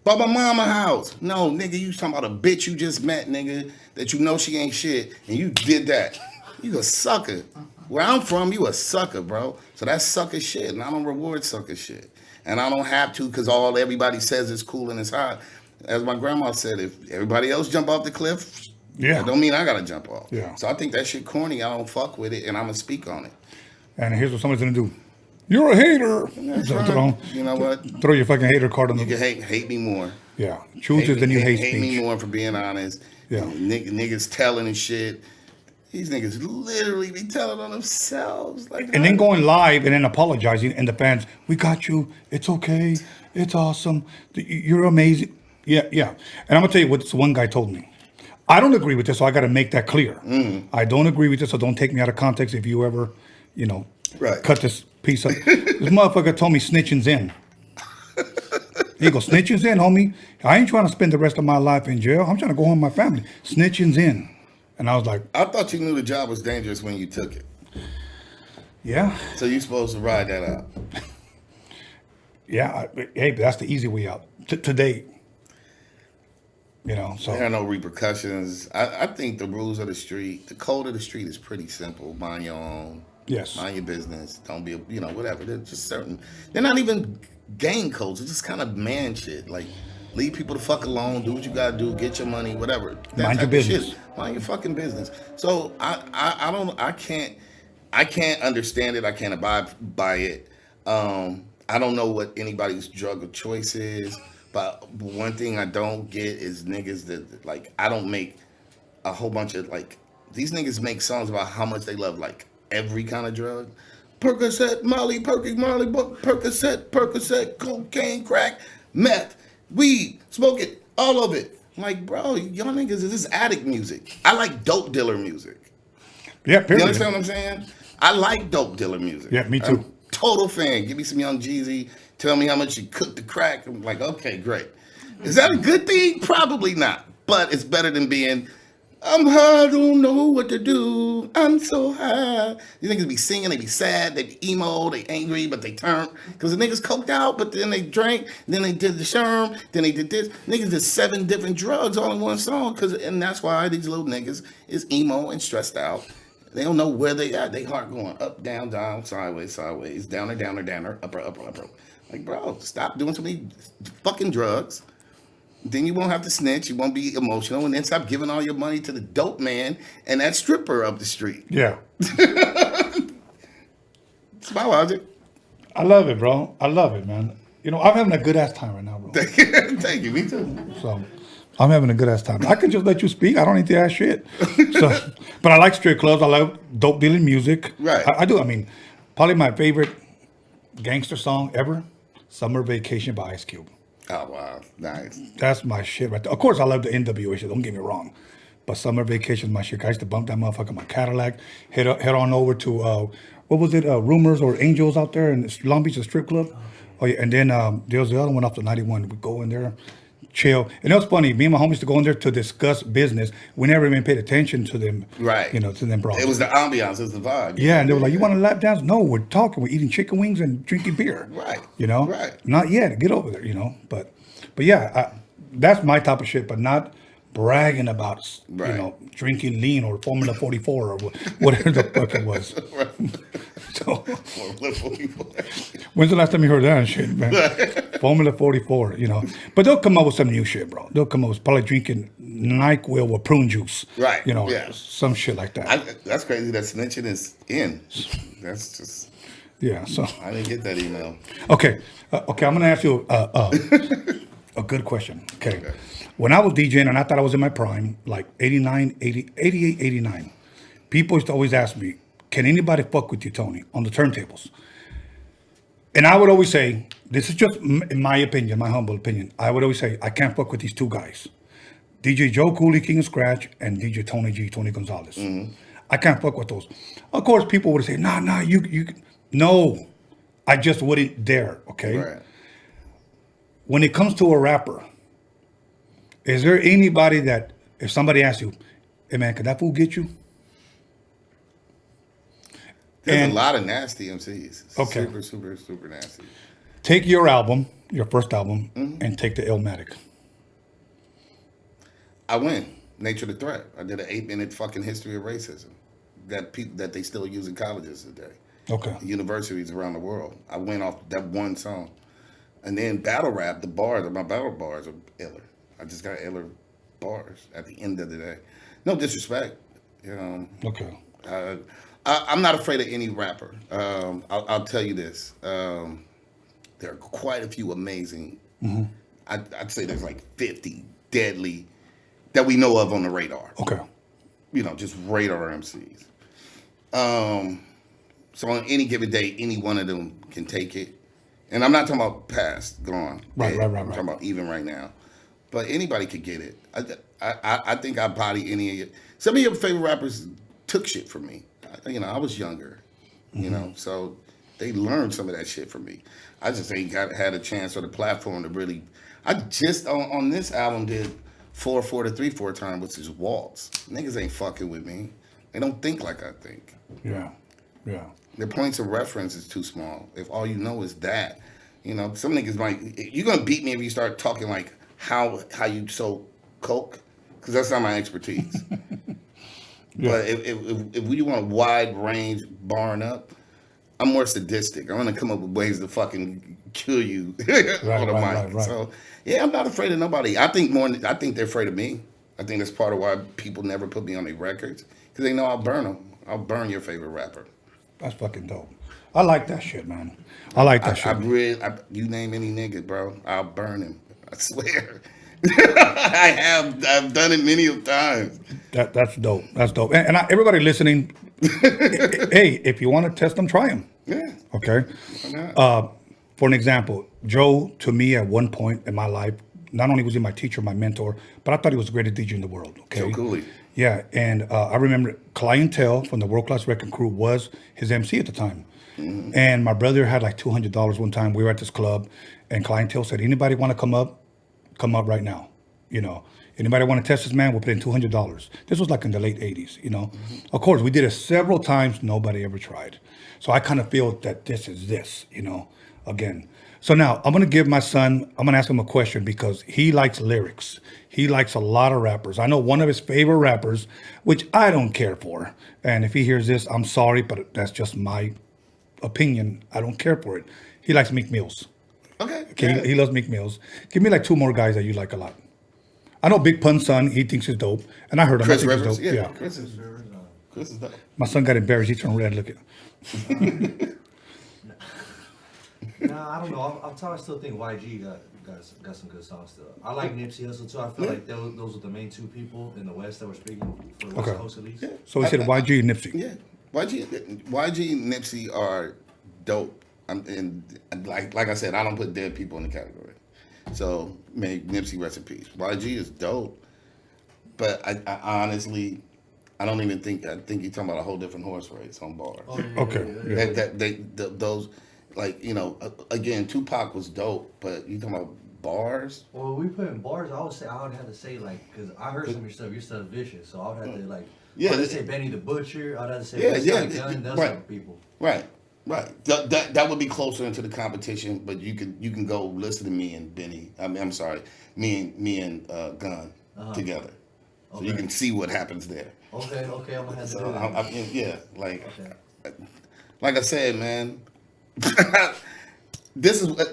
Bought my mama a house. No, nigga, you talking about a bitch you just met, nigga, that you know she ain't shit, and you did that. You a sucker. Where I'm from, you a sucker, bro. So that's sucker shit, and I don't reward sucker shit. And I don't have to because all everybody says is cool and it's hot. As my grandma said, if everybody else jump off the cliff, that don't mean I gotta jump off. Yeah. So I think that shit corny. I don't fuck with it, and I'm gonna speak on it. And here's what somebody's gonna do. You're a hater. That's right. You know what? Throw your fucking hater card on You can hate me more. Yeah. Truth is the new hate speech. Hate me more for being honest. Yeah. Niggas telling and shit. These niggas literally be telling on themselves. Like, and then going live and then apologizing, and the fans, we got you. It's okay. It's awesome. You're amazing. Yeah. And I'm gonna tell you what this one guy told me. I don't agree with this, so I got to make that clear. I don't agree with this, so don't take me out of context if you ever, you know, cut this piece up. This motherfucker told me snitching's in. He goes, snitching's in, homie. I ain't trying to spend the rest of my life in jail. I'm trying to go home with my family. Snitching's in. And I was like, I thought you knew the job was dangerous when you took it. Yeah. So you supposed to ride that out. Yeah. Hey, but that's the easy way out to date. You know, so there are no repercussions. I think the rules of the street, the code of the street is pretty simple. Mind your own. Yes. Mind your business. Don't be, whatever. They're just certain. They're not even gang codes. It's just kind of man shit. Like, leave people the fuck alone. Do what you gotta do. Get your money. Whatever. Mind your business. Shit. Mind your fucking business. So I can't understand it. I can't abide by it. I don't know what anybody's drug of choice is. But one thing I don't get is niggas that, like, I don't make a whole bunch of, like, these niggas make songs about how much they love, like, every kind of drug. Percocet, Molly, Percocet, cocaine, crack, meth, weed, smoke it, all of it. I'm like, bro, y'all niggas, this is addict music. I like dope dealer music. Yeah, period. You understand what I'm saying? I like dope dealer music. Yeah, me too. I'm a total fan. Give me some Young Jeezy. Tell me how much you cooked the crack. I'm like, okay, great. Is that a good thing? Probably not. But it's better than being, I'm high, I don't know what to do. I'm so high. These niggas be singing, they be sad, they be emo, they angry, but they turn. Because the niggas coked out, but then they drank, then they did the sherm, then they did this. Niggas did 7 different drugs all in one song. And that's why these little niggas is emo and stressed out. They don't know where they at. They heart going up, down, down, sideways, sideways, downer, downer, downer, upper, upper, upper. Like, bro, stop doing so many fucking drugs. Then you won't have to snitch. You won't be emotional. And then stop giving all your money to the dope man and that stripper up the street. Yeah. It's my logic. I love it, bro. I love it, man. You know, I'm having a good ass time right now, bro. Thank you. Me too. So I'm having a good ass time. I can just let you speak. I don't need to ask shit. So, but I like strip clubs. I love dope dealing music. Right. I do. I mean, probably my favorite gangster song ever, Summer Vacation by Ice Cube. Oh, wow. Nice. That's my shit right there. Of course, I love the NWA shit. Don't get me wrong. But Summer Vacation is my shit. I used to bump that motherfucker in my Cadillac. Head on over to, what was it, Rumors or Angels out there in Long Beach, the strip club. Oh, yeah. And then there was the other one off the 91. We go in there, chill. And it was funny. Me and my homies used to go in there to discuss business. We never even paid attention to them. Right. You know, to them bros. It was the ambiance. It was the vibe. Yeah, and they were like, you want to lap dance? No, we're talking. We're eating chicken wings and drinking beer. Right. You know? Right. Not yet. Get over there, you know? But yeah, that's my type of shit, but not bragging about, you know, drinking lean or Formula 44 or whatever the fuck it was. So, Formula 44. When's the last time you heard that shit, man? Formula 44, you know. But they'll come up with some new shit, bro. They'll come up with probably drinking NyQuil with prune juice. Right. You know, yeah. some shit like that. That's crazy that snitching is in. That's just... Yeah, so... I didn't get that email. Okay, I'm going to ask you a good question. Okay. When I was DJing and I thought I was in my prime, like 88, 89, people used to always ask me, can anybody fuck with you, Tony, on the turntables? And I would always say, this is just in my opinion, my humble opinion. I would always say, I can't fuck with these two guys. DJ Joe Cooley, King of Scratch, and DJ Tony G, Tony Gonzalez. Mm-hmm. I can't fuck with those. Of course, people would say, nah, you, no. I just wouldn't dare, okay? Right. When it comes to a rapper, is there anybody that, if somebody asks you, hey man, could that fool get you? There's a lot of nasty MCs. Okay. Super nasty. Take your album, your first album, and take the Illmatic. I win. Nature the Threat. I did an 8-minute fucking history of racism that they still use in colleges today. Okay. Universities around the world. I went off that one song. And then battle rap, my battle bars are iller. I just got iller bars at the end of the day. No disrespect. You know. Okay. I'm not afraid of any rapper. I'll tell you this. There are quite a few amazing. Mm-hmm. I'd say there's like 50 deadly that we know of on the radar. Okay. You know, just radar MCs. So on any given day, any one of them can take it. And I'm not talking about past, gone. Right. I'm talking about even right now. But anybody could get it. I think I body any of you. Some of your favorite rappers took shit from me. You know, I was younger. You know, so they learned some of that shit from me. I just ain't had a chance or the platform to really. I just on this album did 4/4 to 3/4 time, which is waltz. Niggas ain't fucking with me. They don't think like I think. Yeah. Their points of reference is too small. If all you know is that, you know, some niggas might. You're gonna beat me if you start talking like how you sold coke, because that's not my expertise. Yeah. But if we want a wide range barring up, I'm more sadistic. I'm gonna come up with ways to fucking kill you on the mic. So yeah, I'm not afraid of nobody. I think they're afraid of me. I think that's part of why people never put me on their records, because they know I'll burn them. I'll burn your favorite rapper. That's fucking dope. I like that shit, man. I like that shit. You name any nigga, bro, I'll burn him. I swear. I've done it many times. That's dope. That's dope. And everybody listening, hey, if you want to test them, try them. Yeah. Okay. For an example, Joe, to me, at one point in my life, not only was he my teacher, my mentor, but I thought he was the greatest DJ in the world. Okay. Joe Cooley. Yeah, and I remember Clientele from the World Class Wrecking Crew was his MC at the time. Mm-hmm. And my brother had like $200 one time. We were at this club, and Clientele said, anybody want to come up? Come up right now. You know, anybody want to test this man? We'll put in $200. This was like in the late 80s, you know. Mm-hmm. Of course, we did it several times. Nobody ever tried. So I kind of feel that this is this, you know, again. So now I'm gonna give my son. I'm gonna ask him a question because he likes lyrics. He likes a lot of rappers. I know one of his favorite rappers, which I don't care for. And if he hears this, I'm sorry, but that's just my opinion. I don't care for it. He likes Meek Mills. Okay. He loves Meek Mills. Give me like 2 more guys that you like a lot. I know Big Pun's son. He thinks he's dope, and I heard him. Chris I think Rivers. he's dope. Yeah. Chris is dope. My son got embarrassed. He turned red. Look at. Nah, I don't know. I still think YG got some good songs still. I like Nipsey Hussle too. I feel like those were the main 2 people in the West that were speaking for the West Coast at least. Yeah. So he said YG and Nipsey. Yeah, YG and Nipsey are dope. And like I said, I don't put dead people in the category. So may Nipsey rest in peace. YG is dope, but I honestly, I don't even think. I think you're talking about a whole different horse race on bars. Oh, yeah, Okay. Those, like, you know, again, Tupac was dope, but you talking about bars? Well, we put in bars. I would have to say, like, because I heard some of your stuff. Your stuff vicious, so I would have to like. Yeah, I'd have to say Benny the Butcher. I'd have to say Gun. Those right. type of people. Right. That would be closer into the competition, but you can go listen to me and Benny. I'm sorry, me and Gun together, so you can see what happens there. Okay, I'm gonna have to do that. Like I said, man, this is what,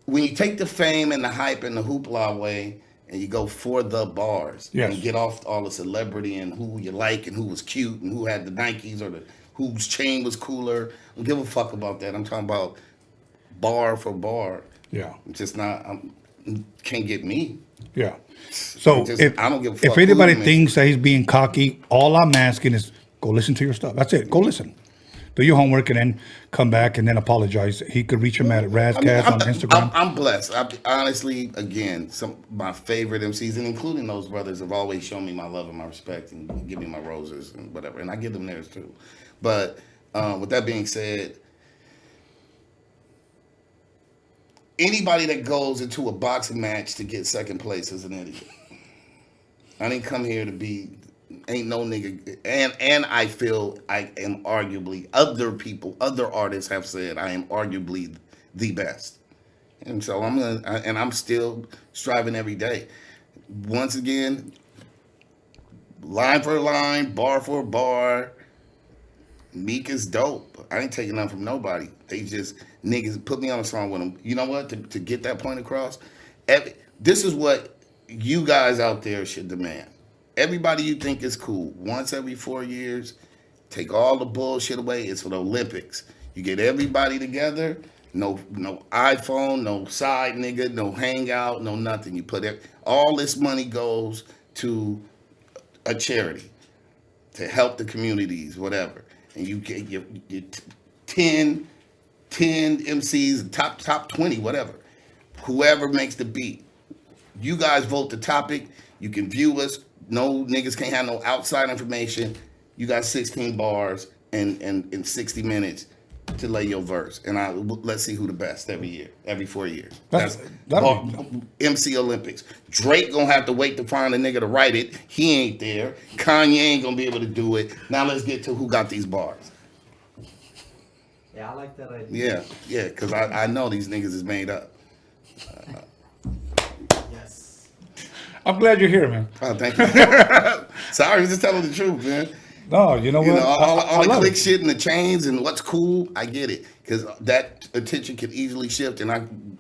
when you take the fame and the hype and the hoopla away, and you go for the bars and get off all the celebrity and who you like and who was cute and who had the Nikes or whose chain was cooler. I don't give a fuck about that. I'm talking about bar for bar. Yeah. It's just not, can't get me. Yeah. So I don't give a fuck. If anybody thinks that he's being cocky, all I'm asking is go listen to your stuff. That's it. Go listen. Do your homework and then come back and then apologize. He could reach him at Ras Kass on Instagram. I'm blessed. Honestly, again, some my favorite MCs, and including those brothers, have always shown me my love and my respect and give me my roses and whatever. And I give them theirs too. But with that being said, anybody that goes into a boxing match to get second place is an idiot. I didn't come here to be, ain't no nigga, and I feel I am arguably, other artists have said I am arguably the best. And so I'm still striving every day. Once again, line for line, bar for bar, Meek is dope. I ain't taking nothing from nobody. They just, niggas put me on a song with them. You know what? To get that point across, this is what you guys out there should demand. Everybody you think is cool, once every 4 years, take all the bullshit away. It's for the Olympics. You get everybody together, no iPhone, no side nigga, no hangout, no nothing. You put all this money goes to a charity to help the communities, whatever. And you get your 10 MCs, top 20, whatever. Whoever makes the beat. You guys vote the topic. You can view us. No niggas can't have no outside information. You got 16 bars and 60 minutes to lay your verse. And let's see who the best every year, every 4 years. That's MC Olympics. Drake gonna have to wait to find a nigga to write it. He ain't there. Kanye ain't gonna be able to do it. Now let's get to who got these bars. Yeah, I like that idea. Yeah, because I know these niggas is made up. Yes. I'm glad you're here, man. Oh, thank you. Sorry, I was just telling the truth, man. No, you know what? All the click shit and the chains and what's cool, I get it. Because that attention can easily shift. And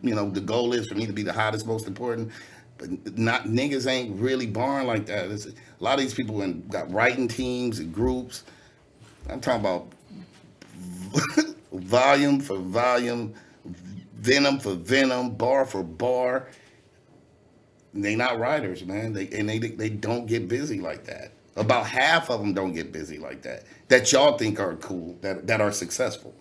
the goal is for me to be the hottest, most important. But not niggas ain't really born like that. A lot of these people got writing teams and groups. I'm talking about volume for volume, venom for venom, bar for bar. They not writers, man. They don't get busy like that. About half of them don't get busy like that. That y'all think are cool, that are successful.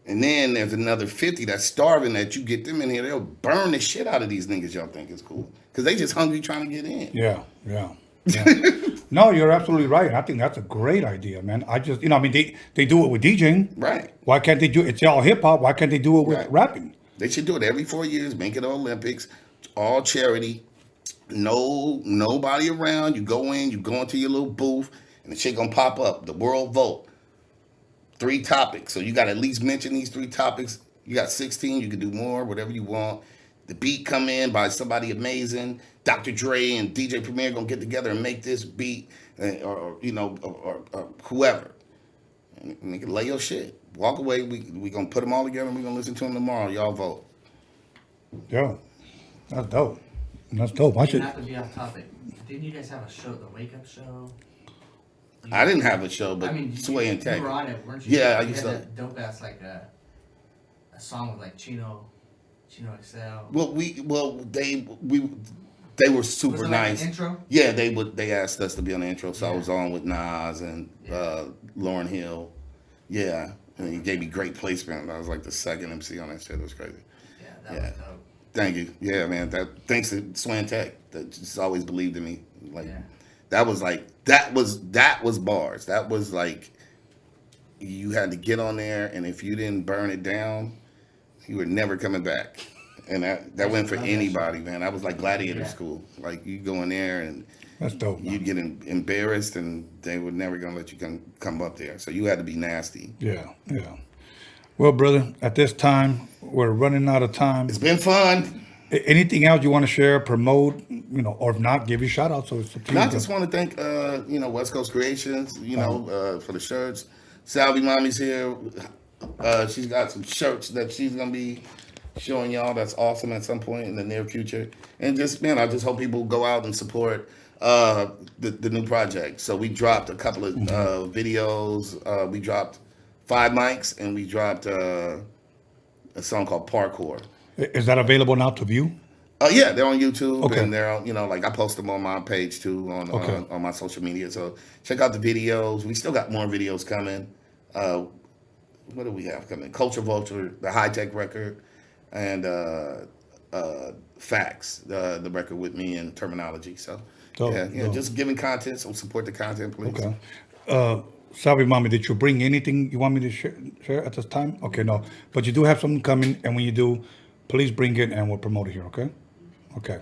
And then there's another 50 that's starving that you get them in here, they'll burn the shit out of these niggas y'all think is cool. Because they just hungry trying to get in. Yeah. No, you're absolutely right. I think that's a great idea, man. I just, they do it with DJing. Right. Why can't they do it? It's all hip hop. Why can't they do it with rapping? They should do it every 4 years, make it Olympics, all charity. Nobody around. You go into your little booth, and the shit gonna pop up. The world vote. 3 topics. So you got to at least mention these 3 topics You got 16, you can do more, whatever you want. The beat come in by somebody amazing. Dr. Dre and DJ Premier gonna get together and make this beat, or whoever. And you can lay your shit. Walk away. We gonna put them all together and we gonna listen to them tomorrow. Y'all vote. Yo, that's dope. That's dope. I should. Not to be off topic. Didn't you guys have a show, the Wake Up Show? I didn't have a show, but I mean, Sway and Tech. You were on it, weren't you? Yeah, I you used had to. that dope ass like a song with like Chino XL. Well, they were super Was it like nice. an intro? Yeah, they asked us to be on the intro, so I was on with Nas and Lauryn Hill. Yeah, and he gave me great placement. I was like the second MC on that shit. It was crazy. Yeah, that was dope. Thank you. Yeah, man. Thanks to Sway Tech that just always believed in me. Like that was bars. That was like you had to get on there, and if you didn't burn it down, you were never coming back. And that went for anybody, man. That was like gladiator school. Like you go in there and that's dope. You'd get embarrassed, and they were never gonna let you come up there. So you had to be nasty. Yeah. Well, brother, at this time we're running out of time. It's been fun. Anything else you want to share, promote, or if not, give you a shout out. So it's I just want to thank West Coast Creations, for the shirts. Salvi Mommy's here. She's got some shirts that she's gonna be showing y'all. That's awesome at some point in the near future. And just, man, I just hope people go out and support the new project. So we dropped a couple of videos. We dropped 5 mics, and we dropped a song called Parkour. Is that available now to view? Yeah, they're on YouTube, Okay. and they're on, I post them on my page too on my social media. So check out the videos. We still got more videos coming. What do we have coming? Culture Vulture, the High Tech record, and Facts, the record with me and Terminology. So just giving content. So support the content, please. Okay. Salvi Mommy, did you bring anything you want me to share at this time? Okay, no. But you do have something coming, and when you do, please bring it and we'll promote it here, okay? Okay.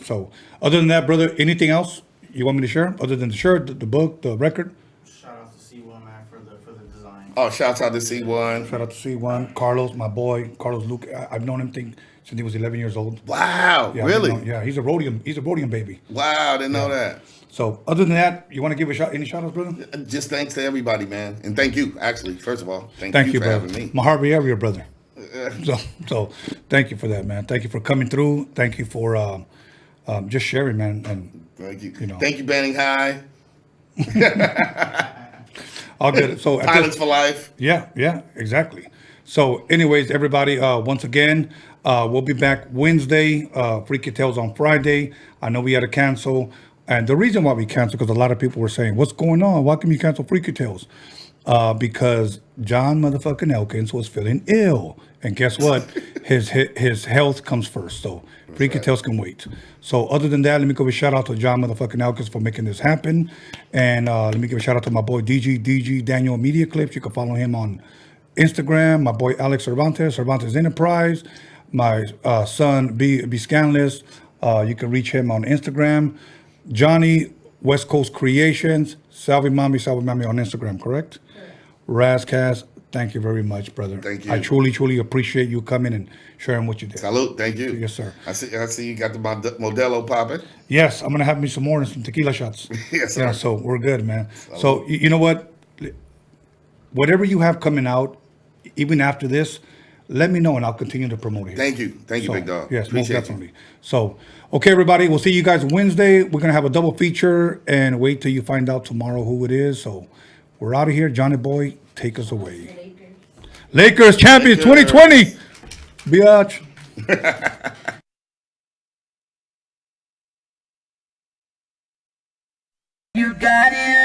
So, other than that, brother, anything else you want me to share? Other than the shirt, the book, the record? Shout out to C1 man for the design. Oh, shout out to C1. Shout out to C1. Carlos, my boy, Carlos Luke. I've known him since he was 11 years old. Wow, Yeah, really? He's a Roadium baby. Wow, didn't know that. So, other than that, you want to give any shout outs, brother? Just thanks to everybody, man. And thank you, actually, first of all. Thank you for brother. having me. My heart be area, brother. So thank you for that, man. Thank you for coming through. Thank you for just sharing, man. And thank you. Thank you, Banning High. I'll get it. So Pilots for life. Yeah, exactly. So, anyways, everybody, once again, we'll be back Wednesday. Freaky Tales on Friday. I know we had to cancel, and the reason why we canceled because a lot of people were saying, "What's going on? Why can you cancel Freaky Tales?" Because John motherfucking Elkins was feeling ill, and guess what? his health comes first. So Freaky Tales can wait. So other than that, let me give a shout out to John motherfucking Elkins for making this happen, and let me give a shout out to my boy DG Daniel Media Clips. You can follow him on Instagram. My boy Alex Cervantes Enterprise. My son B Scanless. You can reach him on Instagram. Johnny West Coast Creations. Salvi Mommy on Instagram, correct? Ras Kass, thank you very much, brother. Thank you. I truly appreciate you coming and sharing what you did. Salute, thank you. Yes, sir. I see you got the Modelo popping. Yes, I'm gonna have me some more and some tequila shots. Yes, sir. Yeah, so we're good, man. So you know what? Whatever you have coming out, even after this, let me know and I'll continue to promote it. Thank you, big dog. Yes, Appreciate most definitely. So, okay, everybody, we'll see you guys Wednesday. We're gonna have a double feature, and wait till you find out tomorrow who it is. So, we're out of here. Johnny Boy, take us away. Lakers champions 2020. Biatch. You got it.